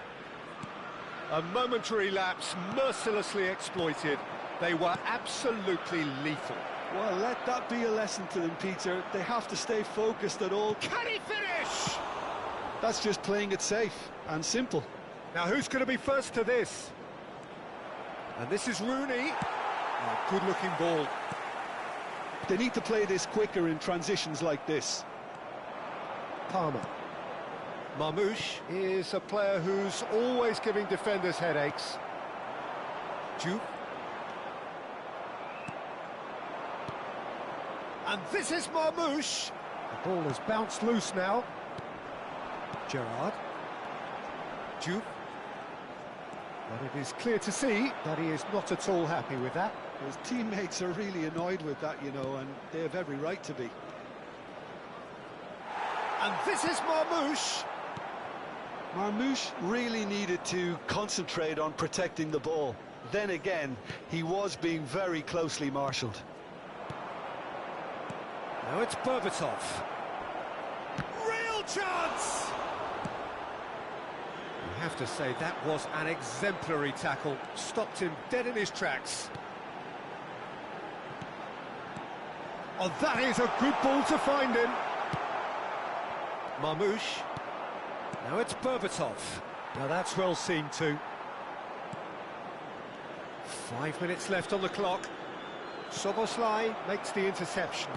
A momentary lapse mercilessly exploited. They were absolutely lethal. Well, let that be a lesson to them, Peter. They have to stay focused at all. Can he finish? That's just playing it safe and simple. Now, who's going to be first to this? And this is Rooney. Oh, good-looking ball. They need to play this quicker in transitions like this. Palmer. Marmoush is a player who's always giving defenders headaches. Diouf. And this is Marmoush. The ball has bounced loose now. Gerrard. menuju. But it is clear to see that he is not at all happy with that. His teammates are really annoyed with that, you know, and they have every right to be. And this is Marmoush. Marmoush really needed to concentrate on protecting the ball. Then again, he was being very closely marshalled. Now it's Berbatov. Real chance! You have to say that was an exemplary tackle. Stopped him dead in his tracks. Oh, that is a good ball to find him. Marmoush. Now it's Berbatov. Now that's well seen too. 5 minutes left on the clock. Soboslai makes the interception.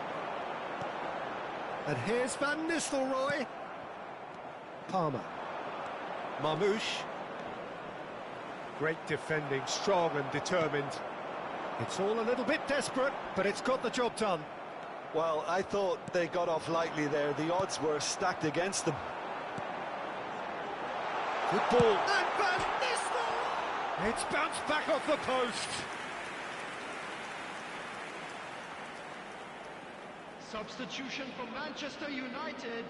And here's Van Nistelrooy. Palmer. Marmoush. Great defending, strong and determined. It's all a little bit desperate, but it's got the job done. Well, I thought they got off lightly there. The odds were stacked against them. Good ball. And Van Nistelrooy! It's bounced back off the post. Substitution for Manchester United.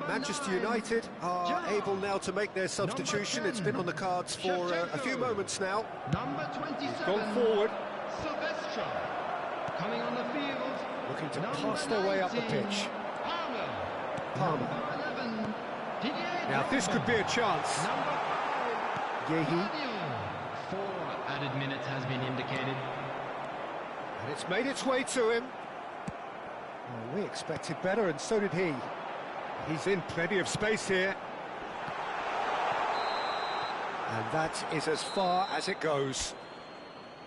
Manchester 9, United are able now to make their substitution. It's been on the cards for a few moments now. Number 27. Gone forward. Silvestre. Coming on the field. Looking to pass their way up the pitch. Palmer. Number 11. Didier Now this could be a chance. Number 5. Yehi. 4 added minutes has been indicated. And it's made its way to him. Well, we expected better, and so did he. He's in plenty of space here. And that is as far as it goes.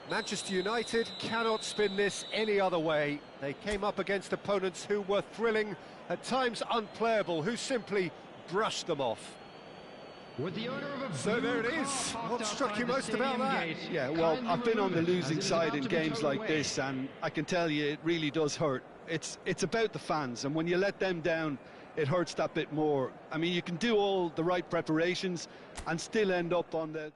Manchester United cannot spin this any other way. They came up against opponents who were thrilling, at times unplayable, who simply brushed them off. With the owner of a So there it blue is. car What parked struck you outside the most about stadium that? gate, Yeah, well, kindly I've been on the remove it, losing as it is side about in to be games thrown like away. this, and I can tell you it really does hurt. It's about the fans, and when you let them down, it hurts that bit more. I mean, you can do all the right preparations and still end up on the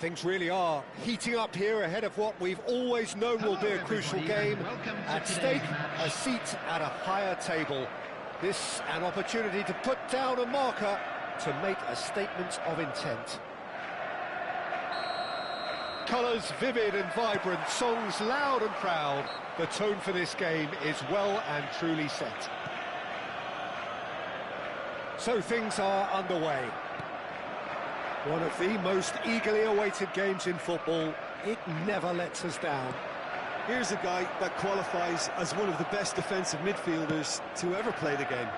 Things really are heating up here ahead of what we've always known will be a crucial game. At stake, a seat at a higher table. This an opportunity to put down a marker to make a statement of intent. Colours vivid and vibrant, songs loud and proud. The tone for this game is well and truly set. So things are underway. One of the most eagerly awaited games in football. It never lets us down. Here's a guy that qualifies as one of the best defensive midfielders to ever play the game.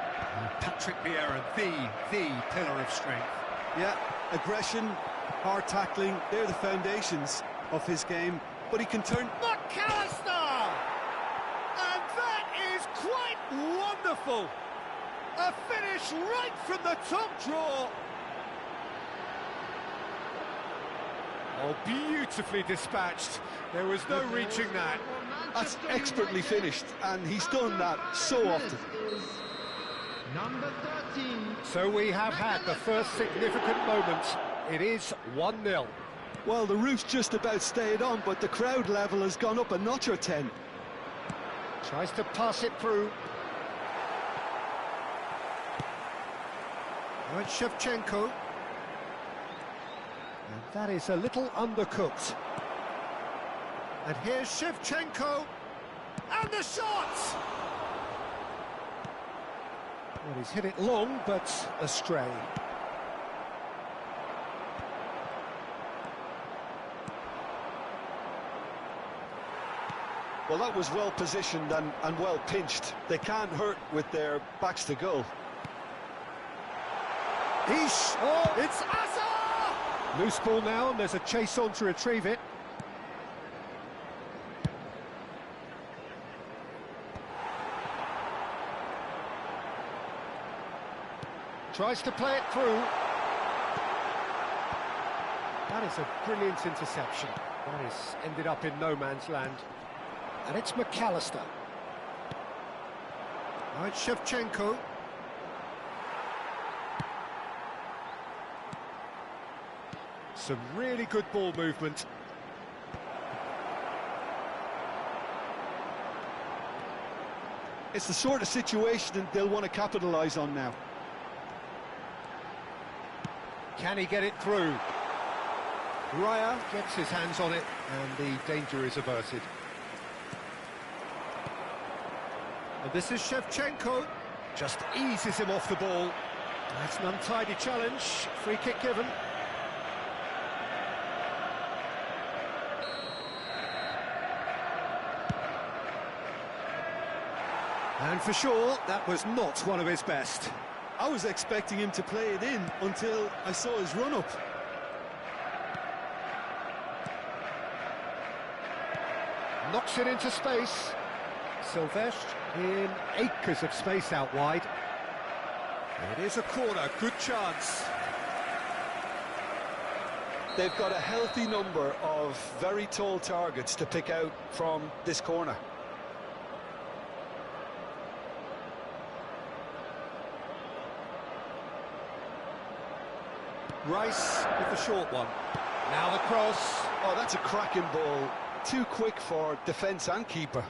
Patrick Vieira, the pillar of strength. Yeah, aggression, hard tackling, they're the foundations of his game, but he can turn... McAllister! And that is quite wonderful! A finish right from the top draw. Oh, beautifully dispatched. There was no reaching that. That's expertly finished, and he's done that so often. Number 13. So we have had the first significant moment. It is 1-0. Well, the roof's just about stayed on, but the crowd level has gone up a notch or 10. Tries to pass it through. Now it's Shevchenko. And that is a little undercooked. And here's Shevchenko. And the shot! Well, he's hit it long, but astray. Well, that was well positioned and well pinched. They can't hurt with their backs to goal. Oh, it's Asa! Loose ball now, and there's a chase on to retrieve it. Tries to play it through. That is a brilliant interception. That has ended up in no man's land. And it's McAllister. Now it's Shevchenko. Some really good ball movement. It's the sort of situation that they'll want to capitalise on now. Can he get it through? Raya gets his hands on it, and the danger is averted. And this is Shevchenko. Just eases him off the ball. That's an untidy challenge. Free kick given. And for sure, that was not one of his best. I was expecting him to play it in until I saw his run-up. Knocks it into space. Silvestre in acres of space out wide. It is a corner, good chance. They've got a healthy number of very tall targets to pick out from this corner. Rice with the short one. Now the cross. Oh, that's a cracking ball. Too quick for defence and keeper.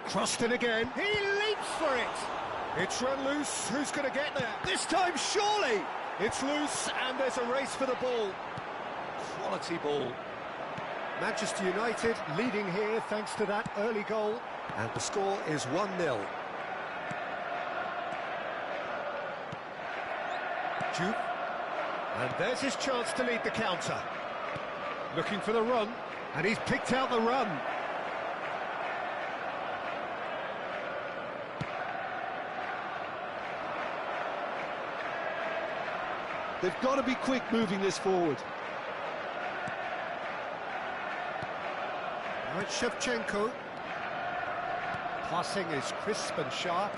Crossed in again. He leaps for it. It's run loose. Who's going to get there? This time, surely. It's loose, and there's a race for the ball. Quality ball. Manchester United leading here thanks to that early goal. And the score is 1-0. Juve. And there's his chance to lead the counter. Looking for the run, and he's picked out the run. They've got to be quick moving this forward. Now it's Shevchenko. Passing is crisp and sharp.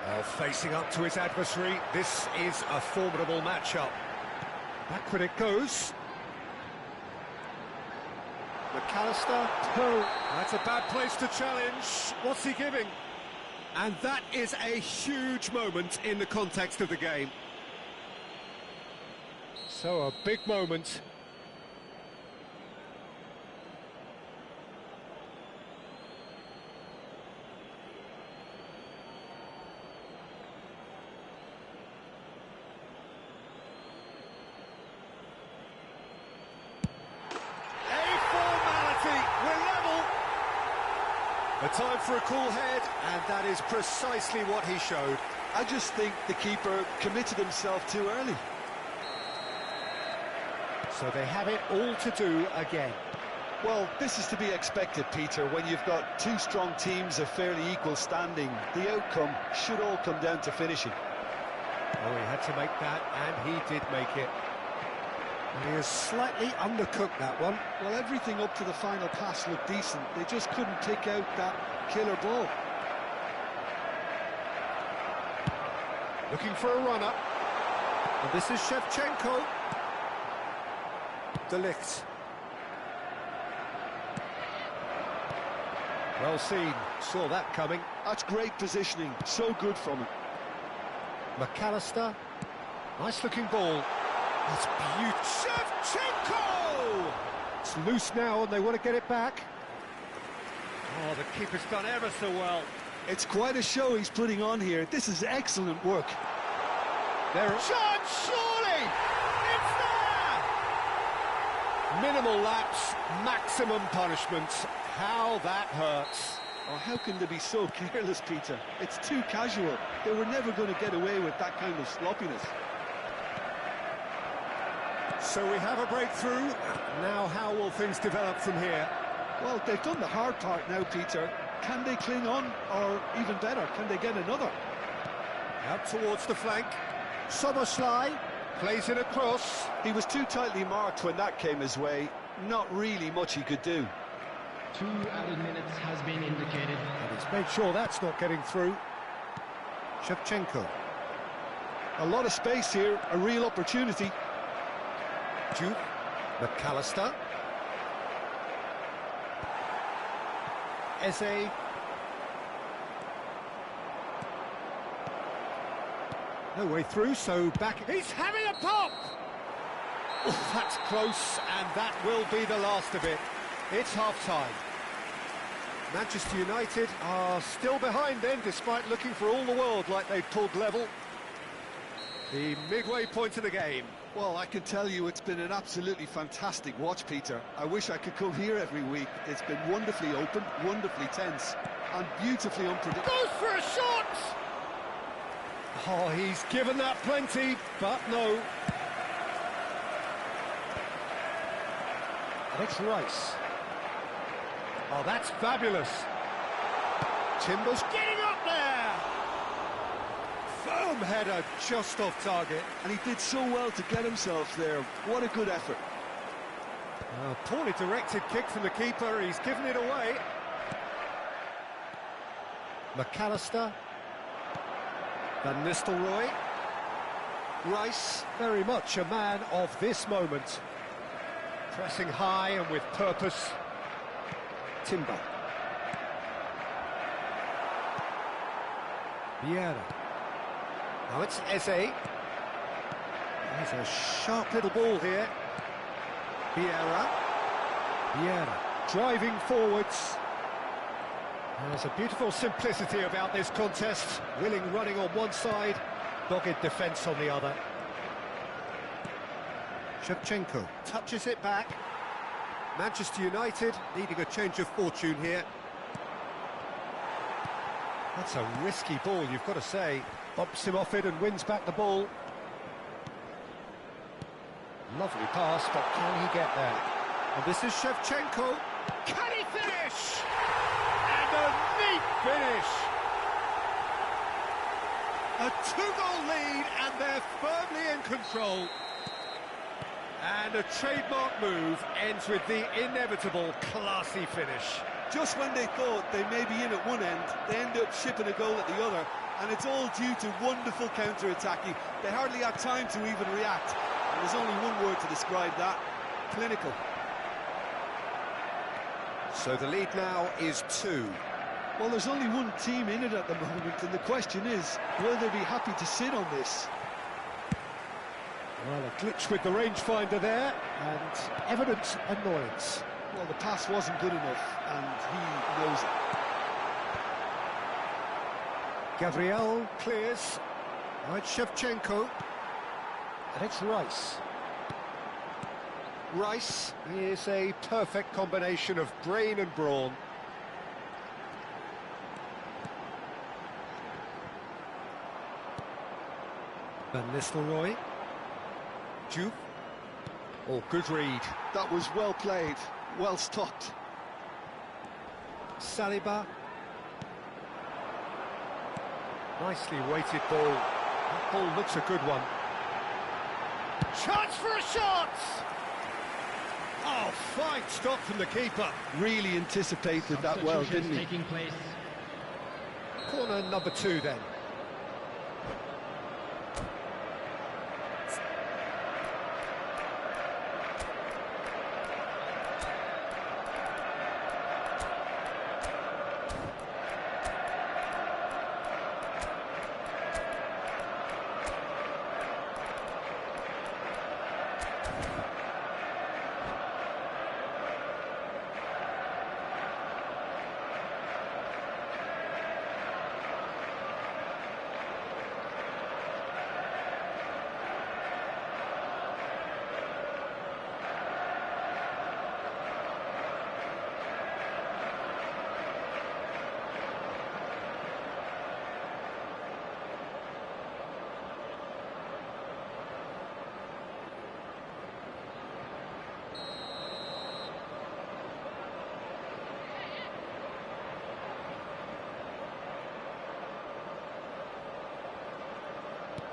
Well, facing up to his adversary, this is a formidable matchup. Backward it goes. McAllister. Oh, that's a bad place to challenge. What's he giving? And that is a huge moment in the context of the game. So a big moment. A time for a cool head, and that is precisely what he showed. I just think the keeper committed himself too early. So they have it all to do again. Well, this is to be expected, Peter. When you've got two strong teams of fairly equal standing, the outcome should all come down to finishing. Oh, he had to make that, and he did make it. And he has slightly undercooked that one. Well, everything up to the final pass looked decent. They just couldn't pick out that killer ball. Looking for a runner. And this is Shevchenko. De Ligt. Well seen. Saw that coming. That's great positioning. So good from him. McAllister. Nice looking ball. That's beautiful. Shevchenko! It's loose now and they want to get it back. Oh, the keeper's done ever so well. It's quite a show he's putting on here. This is excellent work. There, chance, surely! It's there! Minimal lapse, maximum punishment. How that hurts. Oh, how can they be so careless, Peter? It's too casual. They were never going to get away with that kind of sloppiness. So we have a breakthrough. Now how will things develop from here? Well, they've done the hard part now, Peter. Can they cling on, or even better, can they get another? Out towards the flank. Soboslai plays it across. He was too tightly marked when that came his way. Not really much he could do. 2 added minutes has been indicated. And he's made sure that's not getting through. Shevchenko. A lot of space here, a real opportunity. Duke. McAllister. Eze. No way through, so back. He's having a pop! Oh, that's close, and that will be the last of it. It's half-time. Manchester United are still behind then, despite looking for all the world like they've pulled level. The midway point of the game. Well, I can tell you it's been an absolutely fantastic watch, Peter. I wish I could come here every week. It's been wonderfully open, wonderfully tense, and beautifully unpredictable. Goes for a shot! Oh, he's given that plenty, but no. That's Rice. Oh, that's fabulous. Timber's getting up there! Firm header just off target. And he did so well to get himself there. What a good effort. Poorly directed kick from the keeper. He's given it away. McAllister. Van Nistelrooy. Rice, very much a man of this moment. Pressing high and with purpose. Timber. Vieira. Now it's Eze. There's a sharp little ball here. Vieira. Driving forwards. There's a beautiful simplicity about this contest. Willing running on one side, dogged defence on the other. Shevchenko touches it back. Manchester United needing a change of fortune here. That's a risky ball, you've got to say. Bumps him off it and wins back the ball. Lovely pass, but can he get there? And this is Shevchenko. Can he finish? And a neat finish. A 2-goal lead, and they're firmly in control. And a trademark move ends with the inevitable classy finish. Just when they thought they may be in at one end, they end up shipping a goal at the other, and it's all due to wonderful counter-attacking. They hardly had time to even react, and there's only one word to describe that: clinical. So the lead now is 2. Well, there's only one team in it at the moment, and the question is, will they be happy to sit on this? Well, a glitch with the rangefinder there, and evident annoyance. Well, the pass wasn't good enough, and he knows it. Gabriel clears. Right, Shevchenko. And it's Rice. Rice is a perfect combination of brain and brawn. Van Nistelrooy. Juve. Oh, good read. That was well played, well stopped. Saliba. Nicely weighted ball. That ball looks a good one. Chance for a shot! Oh, fine stop from the keeper. Really anticipated that well, didn't he? Taking place. Corner number 2 then.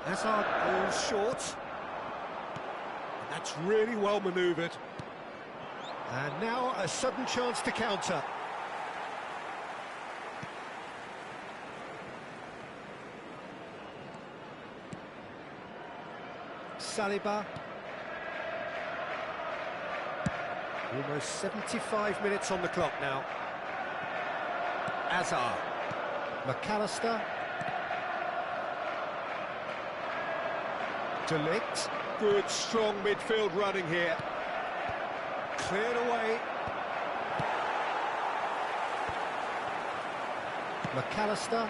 Hazard goes short. And that's really well manoeuvred. And now a sudden chance to counter. Saliba. Almost 75 minutes on the clock now. Hazard. McAllister. Delict. Good, strong midfield running here. Cleared away. McAllister.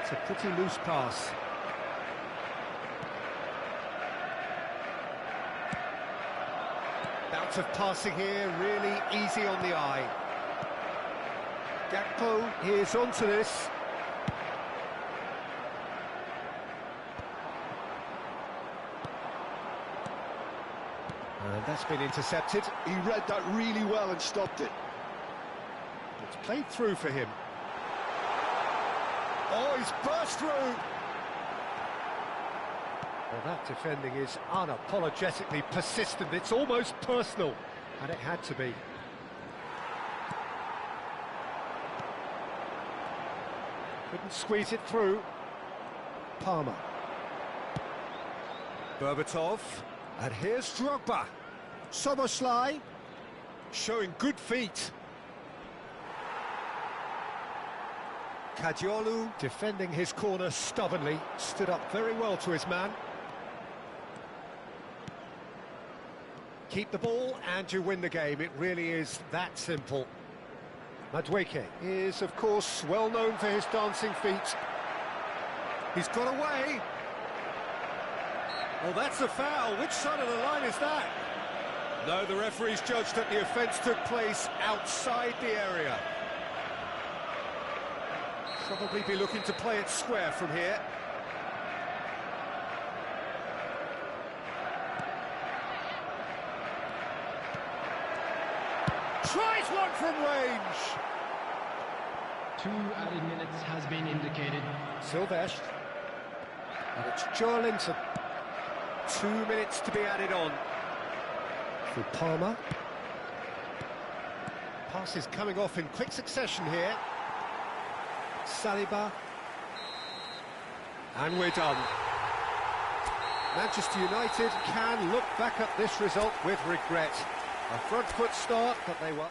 It's a pretty loose pass. Bounce of passing here, really easy on the eye. Gakpo is onto this. And that's been intercepted. He read that really well and stopped it. It's played through for him. Oh, he's burst through! Well, that defending is unapologetically persistent. It's almost personal, and it had to be. Couldn't squeeze it through. Palmer. Berbatov. And here's Drogba. Soboslai. Showing good feet. Kadiolu defending his corner stubbornly. Stood up very well to his man. Keep the ball and you win the game. It really is that simple. Madueke is, of course, well known for his dancing feet. He's got away. Well, that's a foul. Which side of the line is that? No, the referee's judged that the offence took place outside the area. Probably be looking to play it square from here. Tries one from range. 2 added minutes has been indicated. Silvestre. And it's Joelinton. 2 minutes to be added on. For Palmer. Pass is coming off in quick succession here. Saliba. And we're done. Manchester United can look back at this result with regret. A front foot start, but they were...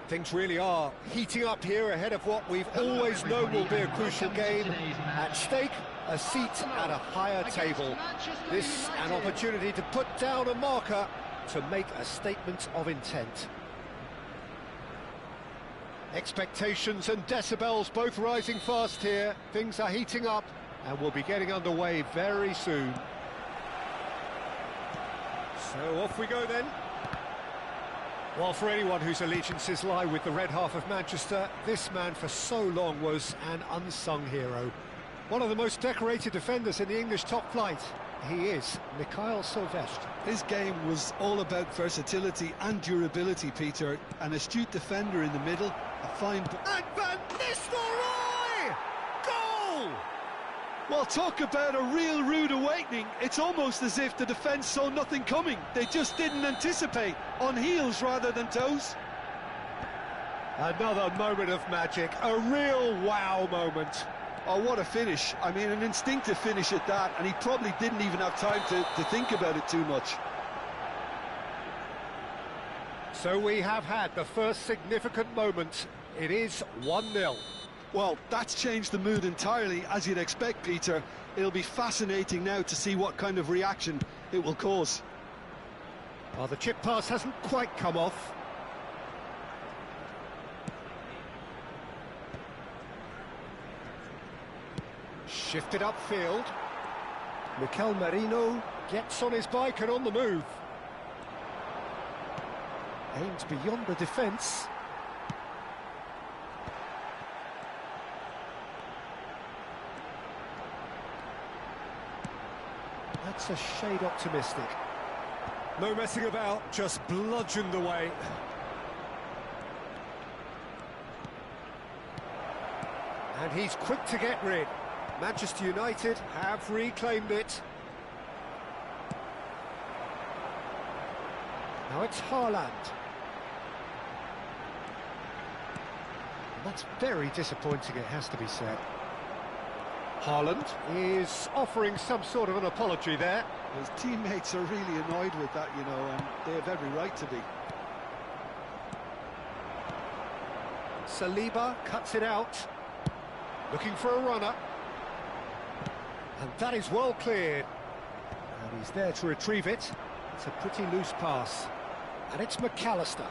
Things really are heating up here ahead of what we've always known will be a crucial game. At stake, a seat at a higher table. This an opportunity to put down a marker to make a statement of intent. Expectations and decibels both rising fast here. Things are heating up and we'll be getting underway very soon. So off we go then. Well, for anyone whose allegiances lie with the red half of Manchester, this man for so long was an unsung hero. One of the most decorated defenders in the English top flight. He is Mikhail Silvestre. His game was all about versatility and durability, Peter. An astute defender in the middle, a fine... And Van Nistelrooy! Goal! Well, talk about a real rude awakening. It's almost as if the defence saw nothing coming. They just didn't anticipate, on heels rather than toes. Another moment of magic, a real wow moment. Oh, what a finish. I mean, an instinctive finish at that, and he probably didn't even have time to think about it too much. So we have had the first significant moment. It is 1-0. Well, that's changed the mood entirely, as you'd expect, Peter. It'll be fascinating now to see what kind of reaction it will cause. Well, the chip pass hasn't quite come off. Shifted upfield. Mikel Merino gets on his bike and on the move. Aims beyond the defence. That's a shade optimistic. No messing about, just bludgeoned away. And he's quick to get rid. Manchester United have reclaimed it. Now it's Haaland. And that's very disappointing, it has to be said. Haaland is offering some sort of an apology there. His teammates are really annoyed with that, you know, and they have every right to be. Saliba cuts it out, looking for a runner. And that is well cleared. And he's there to retrieve it. It's a pretty loose pass. And it's McAllister.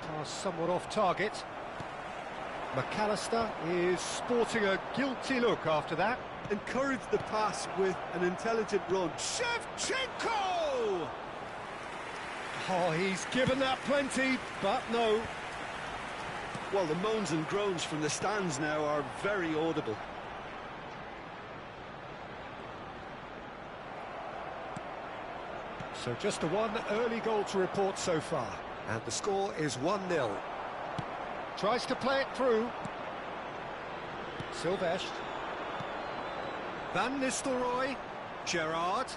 Pass somewhat off target. McAllister is sporting a guilty look after that. Encourage the pass with an intelligent run. Shevchenko! Oh, he's given that plenty, but no. Well, the moans and groans from the stands now are very audible. So just the one early goal to report so far. And the score is 1-0. Tries to play it through. Silvestre. Van Nistelrooy. Gerrard.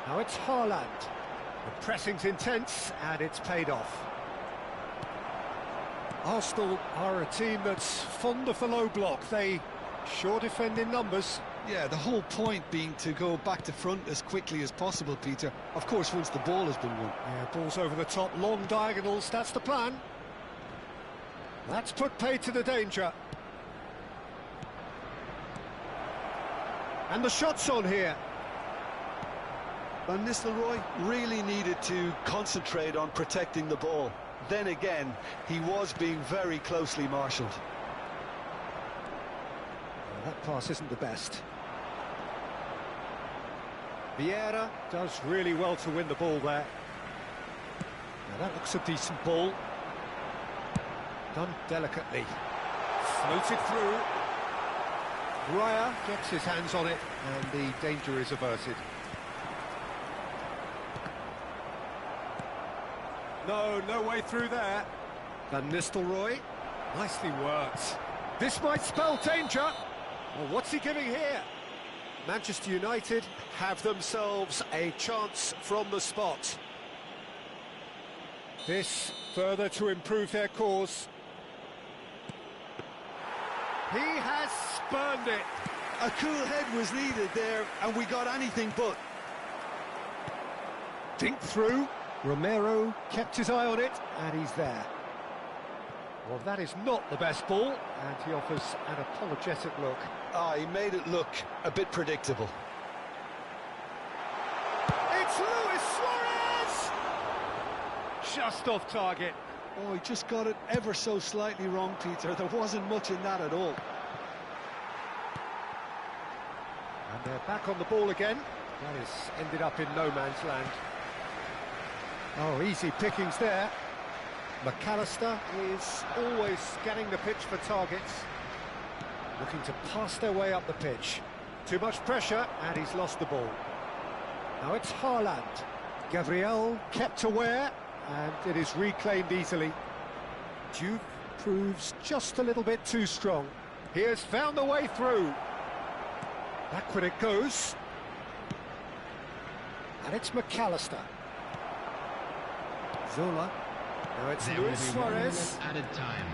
Now it's Haaland. The pressing's intense and it's paid off. Arsenal are a team that's fond of the low block. They sure defend in numbers. Yeah, the whole point being to go back to front as quickly as possible, Peter. Of course, once the ball has been won. Yeah, balls over the top, long diagonals, that's the plan. That's put paid to the danger. And the shot's on here. Van Nistelrooy really needed to concentrate on protecting the ball. Then again, he was being very closely marshalled. Well, that pass isn't the best. Vieira does really well to win the ball there. Now that looks a decent ball. Done delicately. Floated through. Raya gets his hands on it and the danger is averted. No way through there. Van Nistelrooy, nicely worked. This might spell danger. Well, what's he giving here? Manchester United have themselves a chance from the spot. This further to improve their cause. He has spurned it. A cool head was needed there, and we got anything but. Dink through. Romero kept his eye on it, and he's there. Well, that is not the best ball, and he offers an apologetic look. Ah, he made it look a bit predictable. It's Luis Suarez! Just off target. Oh, he just got it ever so slightly wrong, Peter. There wasn't much in that at all. And they're back on the ball again. That has ended up in no man's land. Oh, easy pickings there. McAllister is always scanning the pitch for targets, looking to pass their way up the pitch. Too much pressure, and he's lost the ball. Now it's Haaland. Gabriel kept aware, and it is reclaimed easily. Juve proves just a little bit too strong. He has found the way through. Backward it goes. And it's McAllister. Zola. Now it's Luis Suarez. Added time.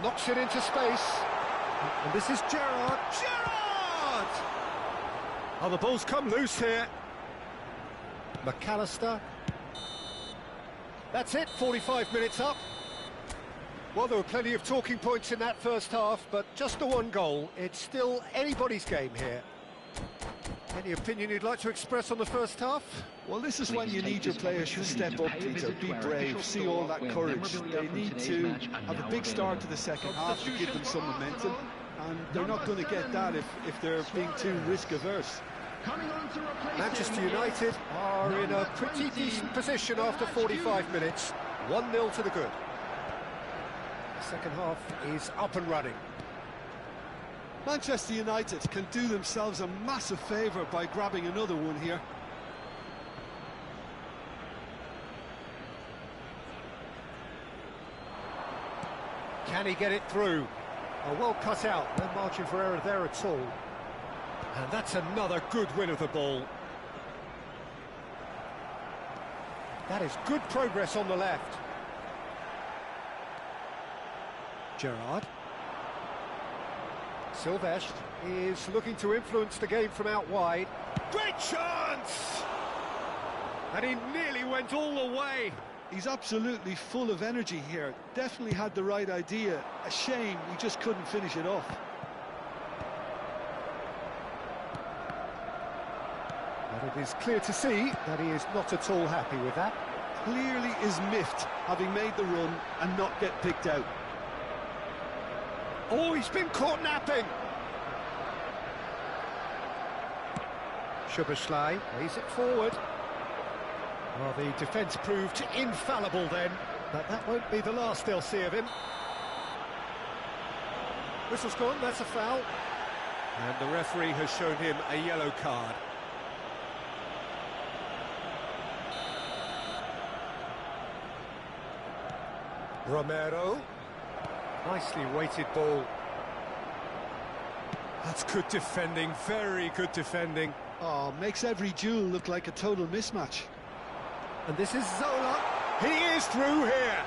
Knocks it into space. And this is Gerrard. Gerrard! Oh, the ball's come loose here. McAllister. That's it, 45 minutes up. Well, there were plenty of talking points in that first half, but just the one goal. It's still anybody's game here. Any opinion you'd like to express on the first half? Well, this is when you need your players to step up, Peter, be brave, see all that courage. They need to have a big start to the second half to give them some momentum, and they're not going to get that if they're being too risk-averse. Manchester United are in a pretty decent position after 45 minutes. 1-0 to the good. The second half is up and running. Manchester United can do themselves a massive favour by grabbing another one here. Can he get it through? Oh, well cut out, no margin for error there at all. And that's another good win of the ball. That is good progress on the left. Gerrard. Silvestre is looking to influence the game from out wide. Great chance! And he nearly went all the way. He's absolutely full of energy here. Definitely had the right idea. A shame he just couldn't finish it off. But it is clear to see that he is not at all happy with that. Clearly is miffed, having made the run and not get picked out. Oh, he's been caught napping. Szoboszlai plays it forward. Well, the defence proved infallible then, but that won't be the last they'll see of him. Whistle's gone, that's a foul. And the referee has shown him a yellow card. Romero. Nicely weighted ball. That's good defending, very good defending. Oh, makes every duel look like a total mismatch. And this is Zola. He is through here.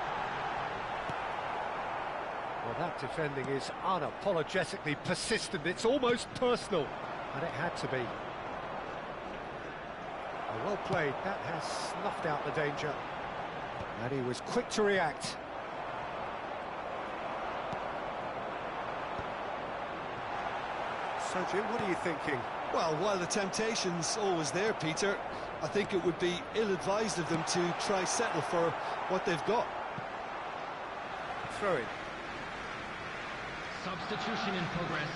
Well, that defending is unapologetically persistent. It's almost personal, and it had to be. Oh, well played. That has snuffed out the danger. And he was quick to react. So, Jim, what are you thinking? Well, while the temptation's always there, Peter, I think it would be ill-advised of them to try settle for what they've got. Throw in. Substitution in progress.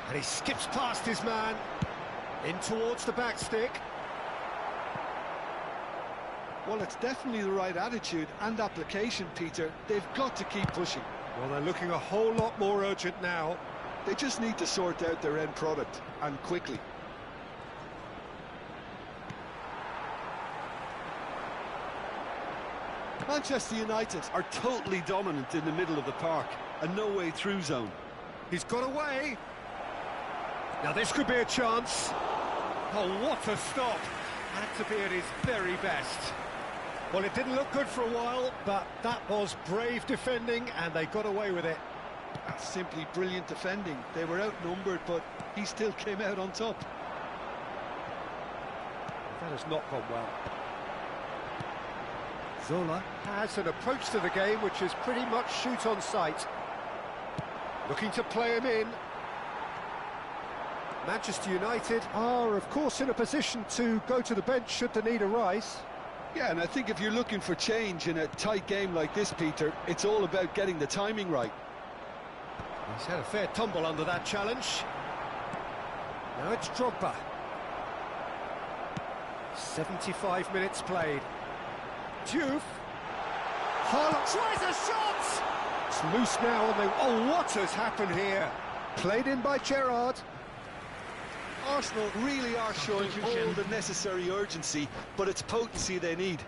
And he skips past his man, in towards the back stick. Well, it's definitely the right attitude and application, Peter. They've got to keep pushing. Well, they're looking a whole lot more urgent now. They just need to sort out their end product, and quickly. Manchester United are totally dominant in the middle of the park, a no-way-through zone. He's got away. Now this could be a chance. Oh, what a stop. Had to be at his very best. Well, it didn't look good for a while, but that was brave defending, and they got away with it. That's simply brilliant defending. They were outnumbered, but he still came out on top. That has not gone well. Zola has an approach to the game which is pretty much shoot on sight. Looking to play him in. Manchester United are, of course, in a position to go to the bench should the need arise. Yeah, and I think if you're looking for change in a tight game like this, Peter, it's all about getting the timing right. He's had a fair tumble under that challenge. Now it's Drogba. 75 minutes played. Diouf. Haaland tries a shot! It's loose now on the... Oh, what has happened here? Played in by Gerrard. Arsenal really are showing all the necessary urgency, but it's potency they need.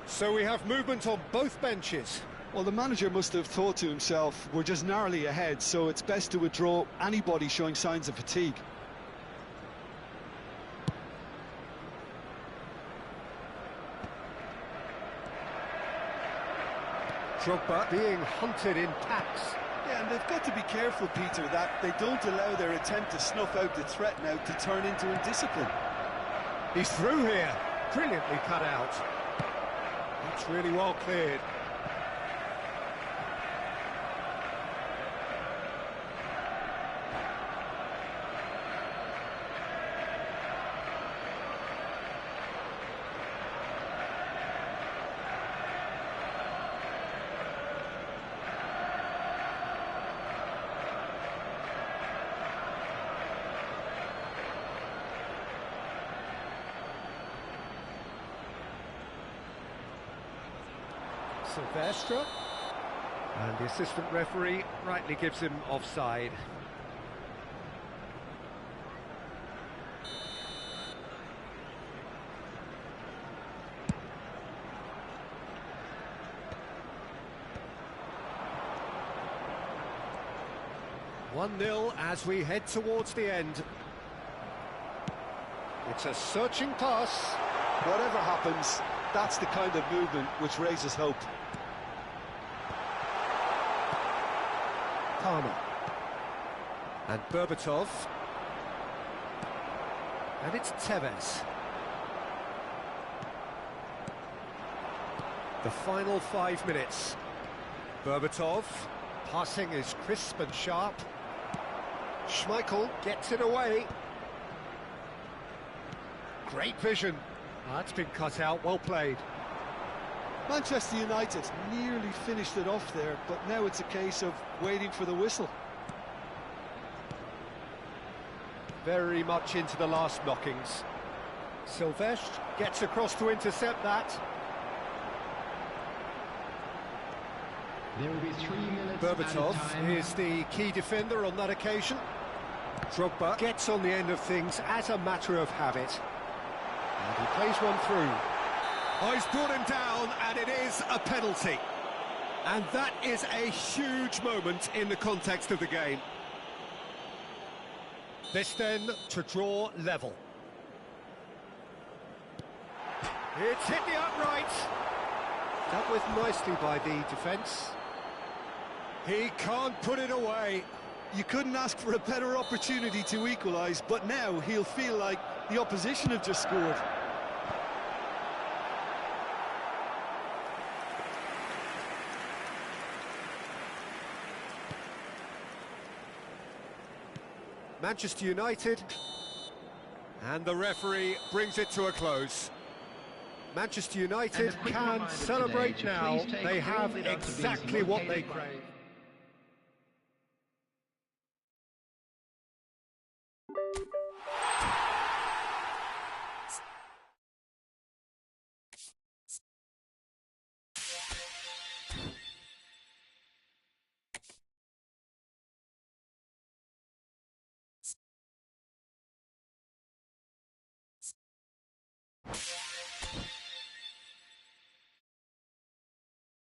So we have movement on both benches. Well, the manager must have thought to himself, we're just narrowly ahead, so it's best to withdraw anybody showing signs of fatigue. Drogba being hunted in packs. Yeah, and they've got to be careful, Peter, that they don't allow their attempt to snuff out the threat now to turn into indiscipline. He's through here. Brilliantly cut out. It's really well cleared. Silvestre, and the assistant referee rightly gives him offside. (1-0) as we head towards the end. It's a searching pass. Whatever happens, that's the kind of movement which raises hope. Palmer. And Berbatov. And it's Tevez. The final 5 minutes. Berbatov. Passing is crisp and sharp. Schmeichel gets it away. Great vision. That's been cut out, well played. Manchester United nearly finished it off there, but now it's a case of waiting for the whistle. Very much into the last knockings. Silvestre gets across to intercept that. There will be 3 minutes. Berbatov is the key defender on that occasion. Drogba gets on the end of things as a matter of habit. And he plays one through. Oh, he's brought him down, and it is a penalty. And that is a huge moment in the context of the game. This then to draw level. It's hit the upright. Dealt with nicely by the defence. He can't put it away. You couldn't ask for a better opportunity to equalise, but now he'll feel like the opposition have just scored. Manchester United, and the referee brings it to a close. Manchester United can celebrate now. They have exactly what they crave.